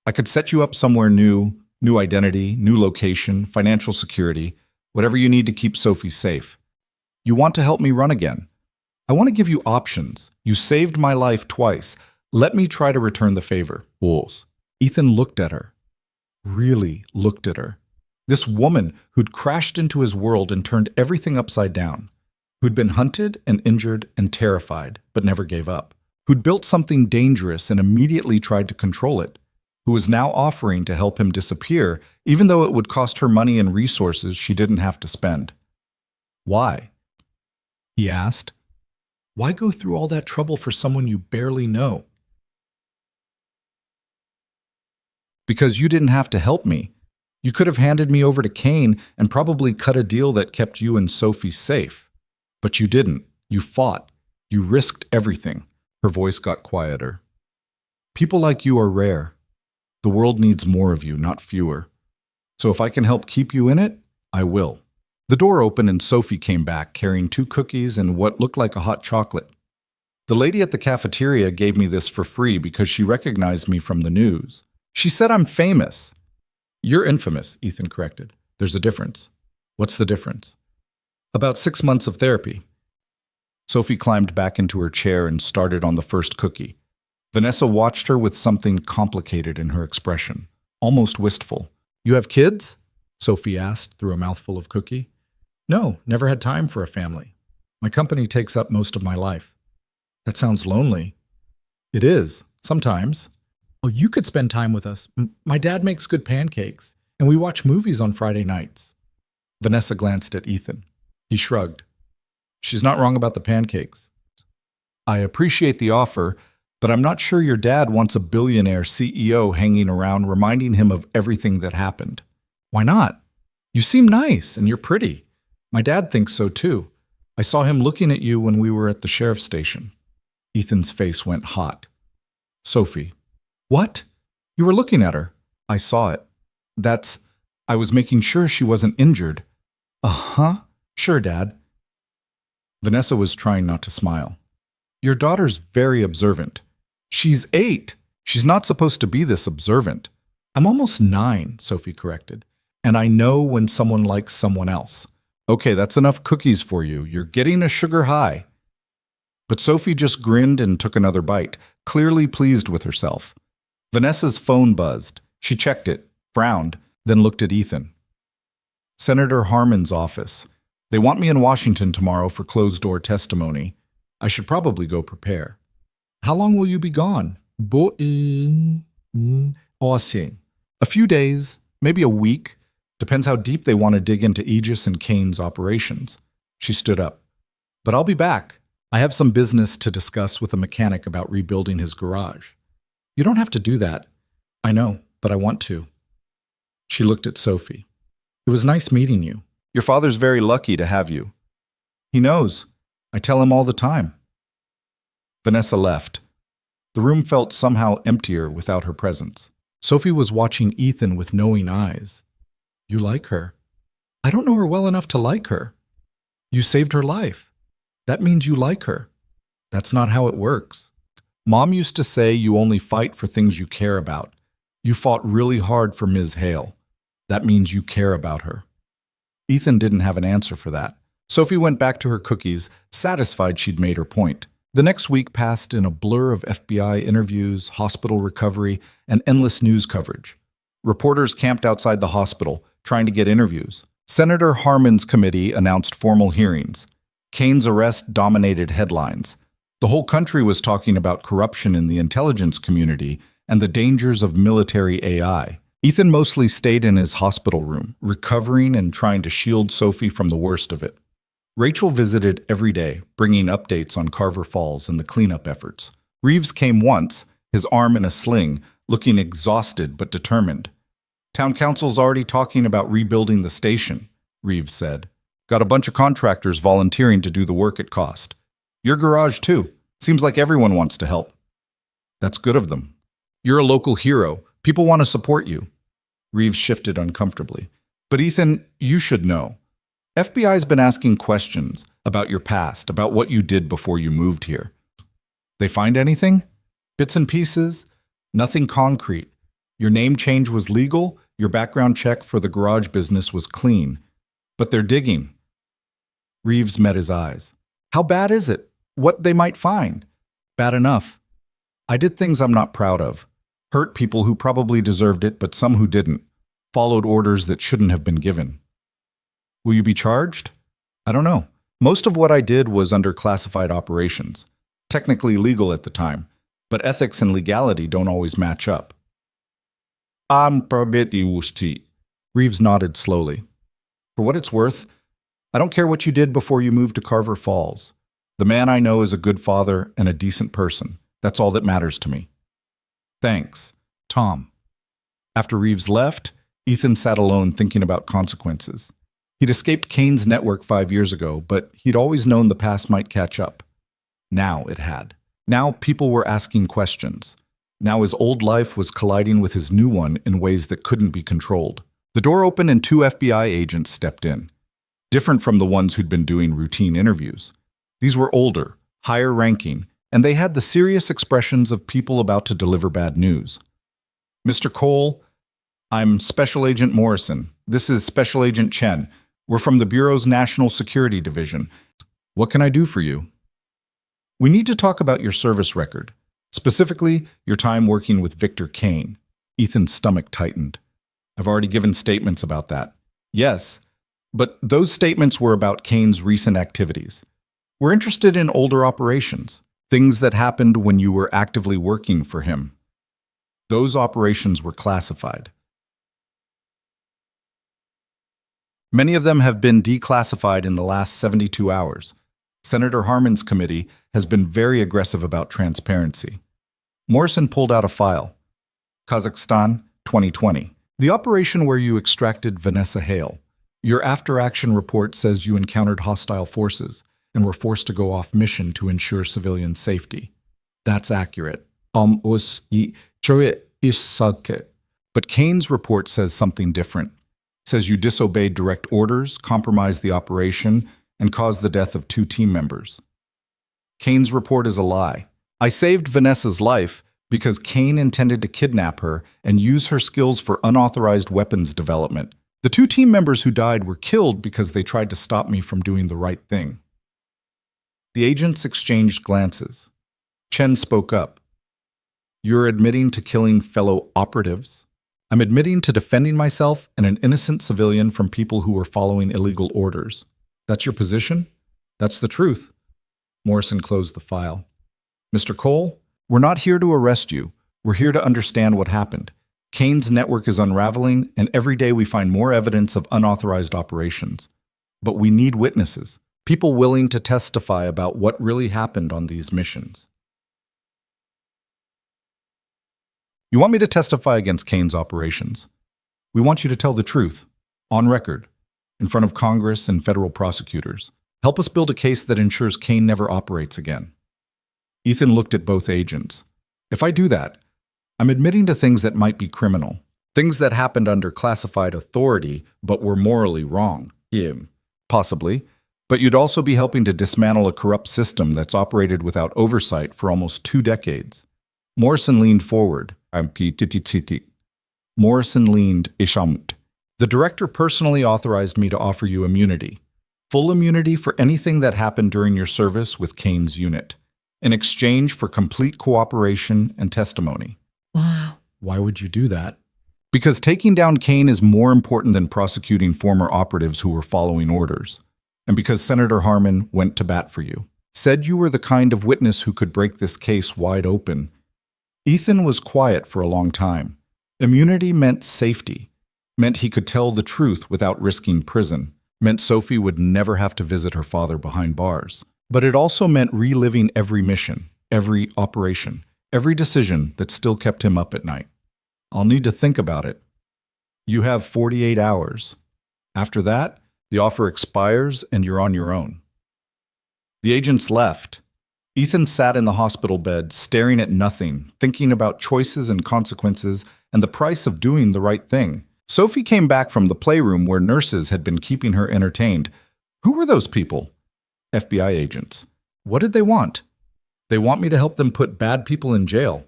I could set you up somewhere new identity, new location, financial security, whatever you need to keep Sophie safe. You want to help me run again? I want to give you options. You saved my life twice. Let me try to return the favor. Wolves. Ethan looked at her. Really looked at her. This woman who'd crashed into his world and turned everything upside down. Who'd been hunted and injured and terrified, but never gave up. Who'd built something dangerous and immediately tried to control it. Who was now offering to help him disappear, even though it would cost her money and resources she didn't have to spend. Why? He asked. Why go through all that trouble for someone you barely know? Because you didn't have to help me. You could have handed me over to Cain and probably cut a deal that kept you and Sophie safe. But you didn't. You fought. You risked everything. Her voice got quieter. People like you are rare. The world needs more of you, not fewer. So if I can help keep you in it, I will. The door opened and Sophie came back, carrying 2 cookies and what looked like a hot chocolate. The lady at the cafeteria gave me this for free because she recognized me from the news. She said I'm famous. You're infamous, Ethan corrected. There's a difference. What's the difference? About 6 months of therapy. Sophie climbed back into her chair and started on the first cookie. Vanessa watched her with something complicated in her expression, almost wistful. You have kids? Sophie asked through a mouthful of cookie. No, never had time for a family. My company takes up most of my life. That sounds lonely. It is, sometimes. Oh, you could spend time with us. My dad makes good pancakes, and we watch movies on Friday nights. Vanessa glanced at Ethan. He shrugged. She's not wrong about the pancakes. I appreciate the offer, but I'm not sure your dad wants a billionaire CEO hanging around reminding him of everything that happened. Why not? You seem nice and you're pretty. My dad thinks so too. I saw him looking at you when we were at the sheriff's station. Ethan's face went hot. Sophie. What? You were looking at her. I saw it. I was making sure she wasn't injured. Uh-huh. Sure, Dad. Vanessa was trying not to smile. Your daughter's very observant. She's 8. She's not supposed to be this observant. I'm almost 9, Sophie corrected. And I know when someone likes someone else. Okay, that's enough cookies for you. You're getting a sugar high. But Sophie just grinned and took another bite, clearly pleased with herself. Vanessa's phone buzzed. She checked it, frowned, then looked at Ethan. Senator Harmon's office. They want me in Washington tomorrow for closed-door testimony. I should probably go prepare. How long will you be gone? A few days, maybe a week. Depends how deep they want to dig into Aegis and Kane's operations. She stood up. But I'll be back. I have some business to discuss with a mechanic about rebuilding his garage. You don't have to do that. I know, but I want to. She looked at Sophie. It was nice meeting you. Your father's very lucky to have you. He knows. I tell him all the time. Vanessa left. The room felt somehow emptier without her presence. Sophie was watching Ethan with knowing eyes. You like her. I don't know her well enough to like her. You saved her life. That means you like her. That's not how it works. Mom used to say you only fight for things you care about. You fought really hard for Ms. Hale. That means you care about her. Ethan didn't have an answer for that. Sophie went back to her cookies, satisfied she'd made her point. The next week passed in a blur of FBI interviews, hospital recovery, and endless news coverage. Reporters camped outside the hospital, trying to get interviews. Senator Harmon's committee announced formal hearings. Kane's arrest dominated headlines. The whole country was talking about corruption in the intelligence community and the dangers of military AI. Ethan mostly stayed in his hospital room, recovering and trying to shield Sophie from the worst of it. Rachel visited every day, bringing updates on Carver Falls and the cleanup efforts. Reeves came once, his arm in a sling, looking exhausted but determined. Town council's already talking about rebuilding the station, Reeves said. Got a bunch of contractors volunteering to do the work at cost. Your garage, too. Seems like everyone wants to help. That's good of them. You're a local hero. People want to support you. Reeves shifted uncomfortably. But Ethan, you should know. FBI's been asking questions about your past, about what you did before you moved here. They find anything? Bits and pieces? Nothing concrete. Your name change was legal. Your background check for the garage business was clean. But they're digging. Reeves met his eyes. How bad is it? What they might find? Bad enough. I did things I'm not proud of. Hurt people who probably deserved it, but some who didn't. Followed orders that shouldn't have been given. Will you be charged? I don't know. Most of what I did was under classified operations. Technically legal at the time, but ethics and legality don't always match up. Reeves nodded slowly. For what it's worth, I don't care what you did before you moved to Carver Falls. The man I know is a good father and a decent person. That's all that matters to me. Thanks, Tom. After Reeves left, Ethan sat alone thinking about consequences. He'd escaped Kane's network 5 years ago, but he'd always known the past might catch up. Now it had. Now people were asking questions. Now his old life was colliding with his new one in ways that couldn't be controlled. The door opened and 2 FBI agents stepped in. Different from the ones who'd been doing routine interviews. These were older, higher ranking, and they had the serious expressions of people about to deliver bad news. Mr. Cole, I'm Special Agent Morrison. This is Special Agent Chen. We're from the Bureau's National Security Division. What can I do for you? We need to talk about your service record, specifically your time working with Victor Kane. Ethan's stomach tightened. I've already given statements about that. Yes, but those statements were about Kane's recent activities. We're interested in older operations, things that happened when you were actively working for him. Those operations were classified. Many of them have been declassified in the last 72 hours. Senator Harman's committee has been very aggressive about transparency. Morrison pulled out a file. Kazakhstan, 2020. The operation where you extracted Vanessa Hale. Your after-action report says you encountered hostile forces and were forced to go off mission to ensure civilian safety. That's accurate. But Kane's report says something different. It says you disobeyed direct orders, compromised the operation, and caused the death of 2 team members. Kane's report is a lie. I saved Vanessa's life because Kane intended to kidnap her and use her skills for unauthorized weapons development. The 2 team members who died were killed because they tried to stop me from doing the right thing. The agents exchanged glances. Chen spoke up. You're admitting to killing fellow operatives? I'm admitting to defending myself and an innocent civilian from people who were following illegal orders. That's your position? That's the truth. Morrison closed the file. Mr. Cole, we're not here to arrest you. We're here to understand what happened. Kane's network is unraveling, and every day we find more evidence of unauthorized operations. But we need witnesses, people willing to testify about what really happened on these missions. You want me to testify against Kane's operations? We want you to tell the truth, on record, in front of Congress and federal prosecutors. Help us build a case that ensures Kane never operates again. Ethan looked at both agents. If I do that, I'm admitting to things that might be criminal, things that happened under classified authority but were morally wrong. Possibly, but you'd also be helping to dismantle a corrupt system that's operated without oversight for almost 2 decades. Morrison leaned forward. Morrison leaned. The director personally authorized me to offer you immunity. Full immunity for anything that happened during your service with Kane's unit, in exchange for complete cooperation and testimony. Wow. Why would you do that? Because taking down Kane is more important than prosecuting former operatives who were following orders. And because Senator Harman went to bat for you. Said you were the kind of witness who could break this case wide open. Ethan was quiet for a long time. Immunity meant safety. Meant he could tell the truth without risking prison. Meant Sophie would never have to visit her father behind bars. But it also meant reliving every mission, every operation, every decision that still kept him up at night. I'll need to think about it. You have 48 hours. After that, the offer expires and you're on your own. The agents left. Ethan sat in the hospital bed, staring at nothing, thinking about choices and consequences and the price of doing the right thing. Sophie came back from the playroom where nurses had been keeping her entertained. Who were those people? FBI agents. What did they want? They want me to help them put bad people in jail.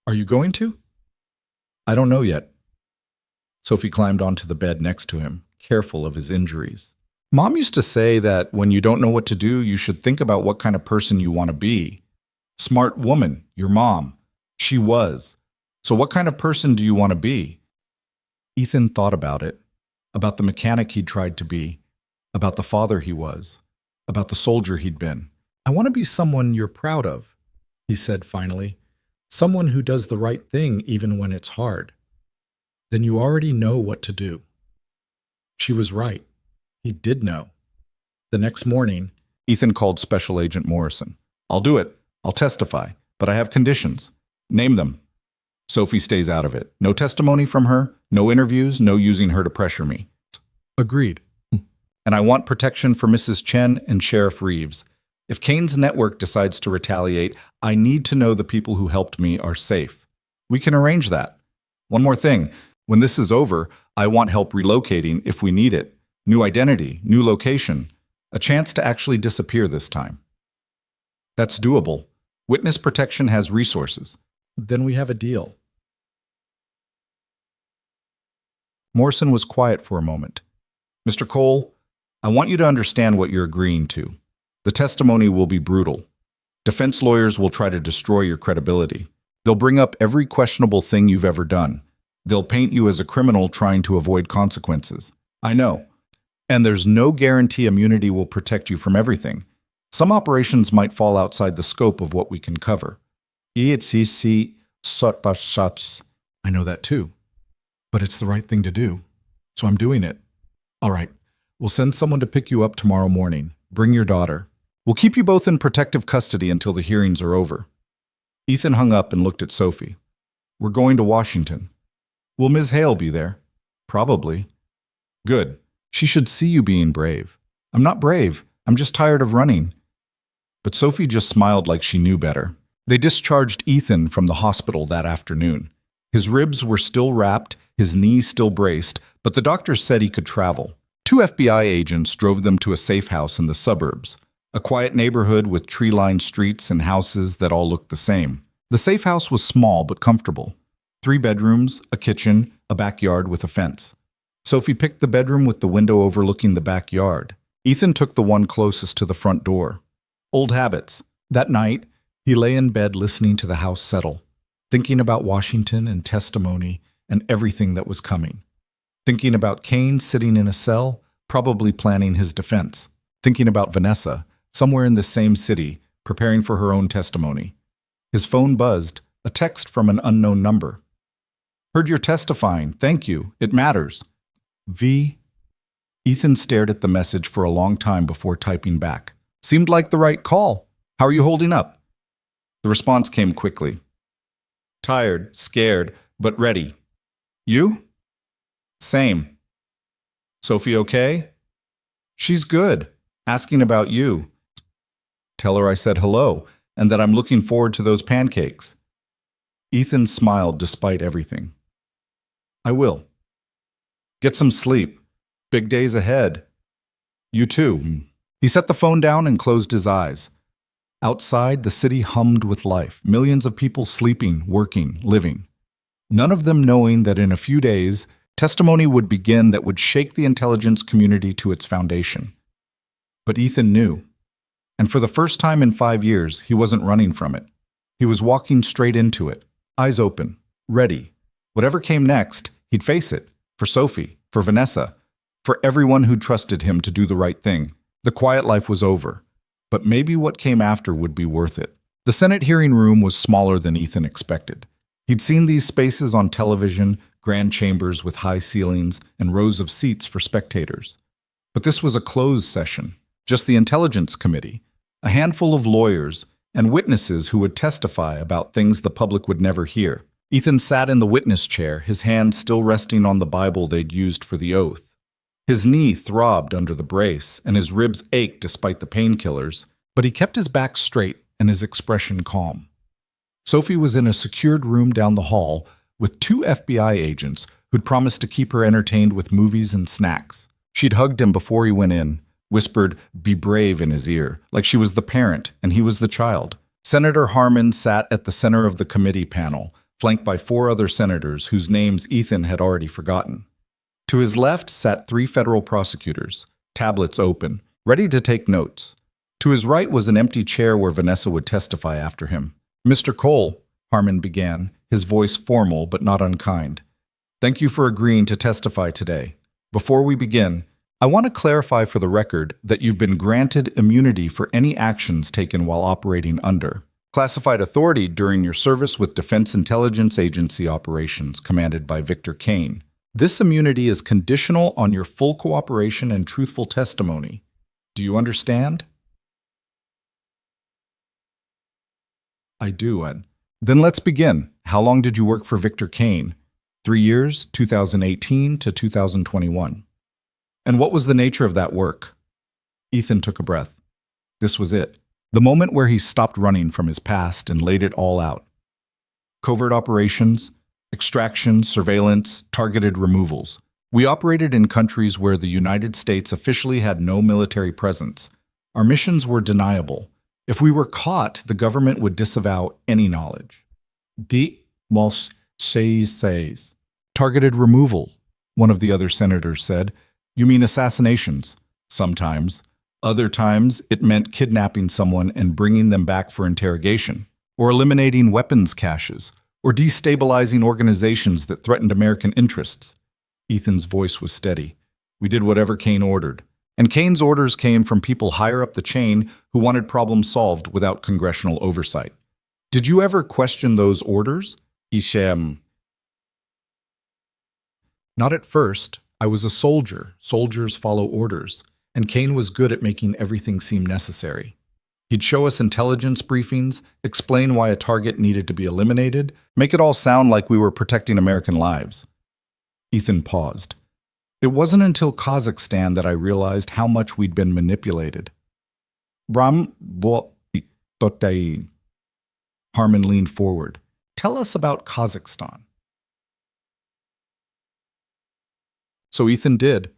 Are you going to? I don't know yet. Sophie climbed onto the bed next to him, careful of his injuries. Mom used to say that when you don't know what to do, you should think about what kind of person you want to be. Smart woman, your mom. She was. So what kind of person do you want to be? Ethan thought about it, about the mechanic he'd tried to be, about the father he was, about the soldier he'd been. I want to be someone you're proud of, he said finally. Someone who does the right thing even when it's hard. Then you already know what to do. She was right. He did know. The next morning, Ethan called Special Agent Morrison. I'll do it. I'll testify. But I have conditions. Name them. Sophie stays out of it. No testimony from her, no interviews, no using her to pressure me. Agreed. And I want protection for Mrs. Chen and Sheriff Reeves. If Kane's network decides to retaliate, I need to know the people who helped me are safe. We can arrange that. One more thing. When this is over, I want help relocating if we need it. New identity, new location. A chance to actually disappear this time. That's doable. Witness protection has resources. Then we have a deal. Morrison was quiet for a moment. Mr. Cole, I want you to understand what you're agreeing to. The testimony will be brutal. Defense lawyers will try to destroy your credibility. They'll bring up every questionable thing you've ever done. They'll paint you as a criminal trying to avoid consequences. I know. And there's no guarantee immunity will protect you from everything. Some operations might fall outside the scope of what we can cover. I know that too. But it's the right thing to do. So I'm doing it. All right. We'll send someone to pick you up tomorrow morning. Bring your daughter. We'll keep you both in protective custody until the hearings are over. Ethan hung up and looked at Sophie. We're going to Washington. Will Ms. Hale be there? Probably. Good. She should see you being brave. I'm not brave. I'm just tired of running. But Sophie just smiled like she knew better. They discharged Ethan from the hospital that afternoon. His ribs were still wrapped, his knees still braced, but the doctors said he could travel. 2 FBI agents drove them to a safe house in the suburbs, a quiet neighborhood with tree-lined streets and houses that all looked the same. The safe house was small but comfortable. 3 bedrooms, a kitchen, a backyard with a fence. Sophie picked the bedroom with the window overlooking the backyard. Ethan took the one closest to the front door. Old habits. That night, he lay in bed listening to the house settle, thinking about Washington and testimony and everything that was coming. Thinking about Kane sitting in a cell, probably planning his defense. Thinking about Vanessa, somewhere in the same city, preparing for her own testimony. His phone buzzed, a text from an unknown number. Heard you're testifying. Thank you. It matters. V. Ethan stared at the message for a long time before typing back. Seemed like the right call. How are you holding up? The response came quickly. Tired, scared, but ready. You? Same. Sophie okay? She's good. Asking about you. Tell her I said hello and that I'm looking forward to those pancakes. Ethan smiled despite everything. I will. Get some sleep. Big days ahead. You too. He set the phone down and closed his eyes. Outside, the city hummed with life, millions of people sleeping, working, living. None of them knowing that in a few days, testimony would begin that would shake the intelligence community to its foundation. But Ethan knew. And for the first time in 5 years, he wasn't running from it. He was walking straight into it, eyes open, ready. Whatever came next, he'd face it. For Sophie, for Vanessa, for everyone who trusted him to do the right thing. The quiet life was over. But maybe what came after would be worth it. The Senate hearing room was smaller than Ethan expected. He'd seen these spaces on television, grand chambers with high ceilings and rows of seats for spectators. But this was a closed session, just the Intelligence Committee, a handful of lawyers, and witnesses who would testify about things the public would never hear. Ethan sat in the witness chair, his hand still resting on the Bible they'd used for the oath. His knee throbbed under the brace, and his ribs ached despite the painkillers, but he kept his back straight and his expression calm. Sophie was in a secured room down the hall with 2 FBI agents who'd promised to keep her entertained with movies and snacks. She'd hugged him before he went in, whispered, "Be brave," in his ear, like she was the parent and he was the child. Senator Harmon sat at the center of the committee panel, flanked by 4 other senators whose names Ethan had already forgotten. To his left sat 3 federal prosecutors, tablets open, ready to take notes. To his right was an empty chair where Vanessa would testify after him. Mr. Cole, Harmon began, his voice formal but not unkind. Thank you for agreeing to testify today. Before we begin, I want to clarify for the record that you've been granted immunity for any actions taken while operating under classified authority during your service with Defense Intelligence Agency operations commanded by Victor Kane. This immunity is conditional on your full cooperation and truthful testimony. Do you understand? I do, Ed. Then let's begin. How long did you work for Victor Kane? 3 years, 2018 to 2021. And what was the nature of that work? Ethan took a breath. This was it. The moment where he stopped running from his past and laid it all out. Covert operations, extraction, surveillance, targeted removals. We operated in countries where the United States officially had no military presence. Our missions were deniable. If we were caught, the government would disavow any knowledge. Says. Targeted removal, one of the other senators said. You mean assassinations? Sometimes. Other times, it meant kidnapping someone and bringing them back for interrogation, or eliminating weapons caches, or destabilizing organizations that threatened American interests. Ethan's voice was steady. We did whatever Kane ordered. And Kane's orders came from people higher up the chain who wanted problems solved without congressional oversight. Did you ever question those orders? Ishem. Not at first. I was a soldier. Soldiers follow orders. And Kane was good at making everything seem necessary. He'd show us intelligence briefings, explain why a target needed to be eliminated, make it all sound like we were protecting American lives. Ethan paused. It wasn't until Kazakhstan that I realized how much we'd been manipulated. Harmon leaned forward. Tell us about Kazakhstan. So Ethan did.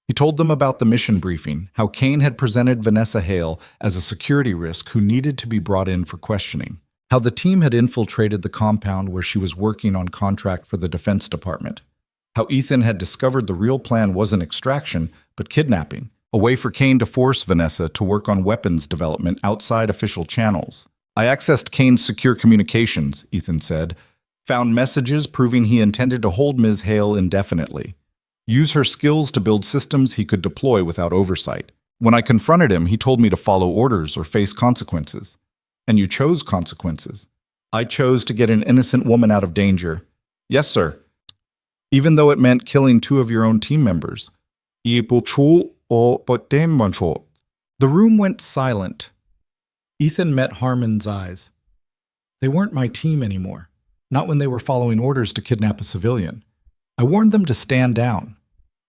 He told them about the mission briefing, how Kane had presented Vanessa Hale as a security risk who needed to be brought in for questioning, how the team had infiltrated the compound where she was working on contract for the Defense Department, how Ethan had discovered the real plan wasn't extraction, but kidnapping, a way for Kane to force Vanessa to work on weapons development outside official channels. I accessed Kane's secure communications, Ethan said, found messages proving he intended to hold Ms. Hale indefinitely. Use her skills to build systems he could deploy without oversight. When I confronted him, he told me to follow orders or face consequences. And you chose consequences. I chose to get an innocent woman out of danger. Yes, sir. Even though it meant killing 2 of your own team members. The room went silent. Ethan met Harmon's eyes. They weren't my team anymore. Not when they were following orders to kidnap a civilian. I warned them to stand down.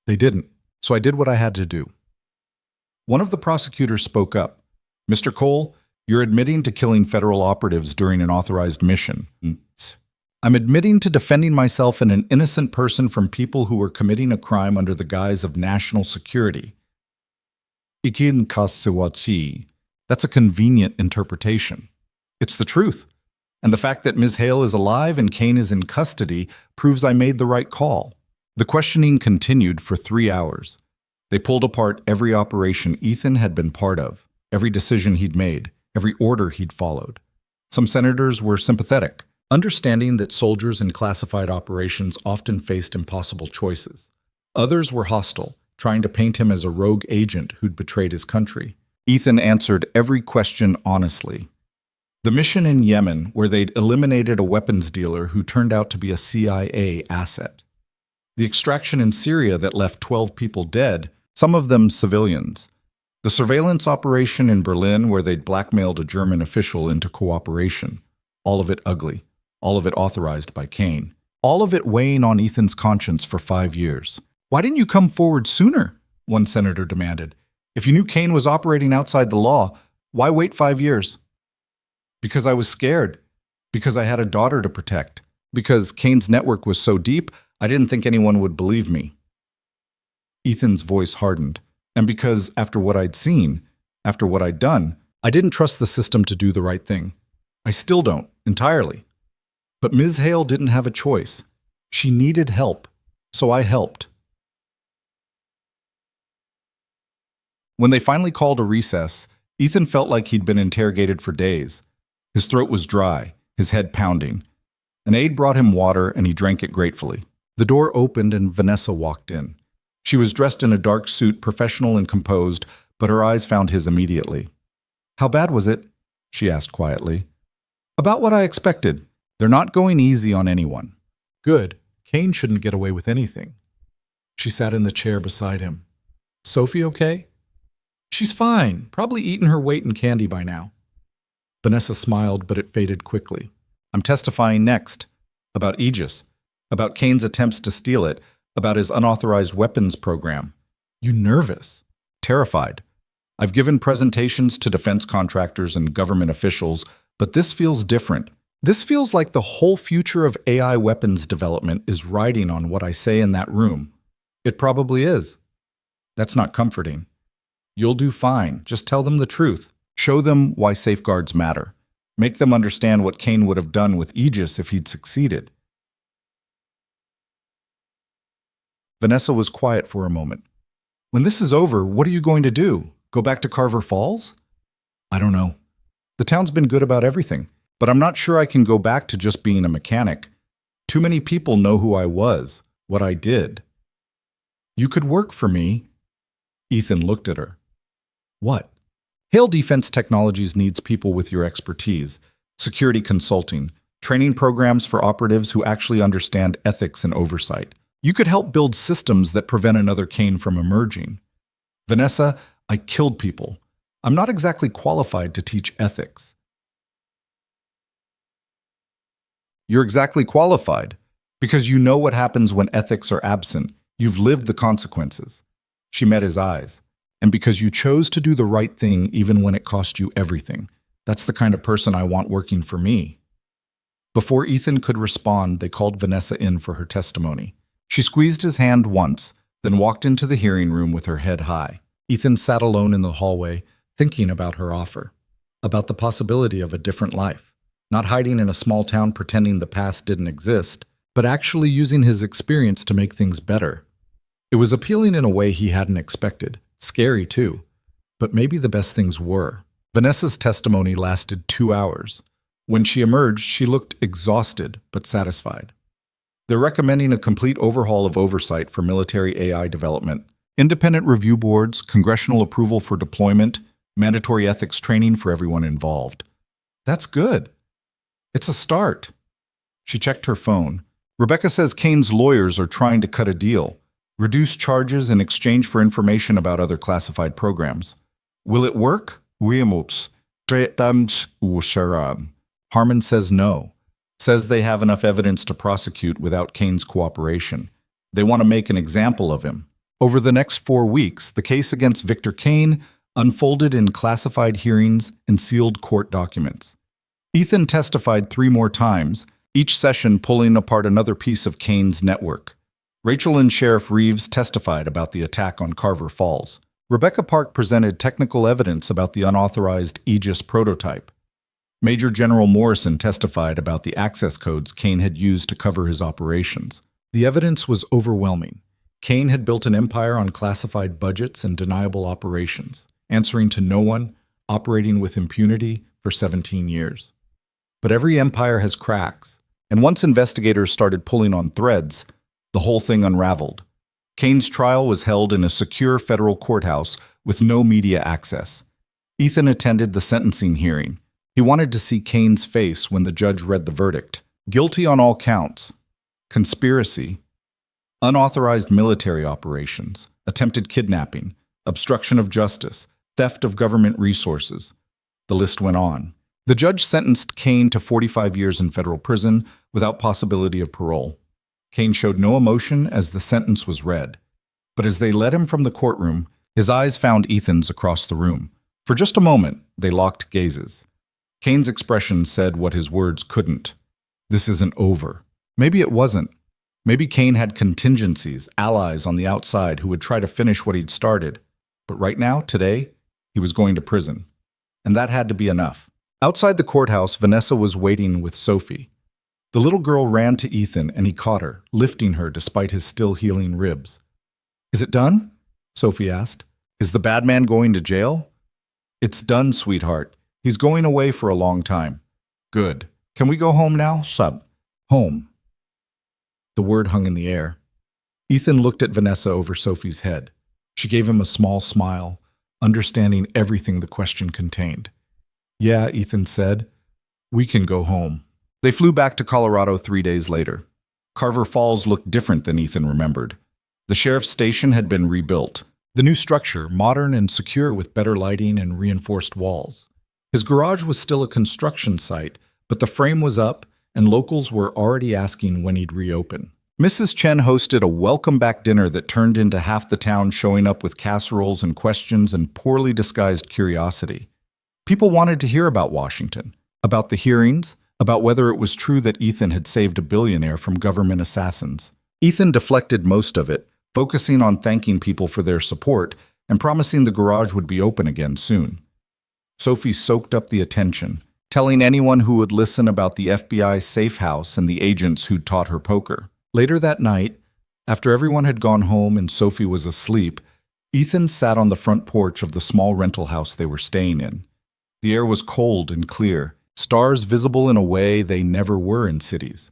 They didn't, so I did what I had to do. One of the prosecutors spoke up. Mr. Cole, you're admitting to killing federal operatives during an authorized mission. I'm admitting to defending myself and an innocent person from people who were committing a crime under the guise of national security. Ikin Kasiwachi. That's a convenient interpretation. It's the truth. And the fact that Ms. Hale is alive and Kane is in custody proves I made the right call. The questioning continued for 3 hours. They pulled apart every operation Ethan had been part of, every decision he'd made, every order he'd followed. Some senators were sympathetic, understanding that soldiers in classified operations often faced impossible choices. Others were hostile, trying to paint him as a rogue agent who'd betrayed his country. Ethan answered every question honestly. The mission in Yemen, where they'd eliminated a weapons dealer who turned out to be a CIA asset. The extraction in Syria that left 12 people dead, some of them civilians. The surveillance operation in Berlin where they'd blackmailed a German official into cooperation. All of it ugly. All of it authorized by Kane. All of it weighing on Ethan's conscience for 5 years. Why didn't you come forward sooner? One senator demanded. If you knew Kane was operating outside the law, why wait 5 years? Because I was scared. Because I had a daughter to protect. Because Kane's network was so deep, I didn't think anyone would believe me. Ethan's voice hardened. And because after what I'd seen, after what I'd done, I didn't trust the system to do the right thing. I still don't, entirely. But Ms. Hale didn't have a choice. She needed help, so I helped. When they finally called a recess, Ethan felt like he'd been interrogated for days. His throat was dry, his head pounding. An aide brought him water and he drank it gratefully. The door opened and Vanessa walked in. She was dressed in a dark suit, professional and composed, but her eyes found his immediately. How bad was it? She asked quietly. About what I expected. They're not going easy on anyone. Good. Kane shouldn't get away with anything. She sat in the chair beside him. Sophie okay? She's fine. Probably eaten her weight in candy by now. Vanessa smiled, but it faded quickly. I'm testifying next. About Aegis. About Kane's attempts to steal it. About his unauthorized weapons program. You nervous? Terrified. I've given presentations to defense contractors and government officials, but this feels different. This feels like the whole future of AI weapons development is riding on what I say in that room. It probably is. That's not comforting. You'll do fine. Just tell them the truth. Show them why safeguards matter. Make them understand what Kane would have done with Aegis if he'd succeeded. Vanessa was quiet for a moment. When this is over, what are you going to do? Go back to Carver Falls? I don't know. The town's been good about everything, but I'm not sure I can go back to just being a mechanic. Too many people know who I was, what I did. You could work for me. Ethan looked at her. What? Hale Defense Technologies needs people with your expertise, security consulting, training programs for operatives who actually understand ethics and oversight. You could help build systems that prevent another Kane from emerging. Vanessa, I killed people. I'm not exactly qualified to teach ethics. You're exactly qualified, because you know what happens when ethics are absent. You've lived the consequences. She met his eyes. And because you chose to do the right thing even when it cost you everything. That's the kind of person I want working for me. Before Ethan could respond, they called Vanessa in for her testimony. She squeezed his hand once, then walked into the hearing room with her head high. Ethan sat alone in the hallway, thinking about her offer, about the possibility of a different life. Not hiding in a small town pretending the past didn't exist, but actually using his experience to make things better. It was appealing in a way he hadn't expected. Scary, too. But maybe the best things were. Vanessa's testimony lasted 2 hours. When she emerged, she looked exhausted but satisfied. They're recommending a complete overhaul of oversight for military AI development, independent review boards, congressional approval for deployment, mandatory ethics training for everyone involved. That's good. It's a start. She checked her phone. Rebecca says Kane's lawyers are trying to cut a deal, reduce charges in exchange for information about other classified programs. Will it work? Harmon says no. Says they have enough evidence to prosecute without Kane's cooperation. They want to make an example of him. Over the next 4 weeks, the case against Victor Kane unfolded in classified hearings and sealed court documents. Ethan testified 3 more times, each session pulling apart another piece of Kane's network. Rachel and Sheriff Reeves testified about the attack on Carver Falls. Rebecca Park presented technical evidence about the unauthorized Aegis prototype. Major General Morrison testified about the access codes Kane had used to cover his operations. The evidence was overwhelming. Kane had built an empire on classified budgets and deniable operations, answering to no one, operating with impunity for 17 years. But every empire has cracks, and once investigators started pulling on threads, the whole thing unraveled. Kane's trial was held in a secure federal courthouse with no media access. Ethan attended the sentencing hearing. He wanted to see Kane's face when the judge read the verdict. Guilty on all counts. Conspiracy, unauthorized military operations, attempted kidnapping, obstruction of justice, theft of government resources. The list went on. The judge sentenced Kane to 45 years in federal prison without possibility of parole. Kane showed no emotion as the sentence was read. But as they led him from the courtroom, his eyes found Ethan's across the room. For just a moment, they locked gazes. Kane's expression said what his words couldn't. This isn't over. Maybe it wasn't. Maybe Kane had contingencies, allies on the outside who would try to finish what he'd started. But right now, today, he was going to prison. And that had to be enough. Outside the courthouse, Vanessa was waiting with Sophie. The little girl ran to Ethan and he caught her, lifting her despite his still healing ribs. Is it done? Sophie asked. Is the bad man going to jail? It's done, sweetheart. He's going away for a long time. Good. Can we go home now? Home. The word hung in the air. Ethan looked at Vanessa over Sophie's head. She gave him a small smile, understanding everything the question contained. Yeah, Ethan said. We can go home. They flew back to Colorado 3 days later. Carver Falls looked different than Ethan remembered. The sheriff's station had been rebuilt. The new structure, modern and secure with better lighting and reinforced walls. His garage was still a construction site, but the frame was up and locals were already asking when he'd reopen. Mrs. Chen hosted a welcome-back dinner that turned into half the town showing up with casseroles and questions and poorly disguised curiosity. People wanted to hear about Washington, about the hearings, about whether it was true that Ethan had saved a billionaire from government assassins. Ethan deflected most of it, focusing on thanking people for their support and promising the garage would be open again soon. Sophie soaked up the attention, telling anyone who would listen about the FBI's safe house and the agents who'd taught her poker. Later that night, after everyone had gone home and Sophie was asleep, Ethan sat on the front porch of the small rental house they were staying in. The air was cold and clear, stars visible in a way they never were in cities.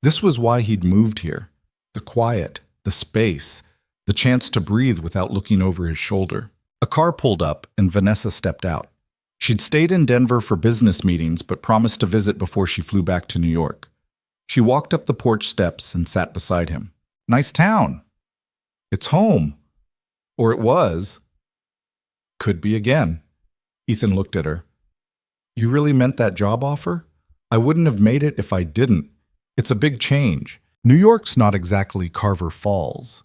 This was why he'd moved here. The quiet, the space, the chance to breathe without looking over his shoulder. A car pulled up and Vanessa stepped out. She'd stayed in Denver for business meetings but promised to visit before she flew back to New York. She walked up the porch steps and sat beside him. Nice town. It's home. Or it was. Could be again. Ethan looked at her. You really meant that job offer? I wouldn't have made it if I didn't. It's a big change. New York's not exactly Carver Falls.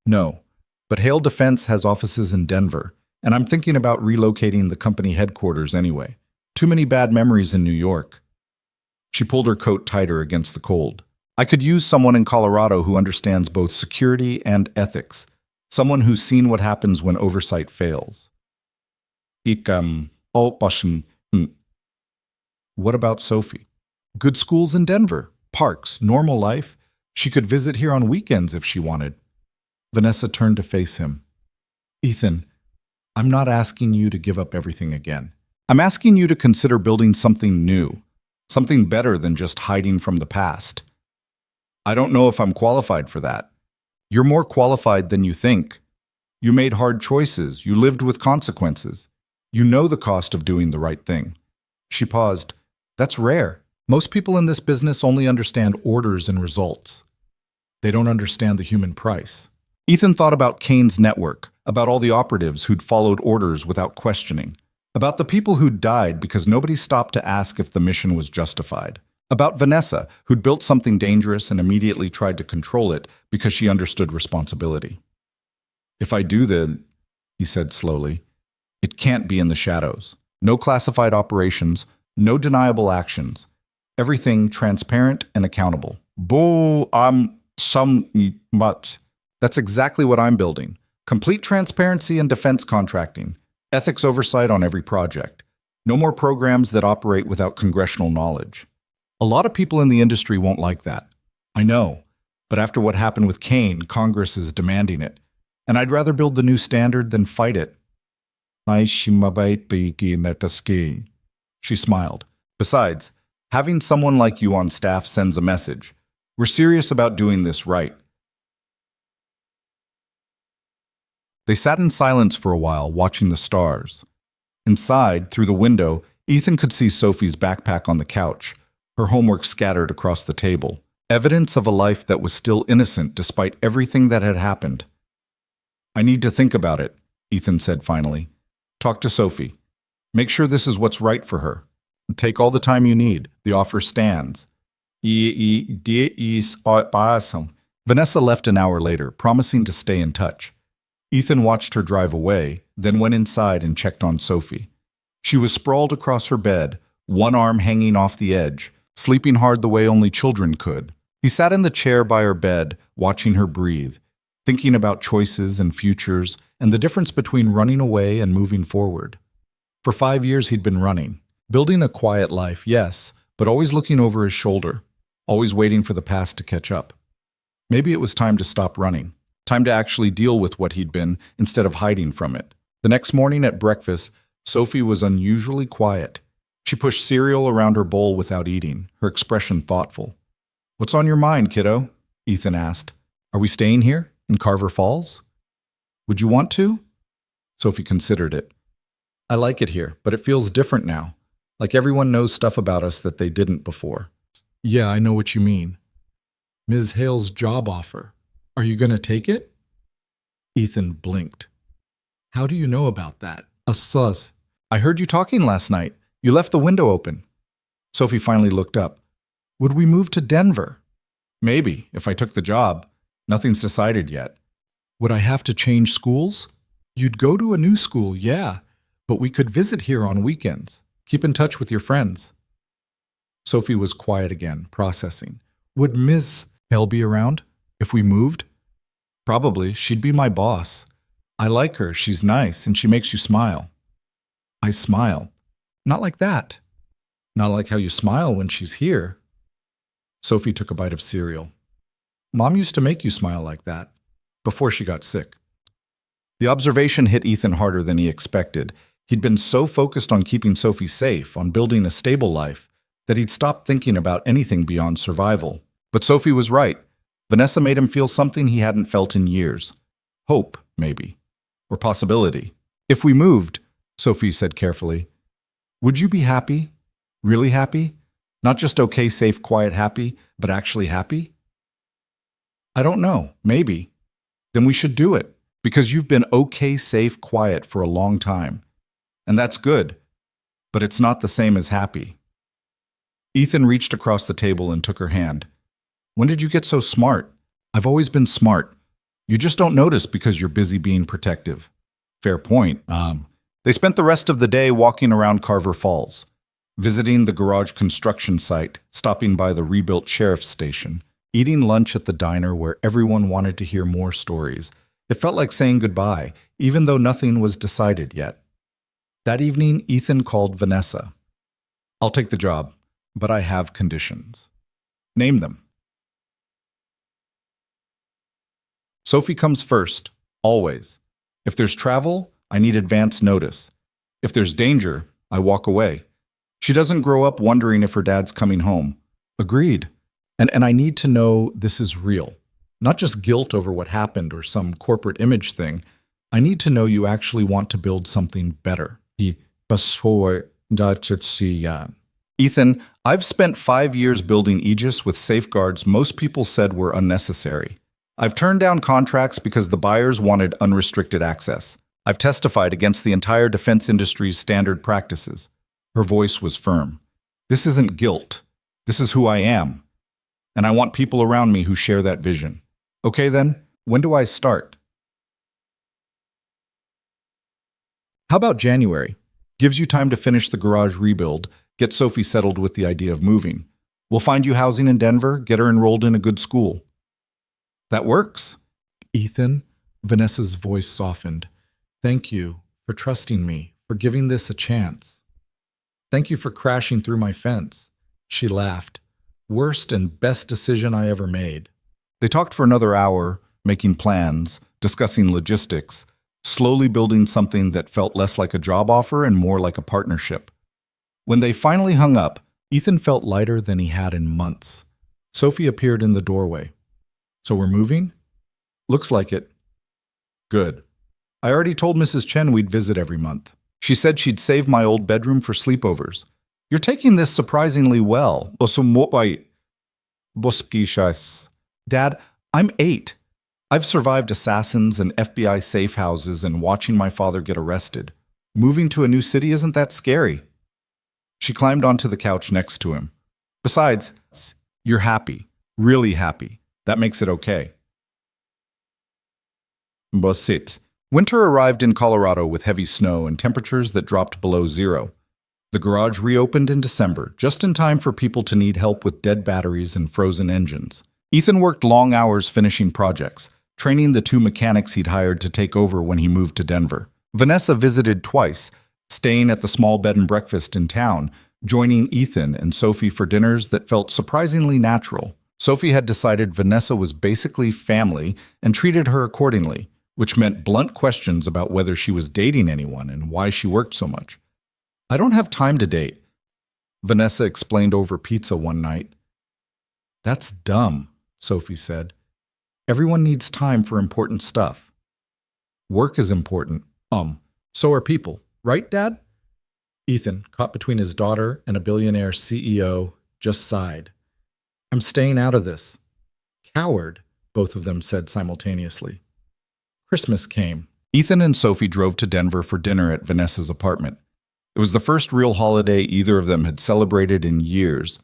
No, but Hale Defense has offices in Denver, and I'm thinking about relocating the company headquarters anyway. Too many bad memories in New York. She pulled her coat tighter against the cold. I could use someone in Colorado who understands both security and ethics, someone who's seen what happens when oversight fails. What about Sophie? Good schools in Denver, parks, normal life. She could visit here on weekends if she wanted. Vanessa turned to face him. Ethan, I'm not asking you to give up everything again. I'm asking you to consider building something new, something better than just hiding from the past. I don't know if I'm qualified for that. You're more qualified than you think. You made hard choices. You lived with consequences. You know the cost of doing the right thing. She paused. That's rare. Most people in this business only understand orders and results. They don't understand the human price. Ethan thought about Kane's network, about all the operatives who'd followed orders without questioning, about the people who'd died because nobody stopped to ask if the mission was justified, about Vanessa, who'd built something dangerous and immediately tried to control it because she understood responsibility. If I do then, he said slowly, it can't be in the shadows. No classified operations, no deniable actions. Everything transparent and accountable. That's exactly what I'm building. Complete transparency and defense contracting. Ethics oversight on every project. No more programs that operate without congressional knowledge. A lot of people in the industry won't like that. I know. But after what happened with Kane, Congress is demanding it. And I'd rather build the new standard than fight it. She smiled. Besides, having someone like you on staff sends a message. We're serious about doing this right. They sat in silence for a while, watching the stars. Inside, through the window, Ethan could see Sophie's backpack on the couch, her homework scattered across the table, evidence of a life that was still innocent despite everything that had happened. I need to think about it, Ethan said finally. Talk to Sophie. Make sure this is what's right for her. Take all the time you need. The offer stands. Vanessa left an hour later, promising to stay in touch. Ethan watched her drive away, then went inside and checked on Sophie. She was sprawled across her bed, one arm hanging off the edge, sleeping hard the way only children could. He sat in the chair by her bed, watching her breathe, thinking about choices and futures and the difference between running away and moving forward. For 5 years he'd been running, building a quiet life, yes, but always looking over his shoulder, always waiting for the past to catch up. Maybe it was time to stop running. Time to actually deal with what he'd been instead of hiding from it. The next morning at breakfast, Sophie was unusually quiet. She pushed cereal around her bowl without eating, her expression thoughtful. What's on your mind, kiddo? Ethan asked. Are we staying here, in Carver Falls? Would you want to? Sophie considered it. I like it here, but it feels different now. Like everyone knows stuff about us that they didn't before. Yeah, I know what you mean. Ms. Hale's job offer. Are you going to take it? Ethan blinked. How do you know about that? Sus. I heard you talking last night. You left the window open. Sophie finally looked up. Would we move to Denver? Maybe, if I took the job. Nothing's decided yet. Would I have to change schools? You'd go to a new school, yeah. But we could visit here on weekends. Keep in touch with your friends. Sophie was quiet again, processing. Would Miss Hale be around if we moved? Probably. She'd be my boss. I like her. She's nice, and she makes you smile. I smile. Not like that. Not like how you smile when she's here. Sophie took a bite of cereal. Mom used to make you smile like that, before she got sick. The observation hit Ethan harder than he expected. He'd been so focused on keeping Sophie safe, on building a stable life, that he'd stopped thinking about anything beyond survival. But Sophie was right. Vanessa made him feel something he hadn't felt in years. Hope, maybe. Or possibility. If we moved, Sophie said carefully, would you be happy? Really happy? Not just okay, safe, quiet, happy, but actually happy? I don't know. Maybe. Then we should do it, because you've been okay, safe, quiet for a long time. And that's good, but it's not the same as happy. Ethan reached across the table and took her hand. When did you get so smart? I've always been smart. You just don't notice because you're busy being protective. Fair point. They spent the rest of the day walking around Carver Falls, visiting the garage construction site, stopping by the rebuilt sheriff's station, eating lunch at the diner where everyone wanted to hear more stories. It felt like saying goodbye, even though nothing was decided yet. That evening, Ethan called Vanessa. I'll take the job, but I have conditions. Name them. Sophie comes first, always. If there's travel, I need advance notice. If there's danger, I walk away. She doesn't grow up wondering if her dad's coming home. Agreed. And I need to know this is real. Not just guilt over what happened or some corporate image thing. I need to know you actually want to build something better. Ethan, I've spent 5 years building Aegis with safeguards most people said were unnecessary. I've turned down contracts because the buyers wanted unrestricted access. I've testified against the entire defense industry's standard practices. Her voice was firm. This isn't guilt. This is who I am. And I want people around me who share that vision. Okay then, when do I start? How about January? Gives you time to finish the garage rebuild, get Sophie settled with the idea of moving. We'll find you housing in Denver, get her enrolled in a good school. That works. Ethan, Vanessa's voice softened. Thank you for trusting me, for giving this a chance. Thank you for crashing through my fence. She laughed. Worst and best decision I ever made. They talked for another hour, making plans, discussing logistics, slowly building something that felt less like a job offer and more like a partnership. When they finally hung up, Ethan felt lighter than he had in months. Sophie appeared in the doorway. So we're moving? Looks like it. Good. I already told Mrs. Chen we'd visit every month. She said she'd save my old bedroom for sleepovers. You're taking this surprisingly well. Dad, I'm 8. I've survived assassins and FBI safe houses and watching my father get arrested. Moving to a new city isn't that scary. She climbed onto the couch next to him. Besides, you're happy, really happy. That makes it okay. Bosit. Winter arrived in Colorado with heavy snow and temperatures that dropped below zero. The garage reopened in December, just in time for people to need help with dead batteries and frozen engines. Ethan worked long hours finishing projects, training the 2 mechanics he'd hired to take over when he moved to Denver. Vanessa visited twice, staying at the small bed and breakfast in town, joining Ethan and Sophie for dinners that felt surprisingly natural. Sophie had decided Vanessa was basically family and treated her accordingly, which meant blunt questions about whether she was dating anyone and why she worked so much. I don't have time to date, Vanessa explained over pizza one night. That's dumb, Sophie said. Everyone needs time for important stuff. Work is important. So are people, right, Dad? Ethan, caught between his daughter and a billionaire CEO, just sighed. I'm staying out of this. Coward, both of them said simultaneously. Christmas came. Ethan and Sophie drove to Denver for dinner at Vanessa's apartment. It was the first real holiday either of them had celebrated in years,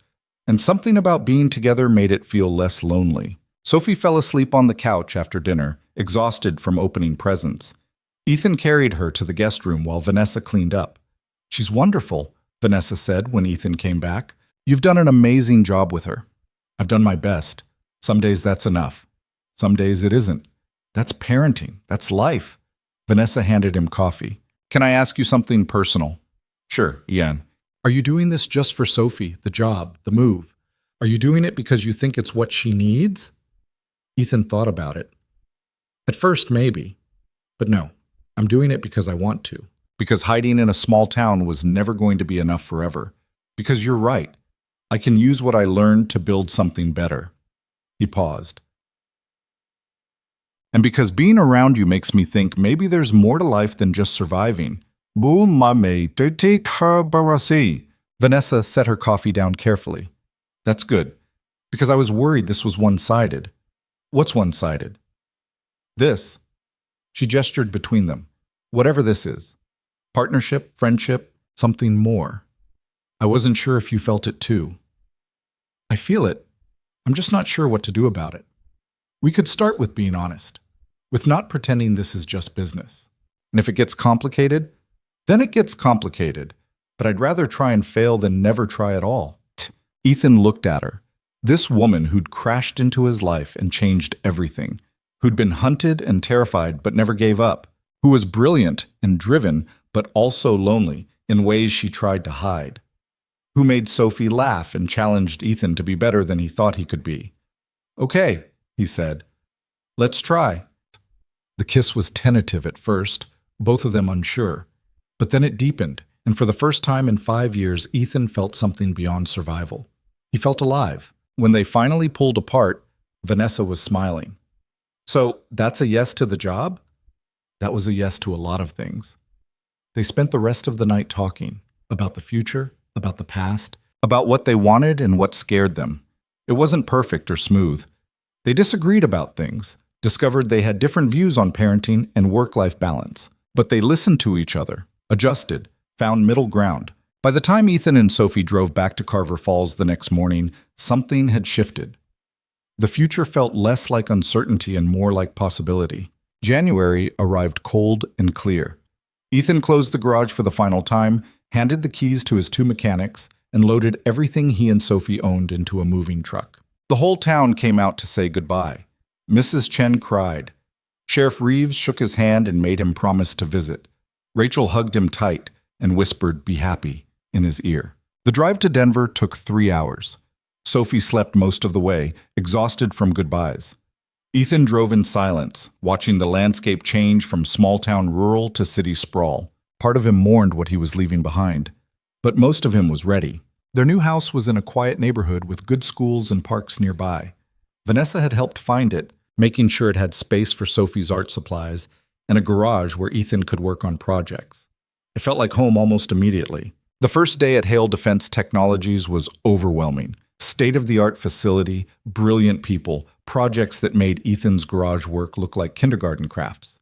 and something about being together made it feel less lonely. Sophie fell asleep on the couch after dinner, exhausted from opening presents. Ethan carried her to the guest room while Vanessa cleaned up. She's wonderful, Vanessa said when Ethan came back. You've done an amazing job with her. I've done my best. Some days that's enough. Some days it isn't. That's parenting. That's life. Vanessa handed him coffee. Can I ask you something personal? Sure, Ian. Are you doing this just for Sophie, the job, the move? Are you doing it because you think it's what she needs? Ethan thought about it. At first, maybe. But no, I'm doing it because I want to. Because hiding in a small town was never going to be enough forever. Because you're right. I can use what I learned to build something better. He paused. And because being around you makes me think maybe there's more to life than just surviving. Vanessa set her coffee down carefully. That's good, because I was worried this was one-sided. What's one-sided? This. She gestured between them. Whatever this is. Partnership, friendship, something more. I wasn't sure if you felt it too. I feel it. I'm just not sure what to do about it. We could start with being honest, with not pretending this is just business. And if it gets complicated, then it gets complicated. But I'd rather try and fail than never try at all. Ethan looked at her. This woman who'd crashed into his life and changed everything, who'd been hunted and terrified but never gave up, who was brilliant and driven but also lonely in ways she tried to hide, who made Sophie laugh and challenged Ethan to be better than he thought he could be. Okay, he said. Let's try. The kiss was tentative at first, both of them unsure. But then it deepened, and for the first time in 5 years, Ethan felt something beyond survival. He felt alive. When they finally pulled apart, Vanessa was smiling. So, that's a yes to the job? That was a yes to a lot of things. They spent the rest of the night talking about the future, about the past, about what they wanted and what scared them. It wasn't perfect or smooth. They disagreed about things, discovered they had different views on parenting and work-life balance. But they listened to each other, adjusted, found middle ground. By the time Ethan and Sophie drove back to Carver Falls the next morning, something had shifted. The future felt less like uncertainty and more like possibility. January arrived cold and clear. Ethan closed the garage for the final time, handed the keys to his 2 mechanics, and loaded everything he and Sophie owned into a moving truck. The whole town came out to say goodbye. Mrs. Chen cried. Sheriff Reeves shook his hand and made him promise to visit. Rachel hugged him tight and whispered, "Be happy," in his ear. The drive to Denver took 3 hours. Sophie slept most of the way, exhausted from goodbyes. Ethan drove in silence, watching the landscape change from small-town rural to city sprawl. Part of him mourned what he was leaving behind, but most of him was ready. Their new house was in a quiet neighborhood with good schools and parks nearby. Vanessa had helped find it, making sure it had space for Sophie's art supplies and a garage where Ethan could work on projects. It felt like home almost immediately. The first day at Hale Defense Technologies was overwhelming. State-of-the-art facility, brilliant people, projects that made Ethan's garage work look like kindergarten crafts.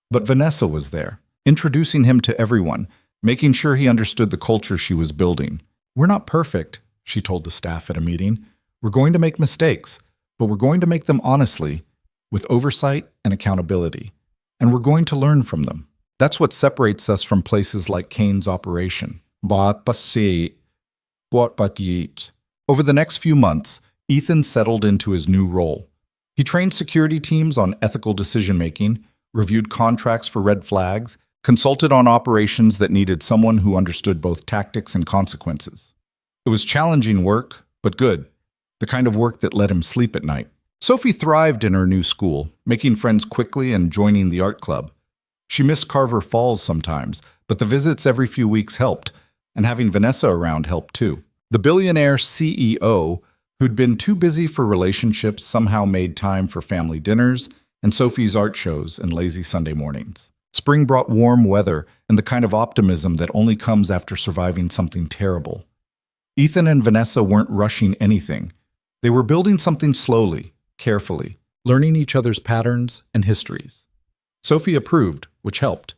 But Vanessa was there, introducing him to everyone, making sure he understood the culture she was building. "We're not perfect," she told the staff at a meeting. "We're going to make mistakes, but we're going to make them honestly, with oversight and accountability. And we're going to learn from them. That's what separates us from places like Kane's operation." Over the next few months, Ethan settled into his new role. He trained security teams on ethical decision-making, reviewed contracts for red flags, consulted on operations that needed someone who understood both tactics and consequences. It was challenging work, but good, the kind of work that let him sleep at night. Sophie thrived in her new school, making friends quickly and joining the art club. She missed Carver Falls sometimes, but the visits every few weeks helped, and having Vanessa around helped too. The Billionaire CEO, who'd been too busy for relationships, somehow made time for family dinners and Sophie's art shows and lazy Sunday mornings. Spring brought warm weather and the kind of optimism that only comes after surviving something terrible. Ethan and Vanessa weren't rushing anything. They were building something slowly, carefully, learning each other's patterns and histories. Sophie approved, which helped.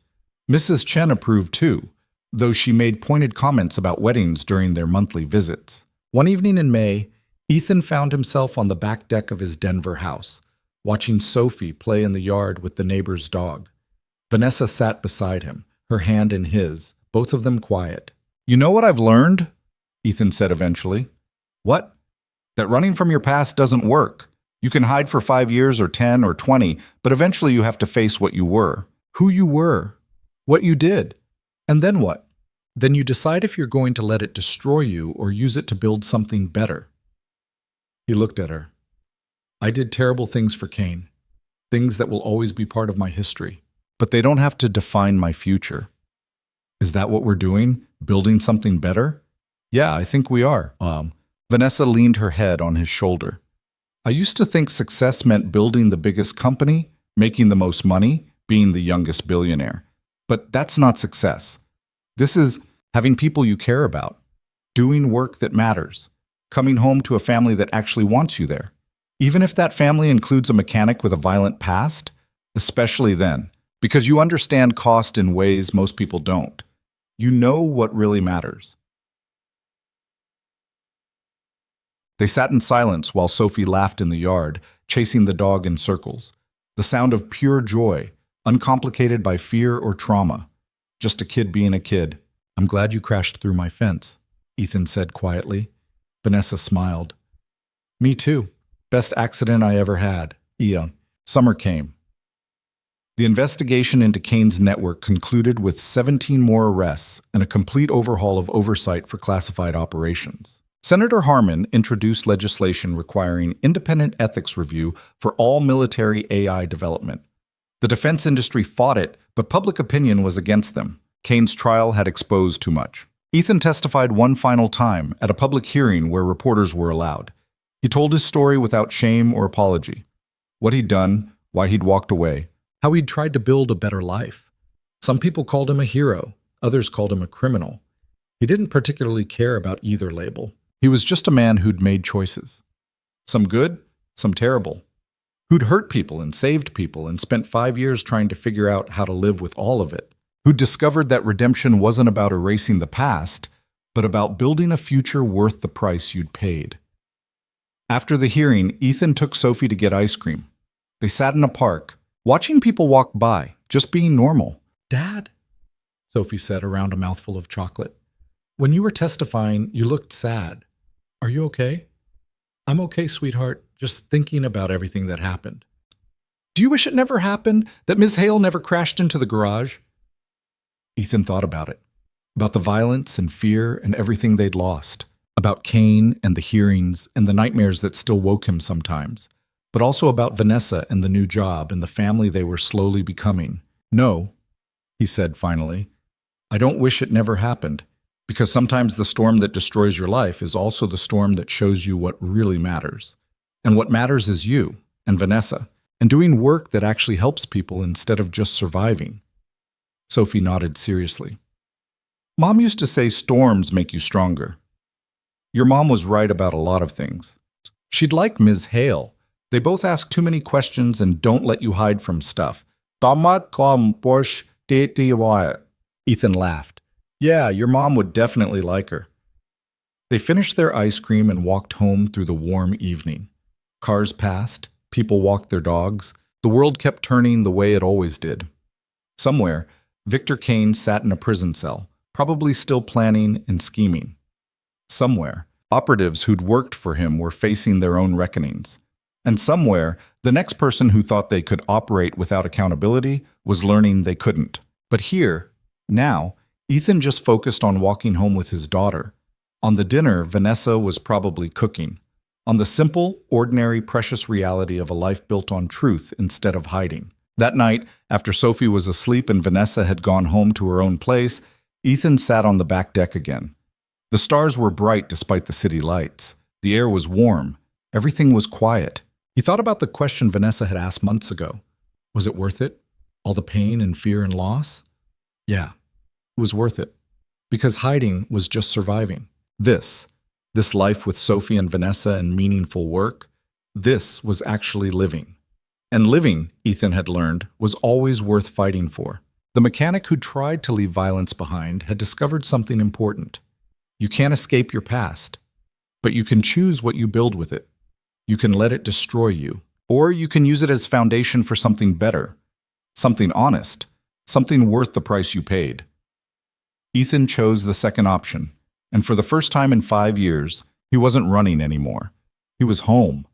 Mrs. Chen approved too, though she made pointed comments about weddings during their monthly visits. One evening in May, Ethan found himself on the back deck of his Denver house, watching Sophie play in the yard with the neighbor's dog. Vanessa sat beside him, her hand in his, both of them quiet. "You know what I've learned?" Ethan said eventually. "What?" "That running from your past doesn't work. You can hide for 5 years or 10 or 20, but eventually you have to face what you were, who you were, what you did. And then what? Then you decide if you're going to let it destroy you or use it to build something better." He looked at her. "I did terrible things for Kane, things that will always be part of my history, but they don't have to define my future." "Is that what we're doing? Building something better?" "Yeah, I think we are." Vanessa leaned her head on his shoulder. "I used to think success meant building the biggest company, making the most money, being the youngest billionaire. But that's not success. This is having people you care about, doing work that matters, coming home to a family that actually wants you there. Even if that family includes a mechanic with a violent past, especially then, because you understand cost in ways most people don't. You know what really matters. They sat in silence while Sophie laughed in the yard, chasing the dog in circles. The sound of pure joy, uncomplicated by fear or trauma. Just a kid being a kid. "I'm glad you crashed through my fence," Ethan said quietly. Vanessa smiled. "Me too. Best accident I ever had." Summer came. The investigation into Kane's network concluded with 17 more arrests and a complete overhaul of oversight for classified operations. Senator Harman introduced legislation requiring independent ethics review for all military AI development. The defense industry fought it, but public opinion was against them. Kane's trial had exposed too much. Ethan testified one final time at a public hearing where reporters were allowed. He told his story without shame or apology. What he'd done, why he'd walked away, how he'd tried to build a better life. Some people called him a hero, others called him a criminal. He didn't particularly care about either label. He was just a man who'd made choices. Some good, some terrible. Who'd hurt people and saved people and spent 5 years trying to figure out how to live with all of it. Who'd discovered that redemption wasn't about erasing the past, but about building a future worth the price you'd paid. After the hearing, Ethan took Sophie to get ice cream. They sat in a park, watching people walk by, just being normal. "Dad," Sophie said around a mouthful of chocolate, "when you were testifying, you looked sad. Are you okay?" "I'm okay, sweetheart, just thinking about everything that happened." "Do you wish it never happened? That Ms. Hale never crashed into the garage?" Ethan thought about it. About the violence and fear and everything they'd lost. About Kane and the hearings and the nightmares that still woke him sometimes. But also about Vanessa and the new job and the family they were slowly becoming. "No," he said finally. "I don't wish it never happened. Because sometimes the storm that destroys your life is also the storm that shows you what really matters. And what matters is you and Vanessa, and doing work that actually helps people instead of just surviving." Sophie nodded seriously. "Mom used to say storms make you stronger. Your mom was right about a lot of things. She'd like Ms. Hale. They both ask too many questions and don't let you hide from stuff." Ethan laughed. "Yeah, your mom would definitely like her." They finished their ice cream and walked home through the warm evening. Cars passed, people walked their dogs. The world kept turning the way it always did. Somewhere, Victor Kane sat in a prison cell, probably still planning and scheming. Somewhere, operatives who'd worked for him were facing their own reckonings. And somewhere, the next person who thought they could operate without accountability was learning they couldn't. But here, now, Ethan just focused on walking home with his daughter. On the dinner Vanessa was probably cooking. On the simple, ordinary, precious reality of a life built on truth instead of hiding. That night, after Sophie was asleep and Vanessa had gone home to her own place, Ethan sat on the back deck again. The stars were bright despite the city lights. The air was warm. Everything was quiet. He thought about the question Vanessa had asked months ago. Was it worth it? All the pain and fear and loss? Yeah, it was worth it. Because hiding was just surviving. This life with Sophie and Vanessa and meaningful work, this was actually living. And living, Ethan had learned, was always worth fighting for. The mechanic who tried to leave violence behind had discovered something important. You can't escape your past, but you can choose what you build with it. You can let it destroy you, or you can use it as foundation for something better, something honest, something worth the price you paid. Ethan chose the second option, and for the first time in 5 years, he wasn't running anymore. He was home,